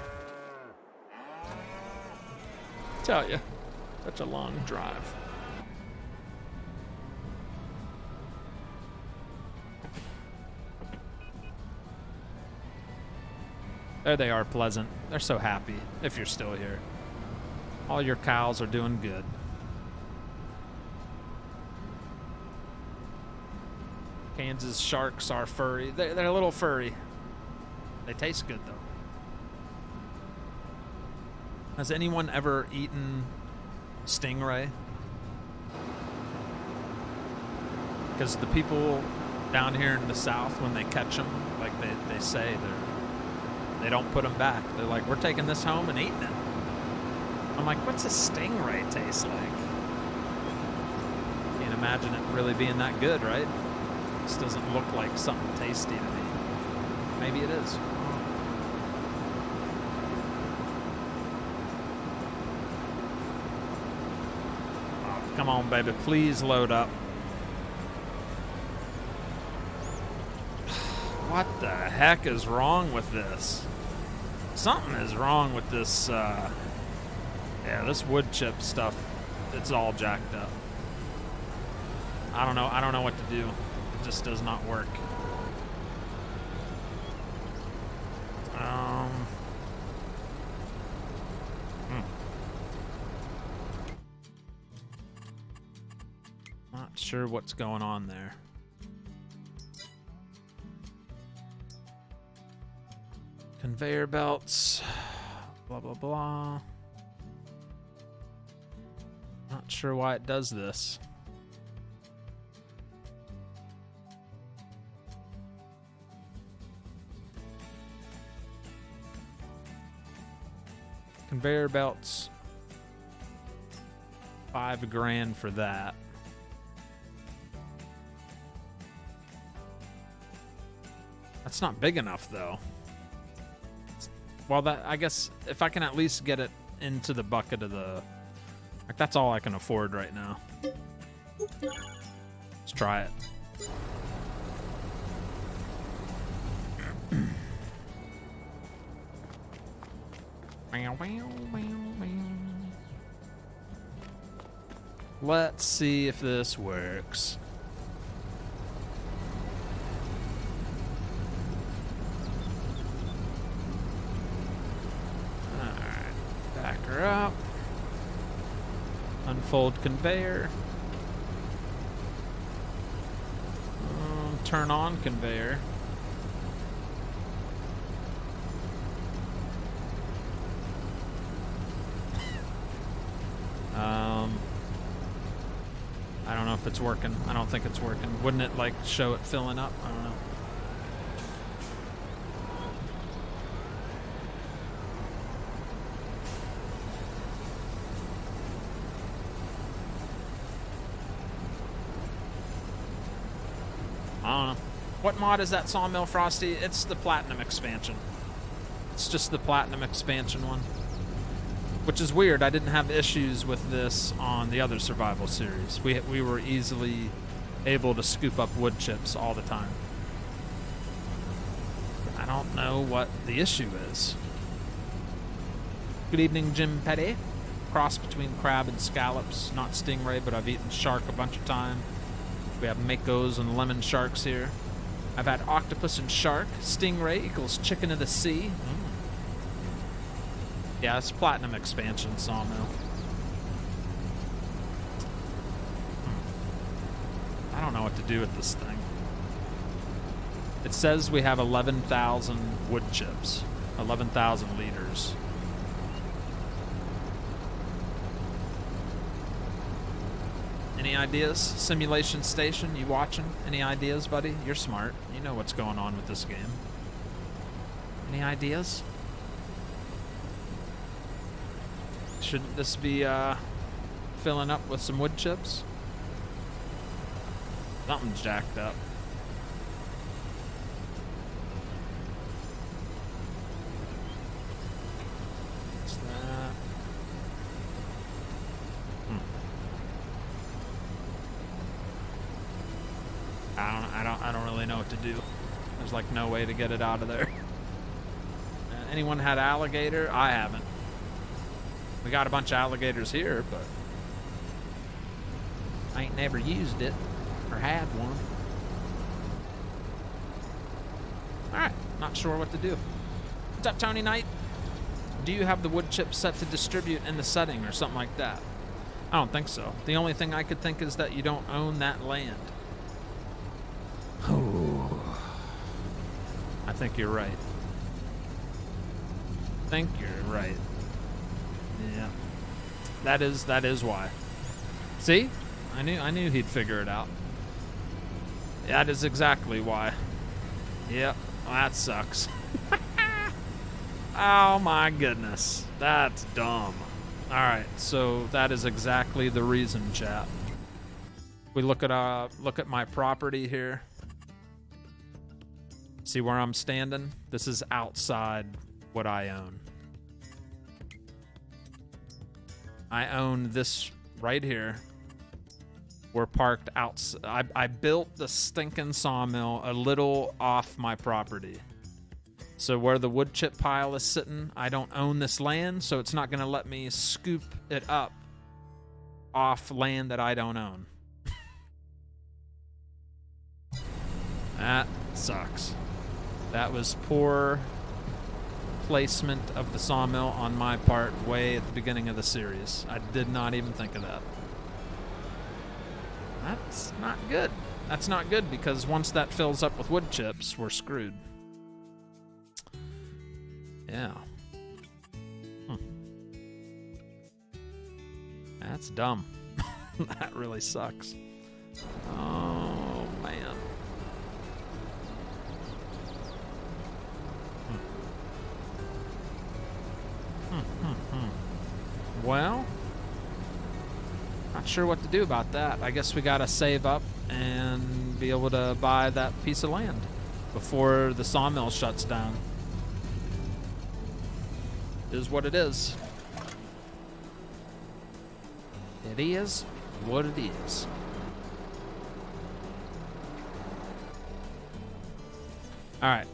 Tell you, such a long drive. There they are, Pleasant. They're so happy if you're still here. All your cows are doing good. Kansas sharks are furry. They're a little furry. They taste good, though. Has anyone ever eaten stingray? Because the people down here in the South, when they catch them, like they say, they don't put them back. They're like, we're taking this home and eating it. I'm like, what's a stingray taste like? Can't imagine it really being that good, right? This doesn't look like something tasty to me. Maybe it is. Come on, baby. Please load up. What the heck is wrong with this? Something is wrong with this, yeah, this wood chip stuff. It's all jacked up. I don't know what to do. It just does not work. Not sure what's going on there. Conveyor belts, blah, blah, blah. Not sure why it does this. Conveyor belts, $5,000 for that. That's not big enough, though. Well, that, I guess if I can at least get it into the bucket of the... Like, that's all I can afford right now. Let's try it. Let's see if this works. Back her up. Unfold conveyor. Turn on conveyor. if it's working. I don't think it's working. Wouldn't it like show it filling up? I don't know. I don't know. What mod is that Sawmill, Frosty? It's the Platinum expansion. It's just the Platinum expansion one. Which is weird. I didn't have issues with this on the other survival series. We were easily able to scoop up wood chips all the time. I don't know what the issue is. Good evening, Jim Petty. Cross between crab and scallops. Not stingray, but I've eaten shark a bunch of time. We have makos and lemon sharks here. I've had octopus and shark. Stingray equals chicken of the sea. Yeah, it's Platinum expansion Sawmill. I don't know what to do with this thing. It says we have 11,000 wood chips. 11,000 liters. Any ideas? Simulation Station, you watching? Any ideas, buddy? You're smart. You know what's going on with this game. Any ideas? Shouldn't this be filling up with some wood chips? Something's jacked up. What's that? I don't really know what to do. There's like no way to get it out of there. Anyone had alligator? I haven't. We got a bunch of alligators here, but I ain't never used it or had one. Alright, not sure what to do. What's up, Tony Knight? Do you have the wood chip set to distribute in the setting or something like that? I don't think so. The only thing I could think is that you don't own that land. I think you're right. I think you're right. Yeah. That is why. See? I knew he'd figure it out. That is exactly why. Yep. Well, that sucks. Oh my goodness. That's dumb. Alright, so that is exactly the reason, chat. We look at my property here. See where I'm standing? This is outside what I own. I own this right here. We're parked outside. I built the stinking sawmill a little off my property. So where the wood chip pile is sitting, I don't own this land, so it's not going to let me scoop it up off land that I don't own. That sucks. That was poor placement of the sawmill on my part way at the beginning of the series. I did not even think of that. That's not good. That's not good because once that fills up with wood chips, we're screwed. Yeah. That's dumb. That really sucks. Oh, man. Well, not sure what to do about that. I guess we gotta save up and be able to buy that piece of land before the sawmill shuts down. It is what it is. It is what it is. Alright.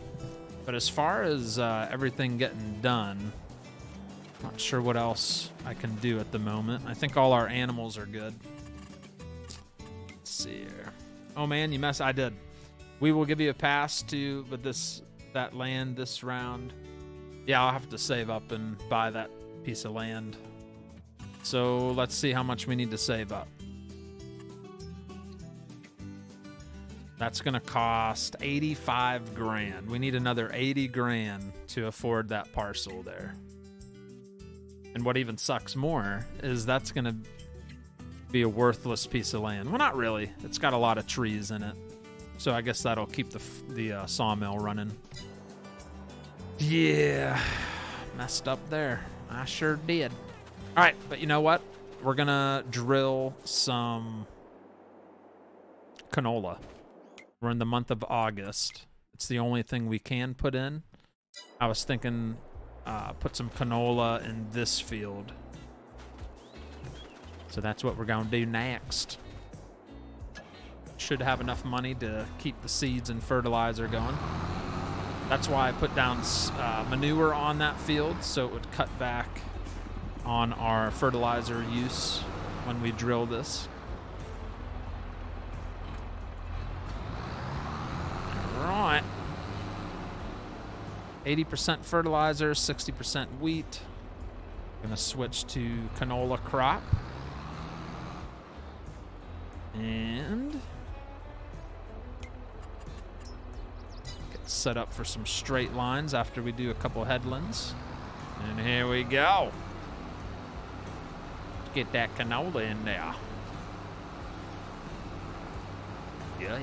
But as far as everything getting done, not sure what else I can do at the moment. I think all our animals are good. Let's see here. Oh man, you messed. I did. We will give you a pass to with that land this round. Yeah, I'll have to save up and buy that piece of land. So let's see how much we need to save up. That's gonna cost 85 grand. We need another 80 grand to afford that parcel there. And what even sucks more is that's gonna be a worthless piece of land. Well, not really. It's got a lot of trees in it. So I guess that'll keep the sawmill running. Yeah, messed up there. I sure did. All right, but you know what? We're going to drill some canola. We're in the month of August. It's the only thing we can put in. I was thinking put some canola in this field. So that's what we're going to do next. Should have enough money to keep the seeds and fertilizer going. That's why I put down manure on that field, so it would cut back on our fertilizer use when we drill this. All right. 80% fertilizer, 60% wheat. Gonna switch to canola crop. And get set up for some straight lines after we do a couple headlands. And here we go. Get that canola in there. Yeah.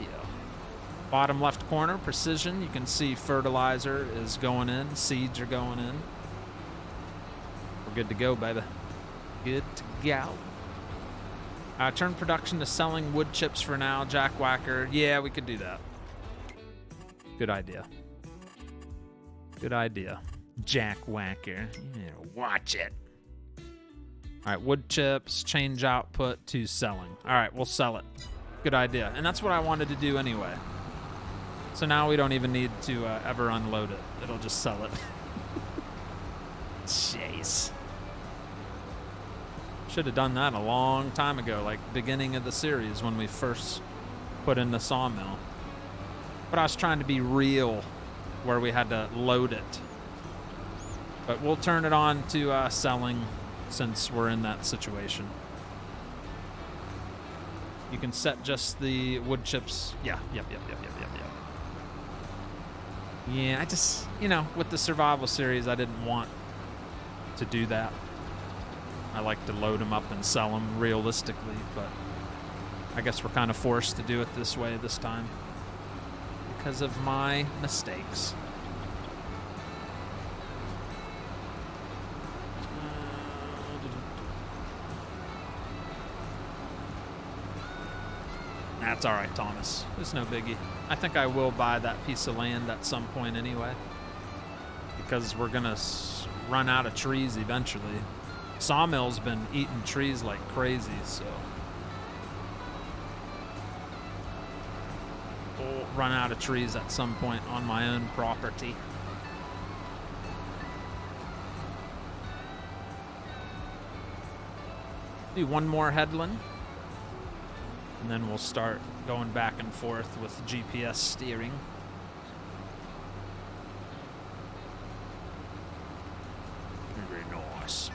Bottom left corner, precision. You can see fertilizer is going in. Seeds are going in. We're good to go, baby. Good to go. Turn production to selling wood chips for now. Jack Whacker. Yeah, we could do that. Good idea. Good idea. Jack Whacker. Yeah, watch it. All right, wood chips, change output to selling. All right, we'll sell it. Good idea. And that's what I wanted to do anyway. So now we don't even need to ever unload it. It'll just sell it. Jeez. Should have done that a long time ago, like beginning of the series when we first put in the sawmill. But I was trying to be real where we had to load it. But we'll turn it on to selling since we're in that situation. You can set just the wood chips. Yeah, yep. Yeah, I just, with the survival series, I didn't want to do that. I like to load them up and sell them realistically, but I guess we're kind of forced to do it this way this time because of my mistakes. That's all right, Thomas. It's no biggie. I think I will buy that piece of land at some point anyway, because we're gonna run out of trees eventually. Sawmill's been eating trees like crazy, so we'll run out of trees at some point on my own property. Do one more headland. And then we'll start going back and forth with GPS steering. Very nice.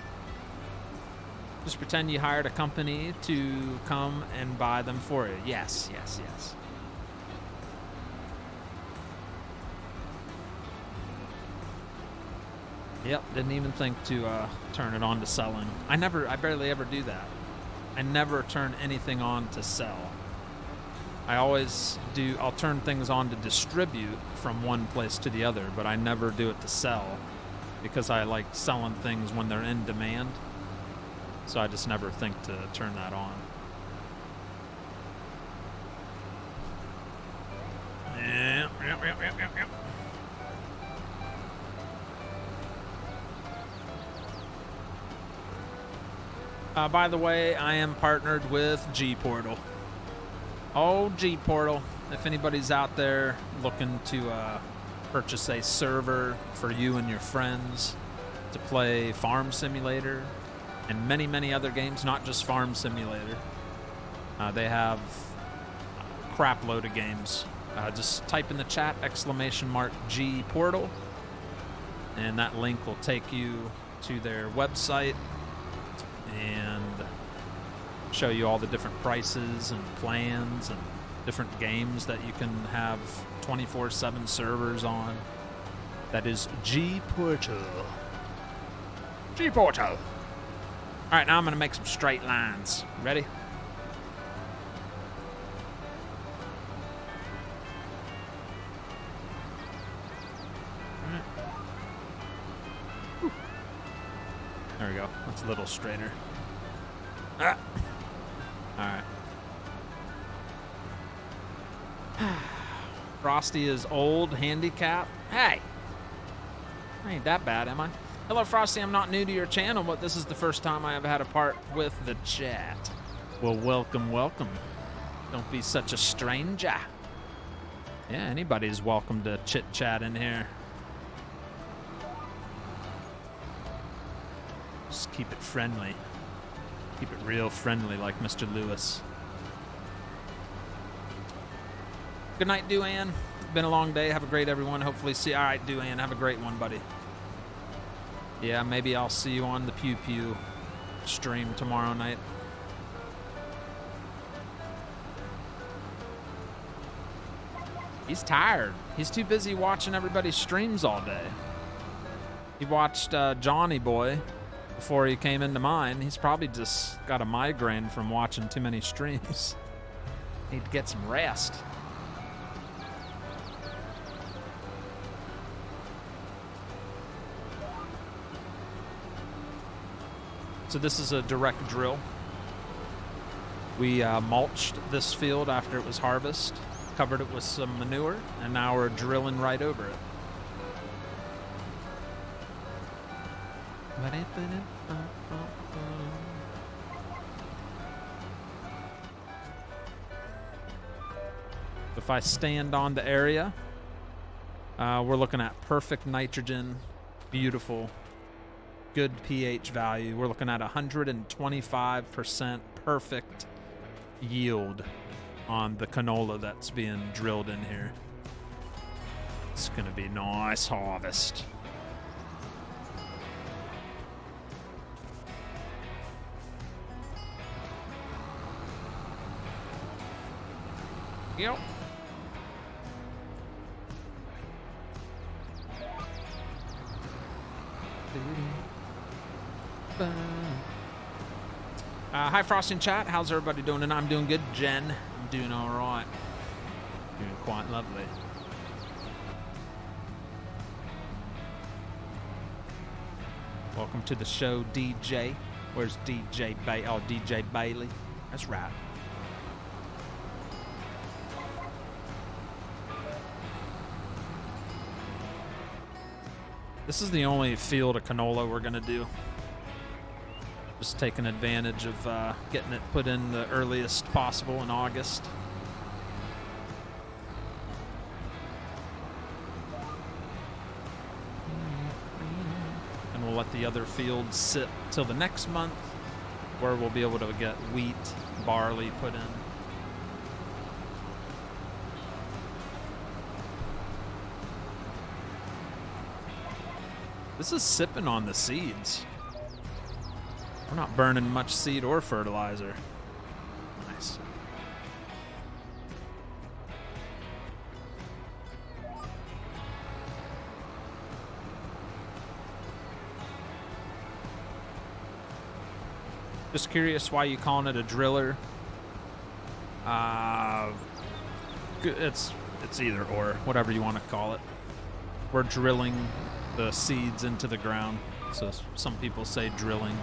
Just pretend you hired a company to come and buy them for you. Yes. Yep, didn't even think to turn it on to selling. I barely ever do that. I never turn anything on to sell. I'll turn things on to distribute from one place to the other, but I never do it to sell because I like selling things when they're in demand. So I just never think to turn that on. Yep. By the way, I am partnered with G-Portal. Oh, G-Portal. If anybody's out there looking to purchase a server for you and your friends to play Farm Simulator and many, many other games, not just Farm Simulator. They have a crap load of games. Just type in the chat, !G-Portal, and that link will take you to their website and show you all the different prices and plans and different games that you can have 24/7 servers on. That is G-Portal. G-Portal. All right, now I'm going to make some straight lines. Ready? There we go. That's a little straighter. Ah. All right. Frosty is old, handicap. Hey, I ain't that bad, am I? Hello, Frosty. I'm not new to your channel, but this is the first time I have had a part with the chat. Well, welcome, welcome. Don't be such a stranger. Yeah, anybody's welcome to chit-chat in here. Just keep it friendly. Keep it real friendly like Mr. Lewis. Good night, Duane. Been a long day. Have a great everyone. Hopefully see. All right, Duane. Have a great one, buddy. Yeah, maybe I'll see you on the Pew Pew stream tomorrow night. He's tired. He's too busy watching everybody's streams all day. He watched Johnny Boy before he came into mine. He's probably just got a migraine from watching too many streams. Need to get some rest. So this is a direct drill. We mulched this field after it was harvested, covered it with some manure, and now we're drilling right over it. If I stand on the area, we're looking at perfect nitrogen, beautiful, good pH value. We're looking at 125% perfect yield on the canola that's being drilled in here. It's gonna be nice harvest. Yep. Hi, Frost in chat. How's everybody doing? And I'm doing good. Jen, I'm doing all right. Doing quite lovely. Welcome to the show, DJ. Where's DJ Bailey? Oh, DJ Bailey. That's right. This is the only field of canola we're going to do. Just taking advantage of getting it put in the earliest possible in August. And we'll let the other fields sit till the next month, where we'll be able to get wheat, barley put in. This is sipping on the seeds. We're not burning much seed or fertilizer. Nice. Just curious why you calling it a driller. It's either or, whatever you want to call it. We're drilling the seeds into the ground, so some people say drilling.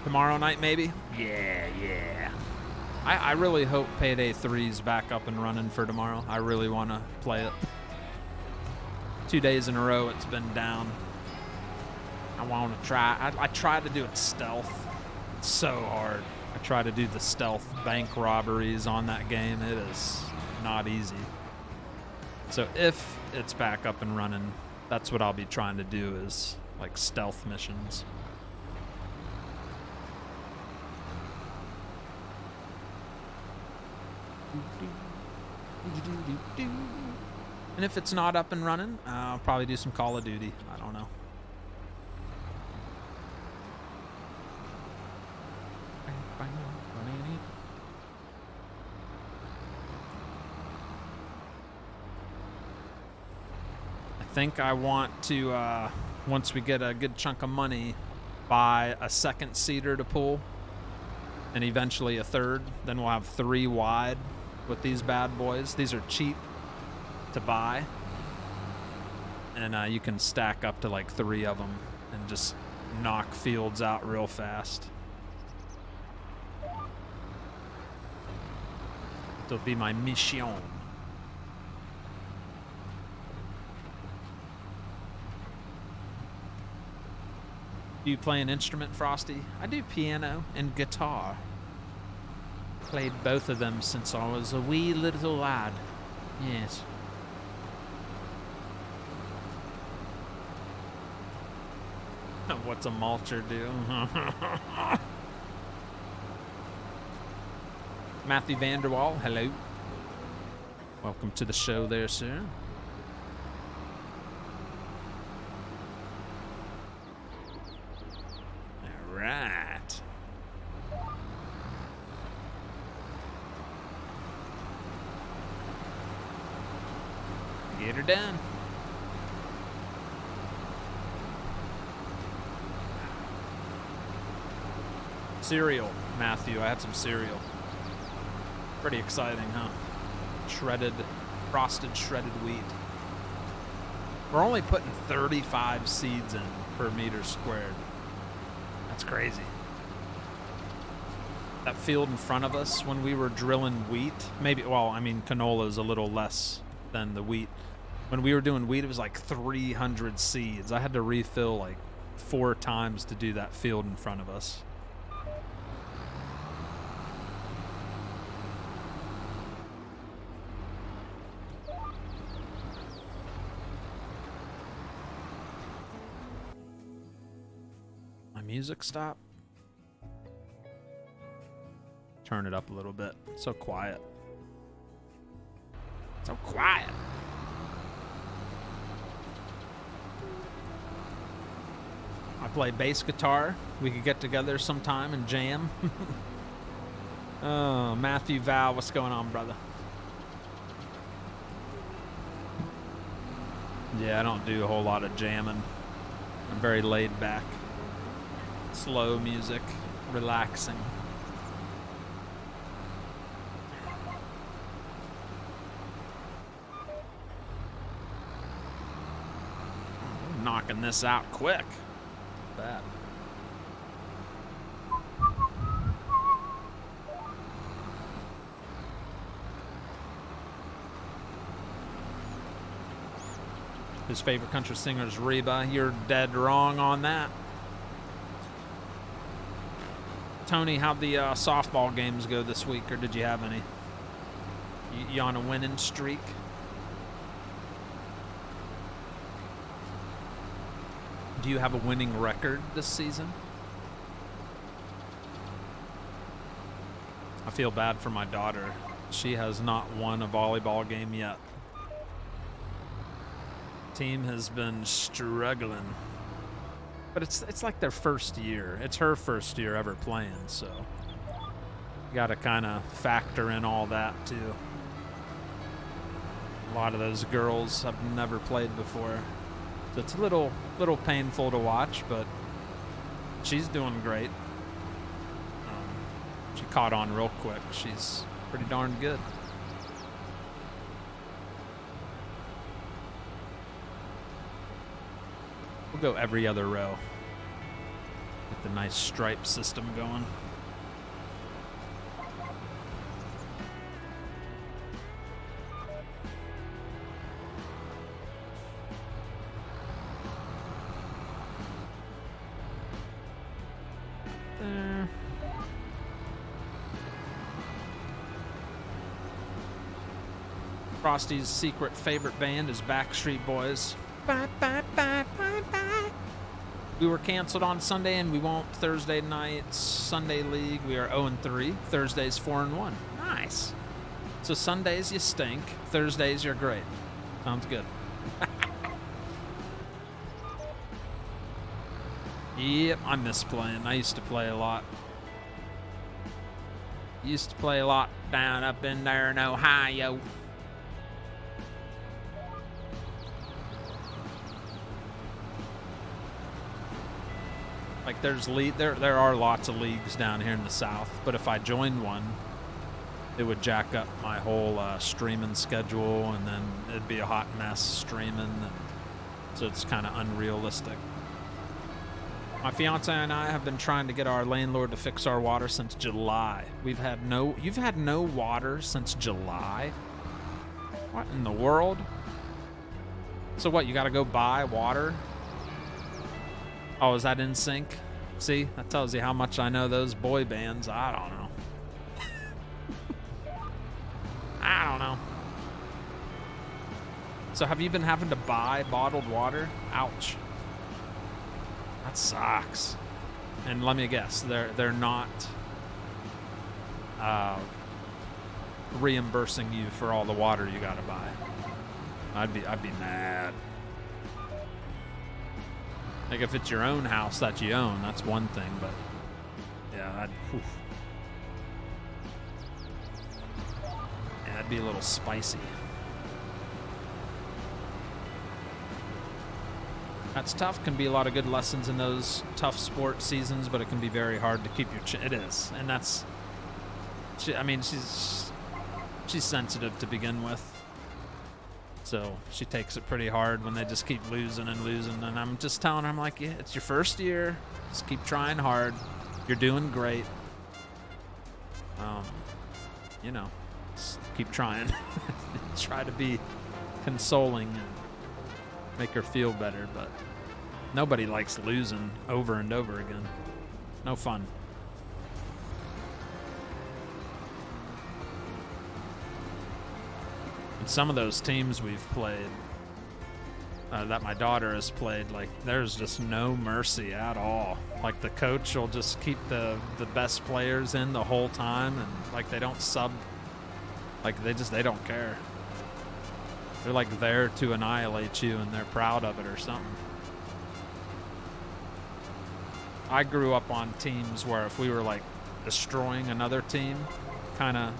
Tomorrow night, maybe? Yeah. I really hope Payday 3's back up and running for tomorrow. I really want to play it. 2 days in a row it's been down. I want to try. I try to do it stealth. It's so hard. I try to do the stealth bank robberies on that game. It is not easy. So if it's back up and running, that's what I'll be trying to do, is like stealth missions. And if it's not up and running, I'll probably do some Call of Duty. I don't know. I think I want to, once we get a good chunk of money, buy a second seater to pull and eventually a third. Then we'll have 3 wide with these bad boys. These are cheap to buy. and you can stack up to like 3 of them and just knock fields out real fast. It'll be my mission. Do you play an instrument, Frosty? I do piano and guitar. Played both of them since I was a wee little lad. Yes. What's a mulcher do? Matthew Vanderwall, hello. Welcome to the show there, sir. All right. Get her done. Cereal, Matthew. I had some cereal. Pretty exciting, huh? Shredded, frosted shredded wheat. We're only putting 35 seeds in per meter squared. That's crazy. That field in front of us when we were drilling wheat, maybe, well, I mean, canola is a little less than the wheat. When we were doing wheat, it was like 300 seeds. I had to refill like 4 times to do that field in front of us. Music stop. Turn it up a little bit. So quiet. So quiet. I play bass guitar. We could get together sometime and jam. Oh, Matthew Val, what's going on, brother? Yeah, I don't do a whole lot of jamming. I'm very laid back. Slow music, relaxing. I'm knocking this out quick. Bad. His favorite country singer is Reba. You're dead wrong on that. Tony, how'd the softball games go this week, or did you have any? You on a winning streak? Do you have a winning record this season? I feel bad for my daughter. She has not won a volleyball game yet. Team has been struggling. But it's like their first year. It's her first year ever playing, so you got to kind of factor in all that too. A lot of those girls have never played before, so it's a little painful to watch. But she's doing great. She caught on real quick. She's pretty darn good. We'll go every other row. Get the nice stripe system going. There. Frosty's secret favorite band is Backstreet Boys. Bye, bye, bye, bye, bye. We were canceled on Sunday, and we won't Thursday night. Sunday league, we are 0-3. Thursdays 4-1. Nice. So Sundays you stink. Thursdays you're great. Sounds good. Yep, I miss playing. I used to play a lot. Used to play a lot down up in there in Ohio. Like there are lots of leagues down here in the South, but if I joined one, it would jack up my whole streaming schedule, and then it'd be a hot mess streaming. And So it's kind of unrealistic. My fiance and I have been trying to get our landlord to fix our water since July. You've had no water since July? What in the world? So what, you gotta go buy water? Oh, is that in sync? See, that tells you how much I know those boy bands. I don't know. I don't know. So have you been having to buy bottled water? Ouch. That sucks. And let me guess, they're not reimbursing you for all the water you gotta buy. I'd be mad. Like if it's your own house that you own, that's one thing, but yeah, that'd be a little spicy. That's tough. Can be a lot of good lessons in those tough sport seasons, but it can be very hard to keep your it is, and that's. I mean, she's sensitive to begin with, so she takes it pretty hard when they just keep losing and losing. And I'm just telling her, I'm like, yeah, it's your first year. Just keep trying hard. You're doing great. You know, just keep trying. Try to be consoling and make her feel better, but nobody likes losing over and over again. No fun. And some of those teams we've played, that my daughter has played, like there's just no mercy at all. Like the coach will just keep the best players in the whole time, and like they don't sub, like they don't care. They're like there to annihilate you, and they're proud of it or something. I grew up on teams where if we were like destroying another team, kind of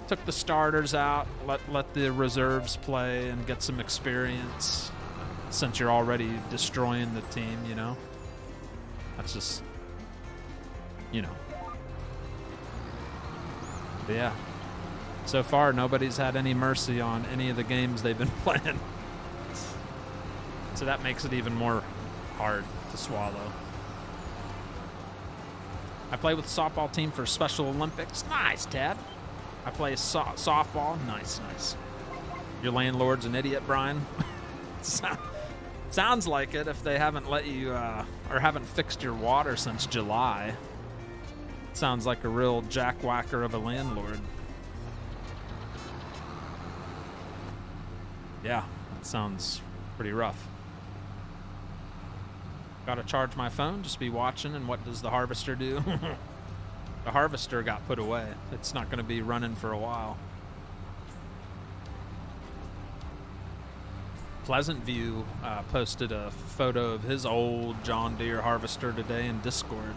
took the starters out, let the reserves play and get some experience since you're already destroying the team, you know? That's just, you know. But yeah. So far, nobody's had any mercy on any of the games they've been playing. So that makes it even more hard to swallow. I play with the softball team for Special Olympics. Nice, Ted. I play softball. Nice, nice. Your landlord's an idiot, Brian. Sounds like it if they haven't let you, or haven't fixed your water since July. Sounds like a real jackwhacker of a landlord. Yeah, that sounds pretty rough. Gotta charge my phone, just be watching, and what does the harvester do? The harvester got put away. It's not gonna be running for a while. Pleasant View posted a photo of his old John Deere harvester today in Discord.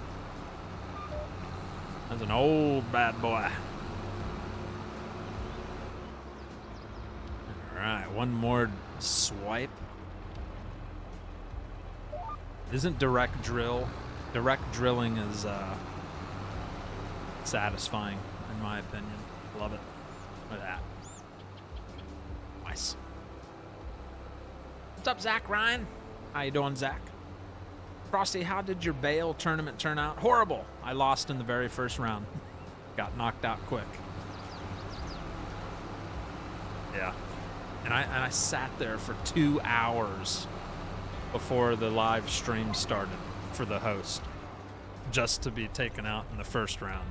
That's an old bad boy. Alright, one more swipe. Isn't direct drill? Direct drilling is satisfying, in my opinion. Love it. Look at that. Nice. What's up, Zach Ryan? How you doing, Zach? Frosty, how did your Bale tournament turn out? Horrible. I lost in the very first round. Got knocked out quick. Yeah. And I sat there for 2 hours before the live stream started for the host, just to be taken out in the first round.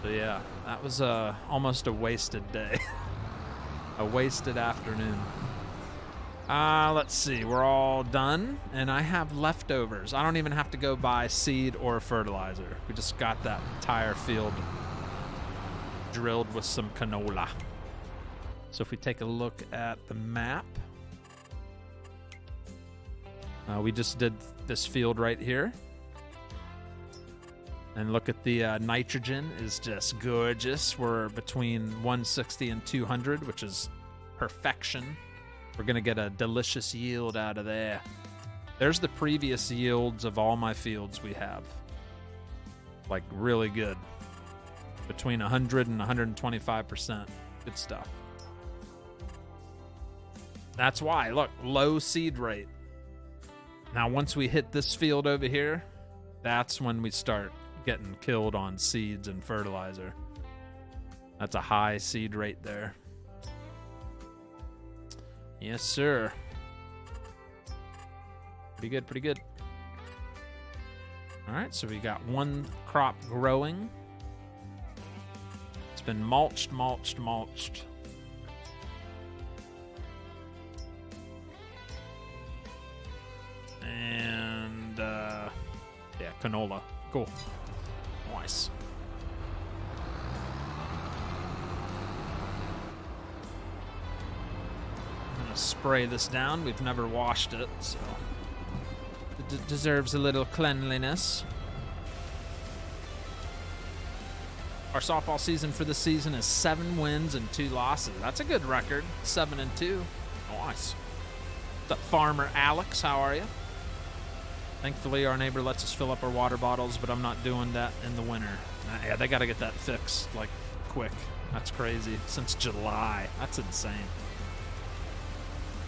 So yeah, that was almost a wasted day. A wasted afternoon. Let's see, we're all done, and I have leftovers. I don't even have to go buy seed or fertilizer. We just got that entire field drilled with some canola. So if we take a look at the map, we just did this field right here. And look at the nitrogen is just gorgeous. We're between 160 and 200, which is perfection. We're going to get a delicious yield out of there. There's the previous yields of all my fields we have. Like really good. Between 100 and 125%. Good stuff. That's why. Look, low seed rate. Now, once we hit this field over here, that's when we start getting killed on seeds and fertilizer. That's a high seed rate there. Yes, sir. Pretty good, pretty good. All right, so we got one crop growing. It's been mulched, mulched, mulched. And, yeah, canola. Cool. Nice. I'm gonna spray this down. We've never washed it, so it deserves a little cleanliness. Our softball season for this season is 7 wins and 2 losses. That's a good record. 7-2. Nice. What's up, Farmer Alex? How are you? Thankfully, our neighbor lets us fill up our water bottles, but I'm not doing that in the winter. Yeah, they got to get that fixed, like, quick. That's crazy. Since July. That's insane.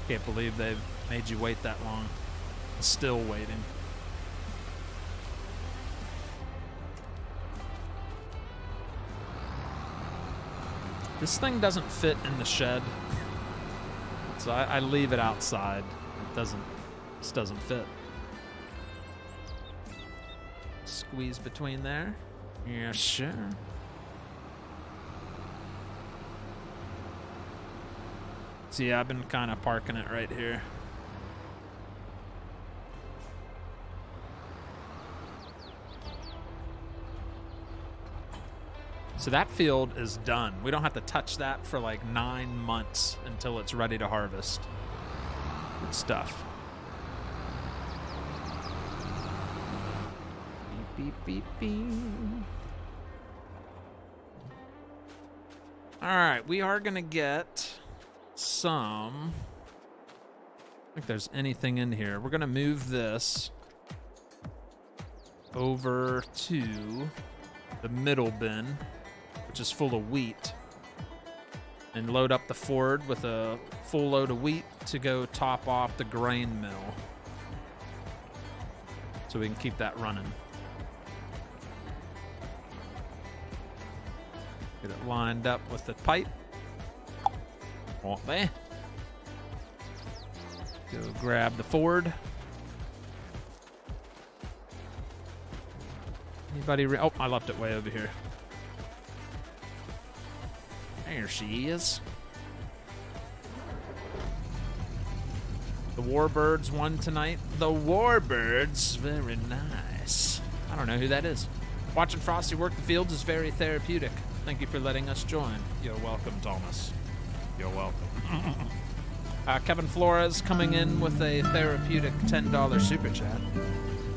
Can't believe they've made you wait that long. Still waiting. This thing doesn't fit in the shed, so I leave it outside. It just doesn't fit. Squeeze between there. Yeah, sure. So yeah, I've been kind of parking it right here. So that field is done. We don't have to touch that for like 9 months until it's ready to harvest. Good stuff. Beep, beep, beep, beep. All right, we are gonna get some. I don't think there's anything in here. We're gonna move this over to the middle bin, which is full of wheat, and load up the Ford with a full load of wheat to go top off the grain mill so we can keep that running. Get it lined up with the pipe. Right there. Go grab the Ford. Anybody? Oh, I left it way over here. There she is. The Warbirds won tonight. The Warbirds, very nice. I don't know who that is. Watching Frosty work the fields is very therapeutic. Thank you for letting us join. You're welcome, Thomas. You're welcome. Kevin Flores coming in with a therapeutic $10 super chat.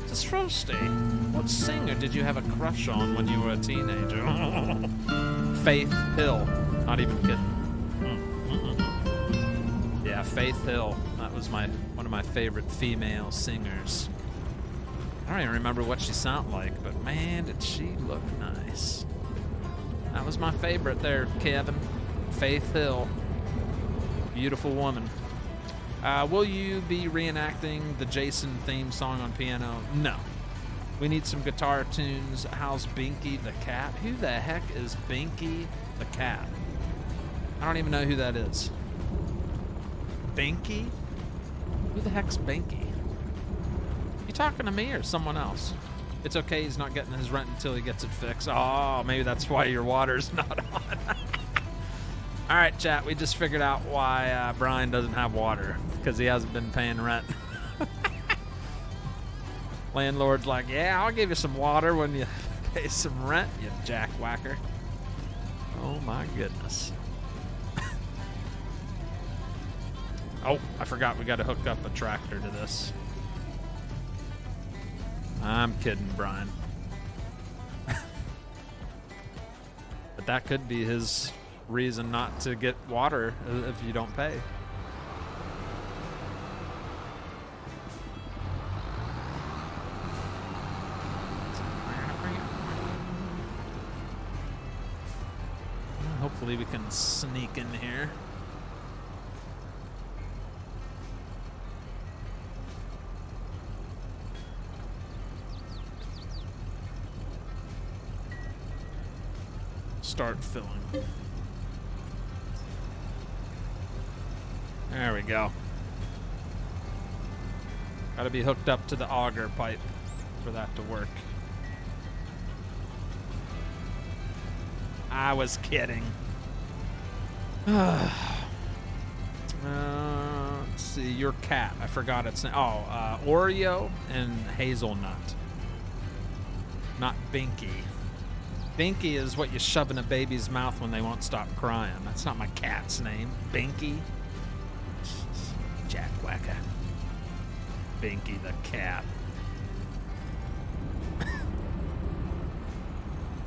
This is Frosty. What singer did you have a crush on when you were a teenager? Faith Hill. Not even kidding. Yeah, Faith Hill. That was one of my favorite female singers. I don't even remember what she sounded like, but man, did she look nice. That was my favorite there, Kevin. Faith Hill. Beautiful woman. Will you be reenacting the Jason theme song on piano? No. We need some guitar tunes. How's Binky the cat? Who the heck is Binky the cat? I don't even know who that is. Binky? Who the heck's Binky? You talking to me or someone else? It's okay, he's not getting his rent until he gets it fixed. Oh, maybe that's why your water's not on. All right, chat, we just figured out why Brian doesn't have water, because he hasn't been paying rent. Landlord's like, yeah, I'll give you some water when you pay some rent, you jackwhacker. Oh, my goodness. Oh, I forgot we got to hook up a tractor to this. I'm kidding, Brian. But that could be his reason not to get water if you don't pay. Hopefully we can sneak in here. start filling. There we go. Gotta be hooked up to the auger pipe for that to work. I was kidding. Let's see, your cat. I forgot its name. Oh, Oreo and Hazelnut. Not Binky. Binky is what you shove in a baby's mouth when they won't stop crying. That's not my cat's name. Binky. Jackwhacker. Binky the cat.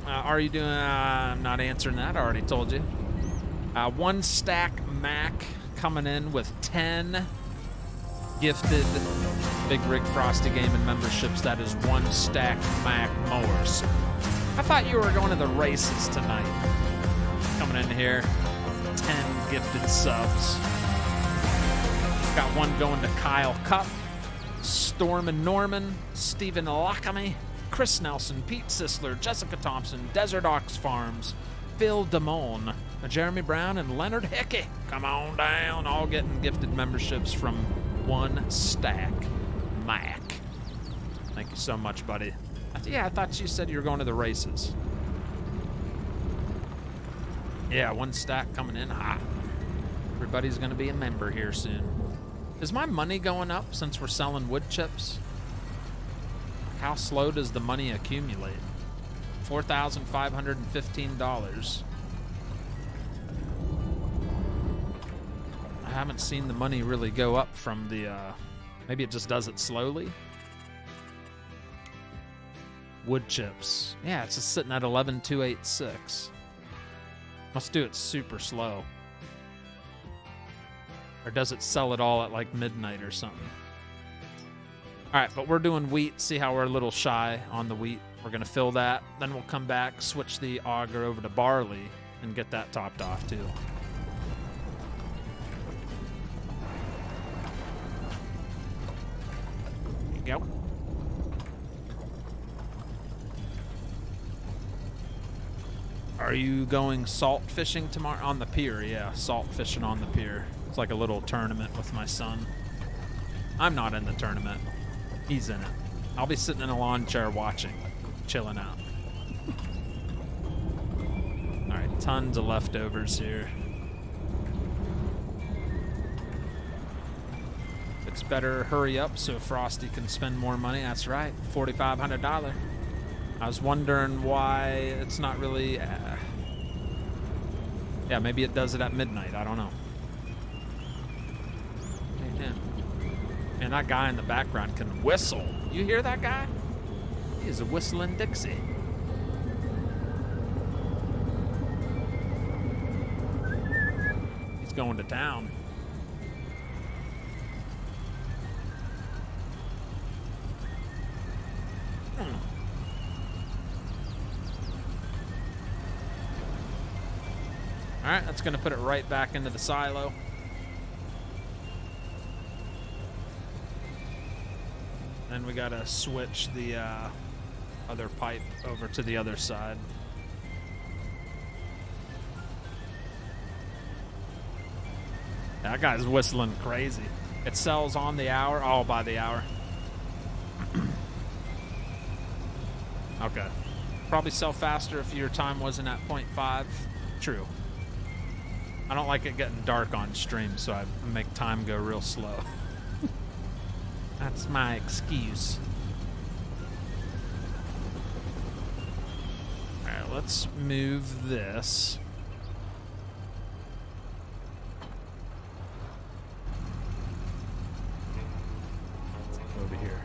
Are you doing... I'm not answering that. I already told you. One stack Mac coming in with 10 gifted Bigrigfrosty gaming memberships. That is one stack Mac mowers. I thought you were going to the races tonight. Coming in here, 10 gifted subs. Got one going to Kyle Cup, Storm and Norman, Stephen Lockamy, Chris Nelson, Pete Sisler, Jessica Thompson, Desert Ox Farms, Phil Damone, Jeremy Brown, and Leonard Hickey. Come on down, all getting gifted memberships from one stack Mac. Thank you so much, buddy. Yeah, I thought you said you were going to the races. Yeah, one stack coming in hot. Everybody's going to be a member here soon. Is my money going up since we're selling wood chips? How slow does the money accumulate? $4,515. I haven't seen the money really go up from the, maybe it just does it slowly. Wood chips. Yeah, it's just sitting at 11,286. Must do it super slow. Or does it sell it all at like midnight or something? All right, but we're doing wheat. See how we're a little shy on the wheat. We're going to fill that. Then we'll come back, switch the auger over to barley, and get that topped off too. There you go. Are you going salt fishing tomorrow? On the pier, yeah. Salt fishing on the pier. It's like a little tournament with my son. I'm not in the tournament. He's in it. I'll be sitting in a lawn chair watching, chilling out. All right, tons of leftovers here. It's better hurry up so Frosty can spend more money. That's right, $4,500. I was wondering why it's not really... yeah, maybe it does it at midnight. I don't know. Yeah. Man, that guy in the background can whistle. You hear that guy? He is a whistling Dixie. He's going to town. All right, that's going to put it right back into the silo. Then we got to switch the other pipe over to the other side. That guy's whistling crazy. It sells on the hour, all by the hour. Okay. Probably sell faster if your time wasn't at 0.5. True. I don't like it getting dark on stream, so I make time go real slow. That's my excuse. All right, let's move this. Over here.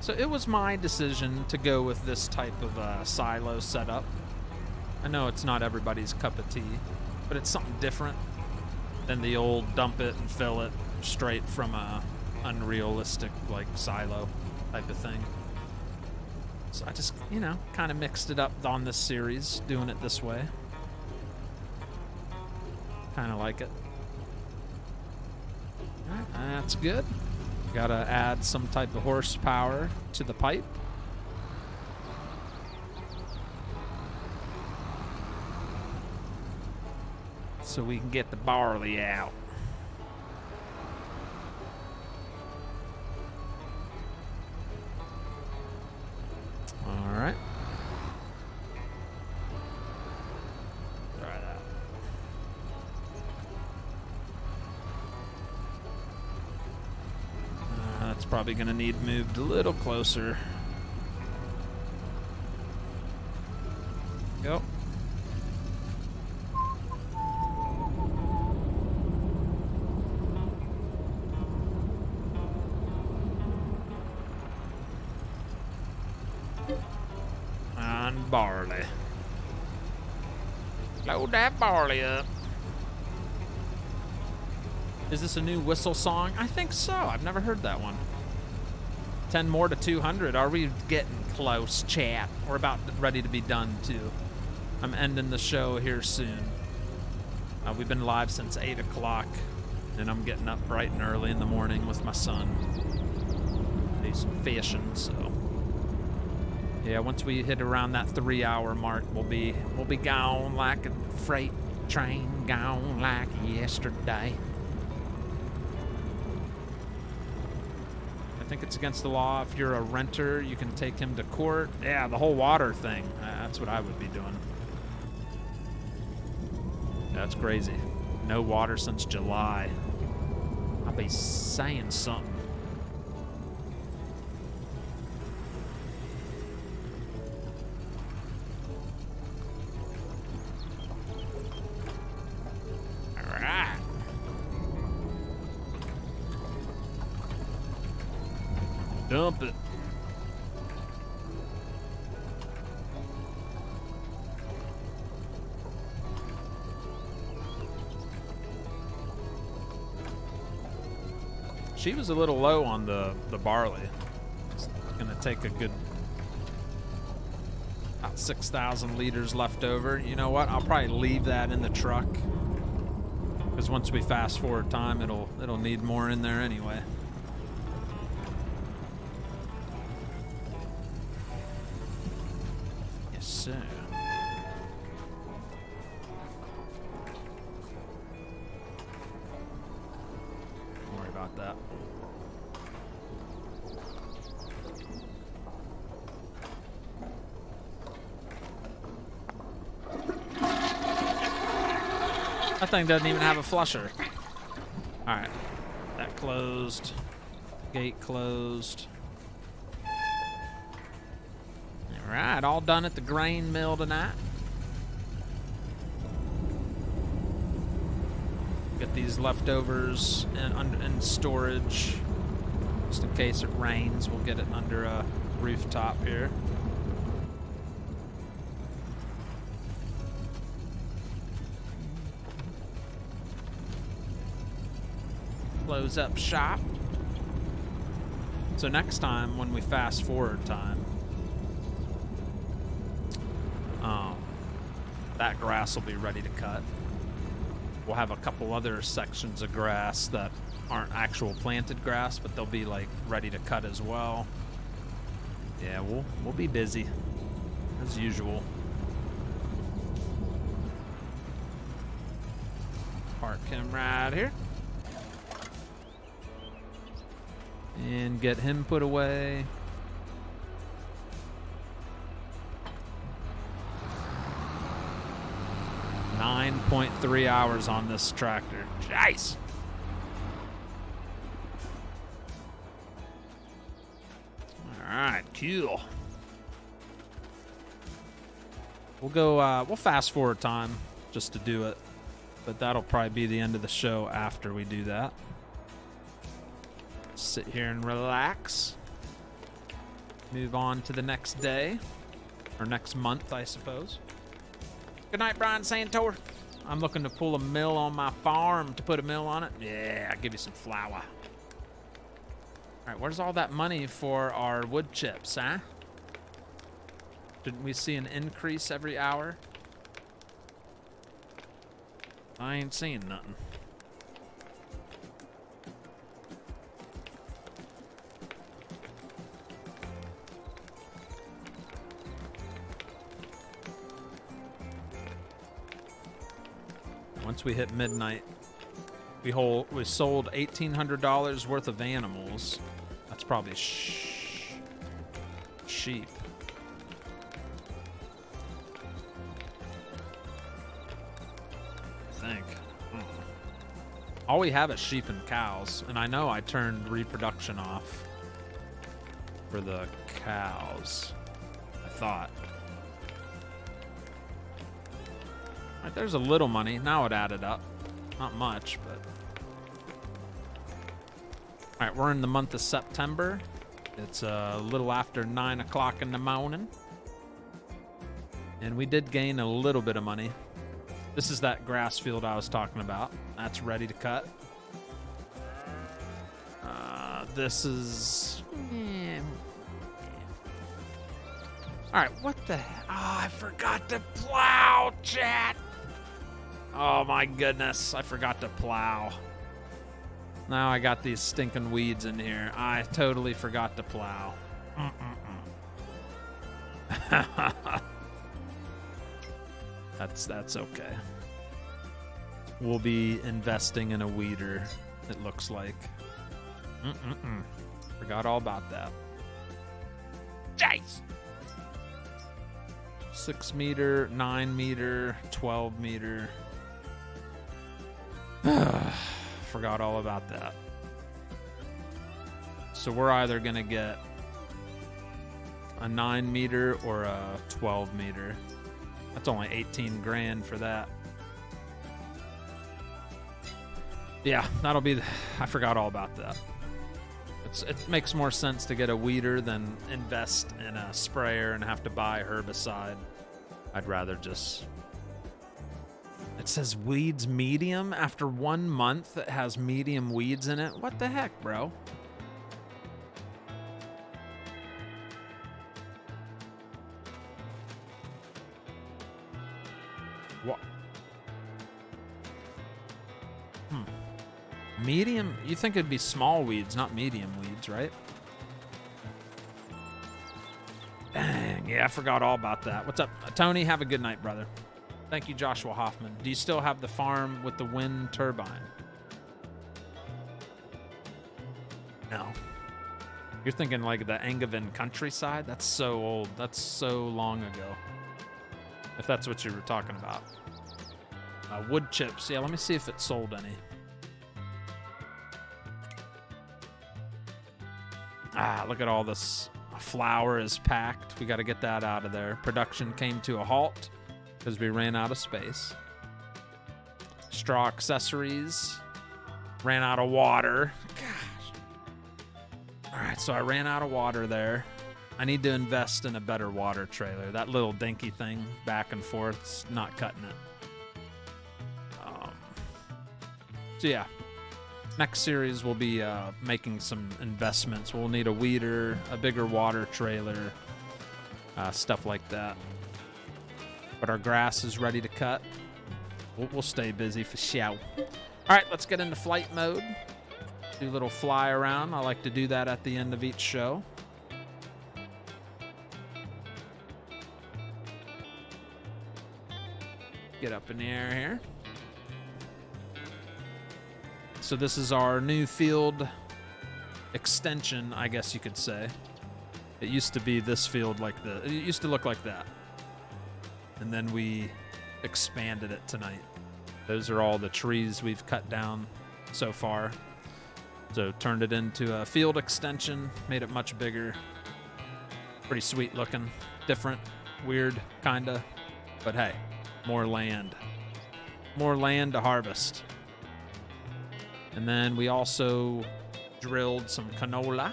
So it was my decision to go with this type of silo setup. I know it's not everybody's cup of tea, but it's something different than the old dump it and fill it straight from a unrealistic like silo type of thing. So I just, you know, kind of mixed it up on this series, doing it this way. Kind of like it. That's good. Gotta add some type of horsepower to the pipe. So we can get the barley out. All right. Try that. That's probably gonna need moved a little closer. Go. And barley. Load that barley up. Is this a new whistle song? I think so. I've never heard that one. 10 more to 200. Are we getting close, chat? We're about ready to be done, too. I'm ending the show here soon. We've been live since 8 o'clock, and I'm getting up bright and early in the morning with my son. Do some fishing, so... Yeah, once we hit around that 3-hour mark, we'll be gone like a freight train, gone like yesterday. I think it's against the law. If you're a renter, you can take him to court. Yeah, the whole water thing. That's what I would be doing. That's crazy. No water since July. I'll be saying something. Dump it. She was a little low on the barley. It's gonna take a good about 6,000 liters left over. You know what? I'll probably leave that in the truck because once we fast forward time, it'll need more in there anyway. So. Don't worry about that. That thing doesn't even have a flusher. All right, that closed. Gate closed. All right, all done at the grain mill tonight. Get these leftovers in storage. Just in case it rains, we'll get it under a rooftop here. Close up shop. So next time when we fast forward time, that grass will be ready to cut. We'll have a couple other sections of grass that aren't actual planted grass, but they'll be like ready to cut as well. Yeah, we'll be busy as usual. Park him right here. And get him put away. 9.3 hours on this tractor. Nice. All right, cool. We'll go, we'll fast forward time just to do it, but that'll probably be the end of the show after we do that. Sit here and relax. Move on to the next day, or next month, I suppose. Good night, Brian Santor. I'm looking to pull a mill on my farm to put a mill on it. Yeah, I'll give you some flour. All right, where's all that money for our wood chips, huh? Didn't we see an increase every hour? I ain't seeing nothing. Once we hit midnight, we sold $1,800 worth of animals. That's probably sheep. I think. All we have is sheep and cows, and I know I turned reproduction off for the cows. I thought. All right, there's a little money. Now it added up. Not much, but... All right, we're in the month of September. It's a little after 9 o'clock in the morning. And we did gain a little bit of money. This is that grass field I was talking about. That's ready to cut. This is... All right, what the... Oh, I forgot to plow, chat. Oh, my goodness. I forgot to plow. Now I got these stinking weeds in here. I totally forgot to plow. That's okay. We'll be investing in a weeder, it looks like. Forgot all about that. Jeez! 6 meter, 9 meter, 12 meter. Forgot all about that. So we're either gonna get a 9 meter or a 12 meter. That's only 18 grand for that. Yeah, that'll be... I forgot all about that. It makes more sense to get a weeder than invest in a sprayer and have to buy herbicide. I'd rather just... It says weeds medium. After 1 month, it has medium weeds in it. What the heck, bro? What? Medium? You think it'd be small weeds, not medium weeds, right? Dang, yeah, I forgot all about that. What's up, Tony? Have a good night, brother. Thank you, Joshua Hoffman. Do you still have the farm with the wind turbine? No. You're thinking like the Angevin countryside? That's so old. That's so long ago. If that's what you were talking about. Wood chips. Yeah, let me see if it sold any. Look at all this. Flour is packed. We got to get that out of there. Production came to a halt because we ran out of space. Straw accessories. Ran out of water. Gosh. All right, so I ran out of water there. I need to invest in a better water trailer. That little dinky thing back and forth is not cutting it. So yeah. Next series, we'll be making some investments. We'll need a weeder, a bigger water trailer, stuff like that. But our grass is ready to cut. We'll stay busy for show. All right, let's get into flight mode. Do a little fly around. I like to do that at the end of each show. Get up in the air here. So this is our new field extension, I guess you could say. It used to be this field like this. It used to look like that. And then we expanded it tonight. Those are all the trees we've cut down so far. So turned it into a field extension, made it much bigger. Pretty sweet looking. Different, weird, kinda. But hey, more land. More land to harvest. And then we also drilled some canola.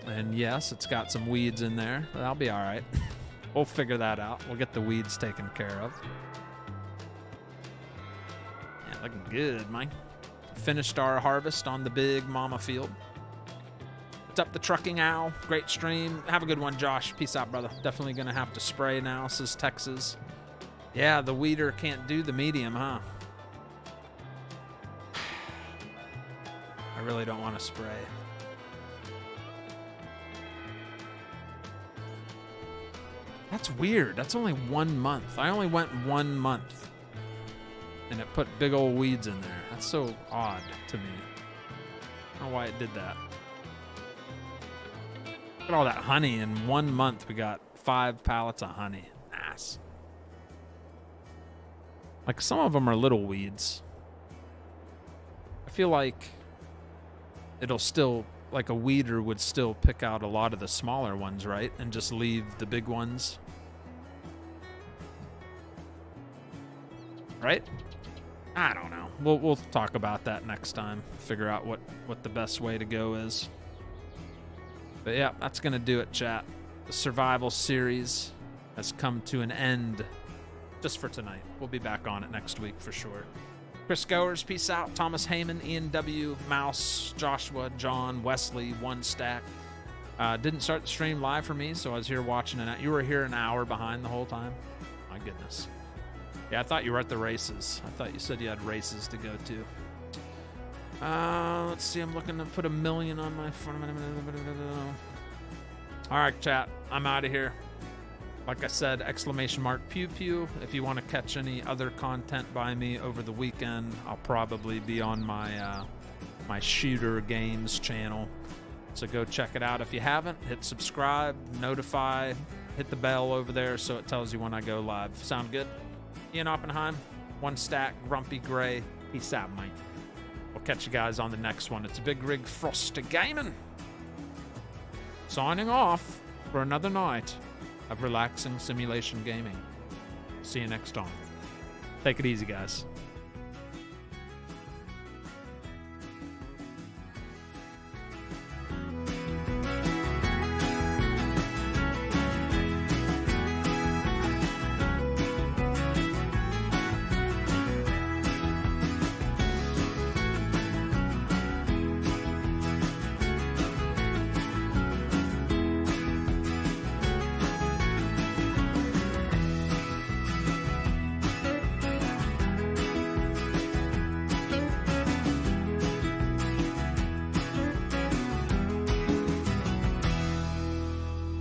And yes, it's got some weeds in there, but that'll be all right. We'll figure that out. We'll get the weeds taken care of. Yeah, looking good, man. Finished our harvest on the big mama field. What's up, the trucking owl? Great stream. Have a good one, Josh. Peace out, brother. Definitely gonna have to spray now, says Texas. Yeah, the weeder can't do the medium, huh? I really don't want to spray. That's weird. That's only 1 month. I only went 1 month. and it put big old weeds in there. That's so odd to me. I don't know why it did that. Look at all that honey. In 1 month, we got 5 pallets of honey. Nice. Like, some of them are little weeds. I feel like it'll still, like a weeder would still pick out a lot of the smaller ones, right? And just leave the big ones. Right? I don't know. We'll talk about that next time. Figure out what the best way to go is. But yeah, that's going to do it, chat. The survival series has come to an end just for tonight. We'll be back on it next week for sure. Chris Goers, peace out. Thomas Heyman, Ian W, Mouse, Joshua, John, Wesley, One Stack. Didn't start the stream live for me, so I was here watching it. You were here an hour behind the whole time? My goodness. Yeah, I thought you were at the races. I thought you said you had races to go to. Let's see. I'm looking to put 1 million on my phone. All right, chat. I'm out of here. Like I said, ! Pew Pew. If you want to catch any other content by me over the weekend, I'll probably be on my my shooter games channel. So go check it out if you haven't. Hit subscribe, notify, hit the bell over there so it tells you when I go live. Sound good? Ian Oppenheim, One Stack, Grumpy Gray. Peace out, mate. We'll catch you guys on the next one. It's Bigrigfrosty Gaming. Signing off for another night of relaxing simulation gaming. See you next time. Take it easy, guys.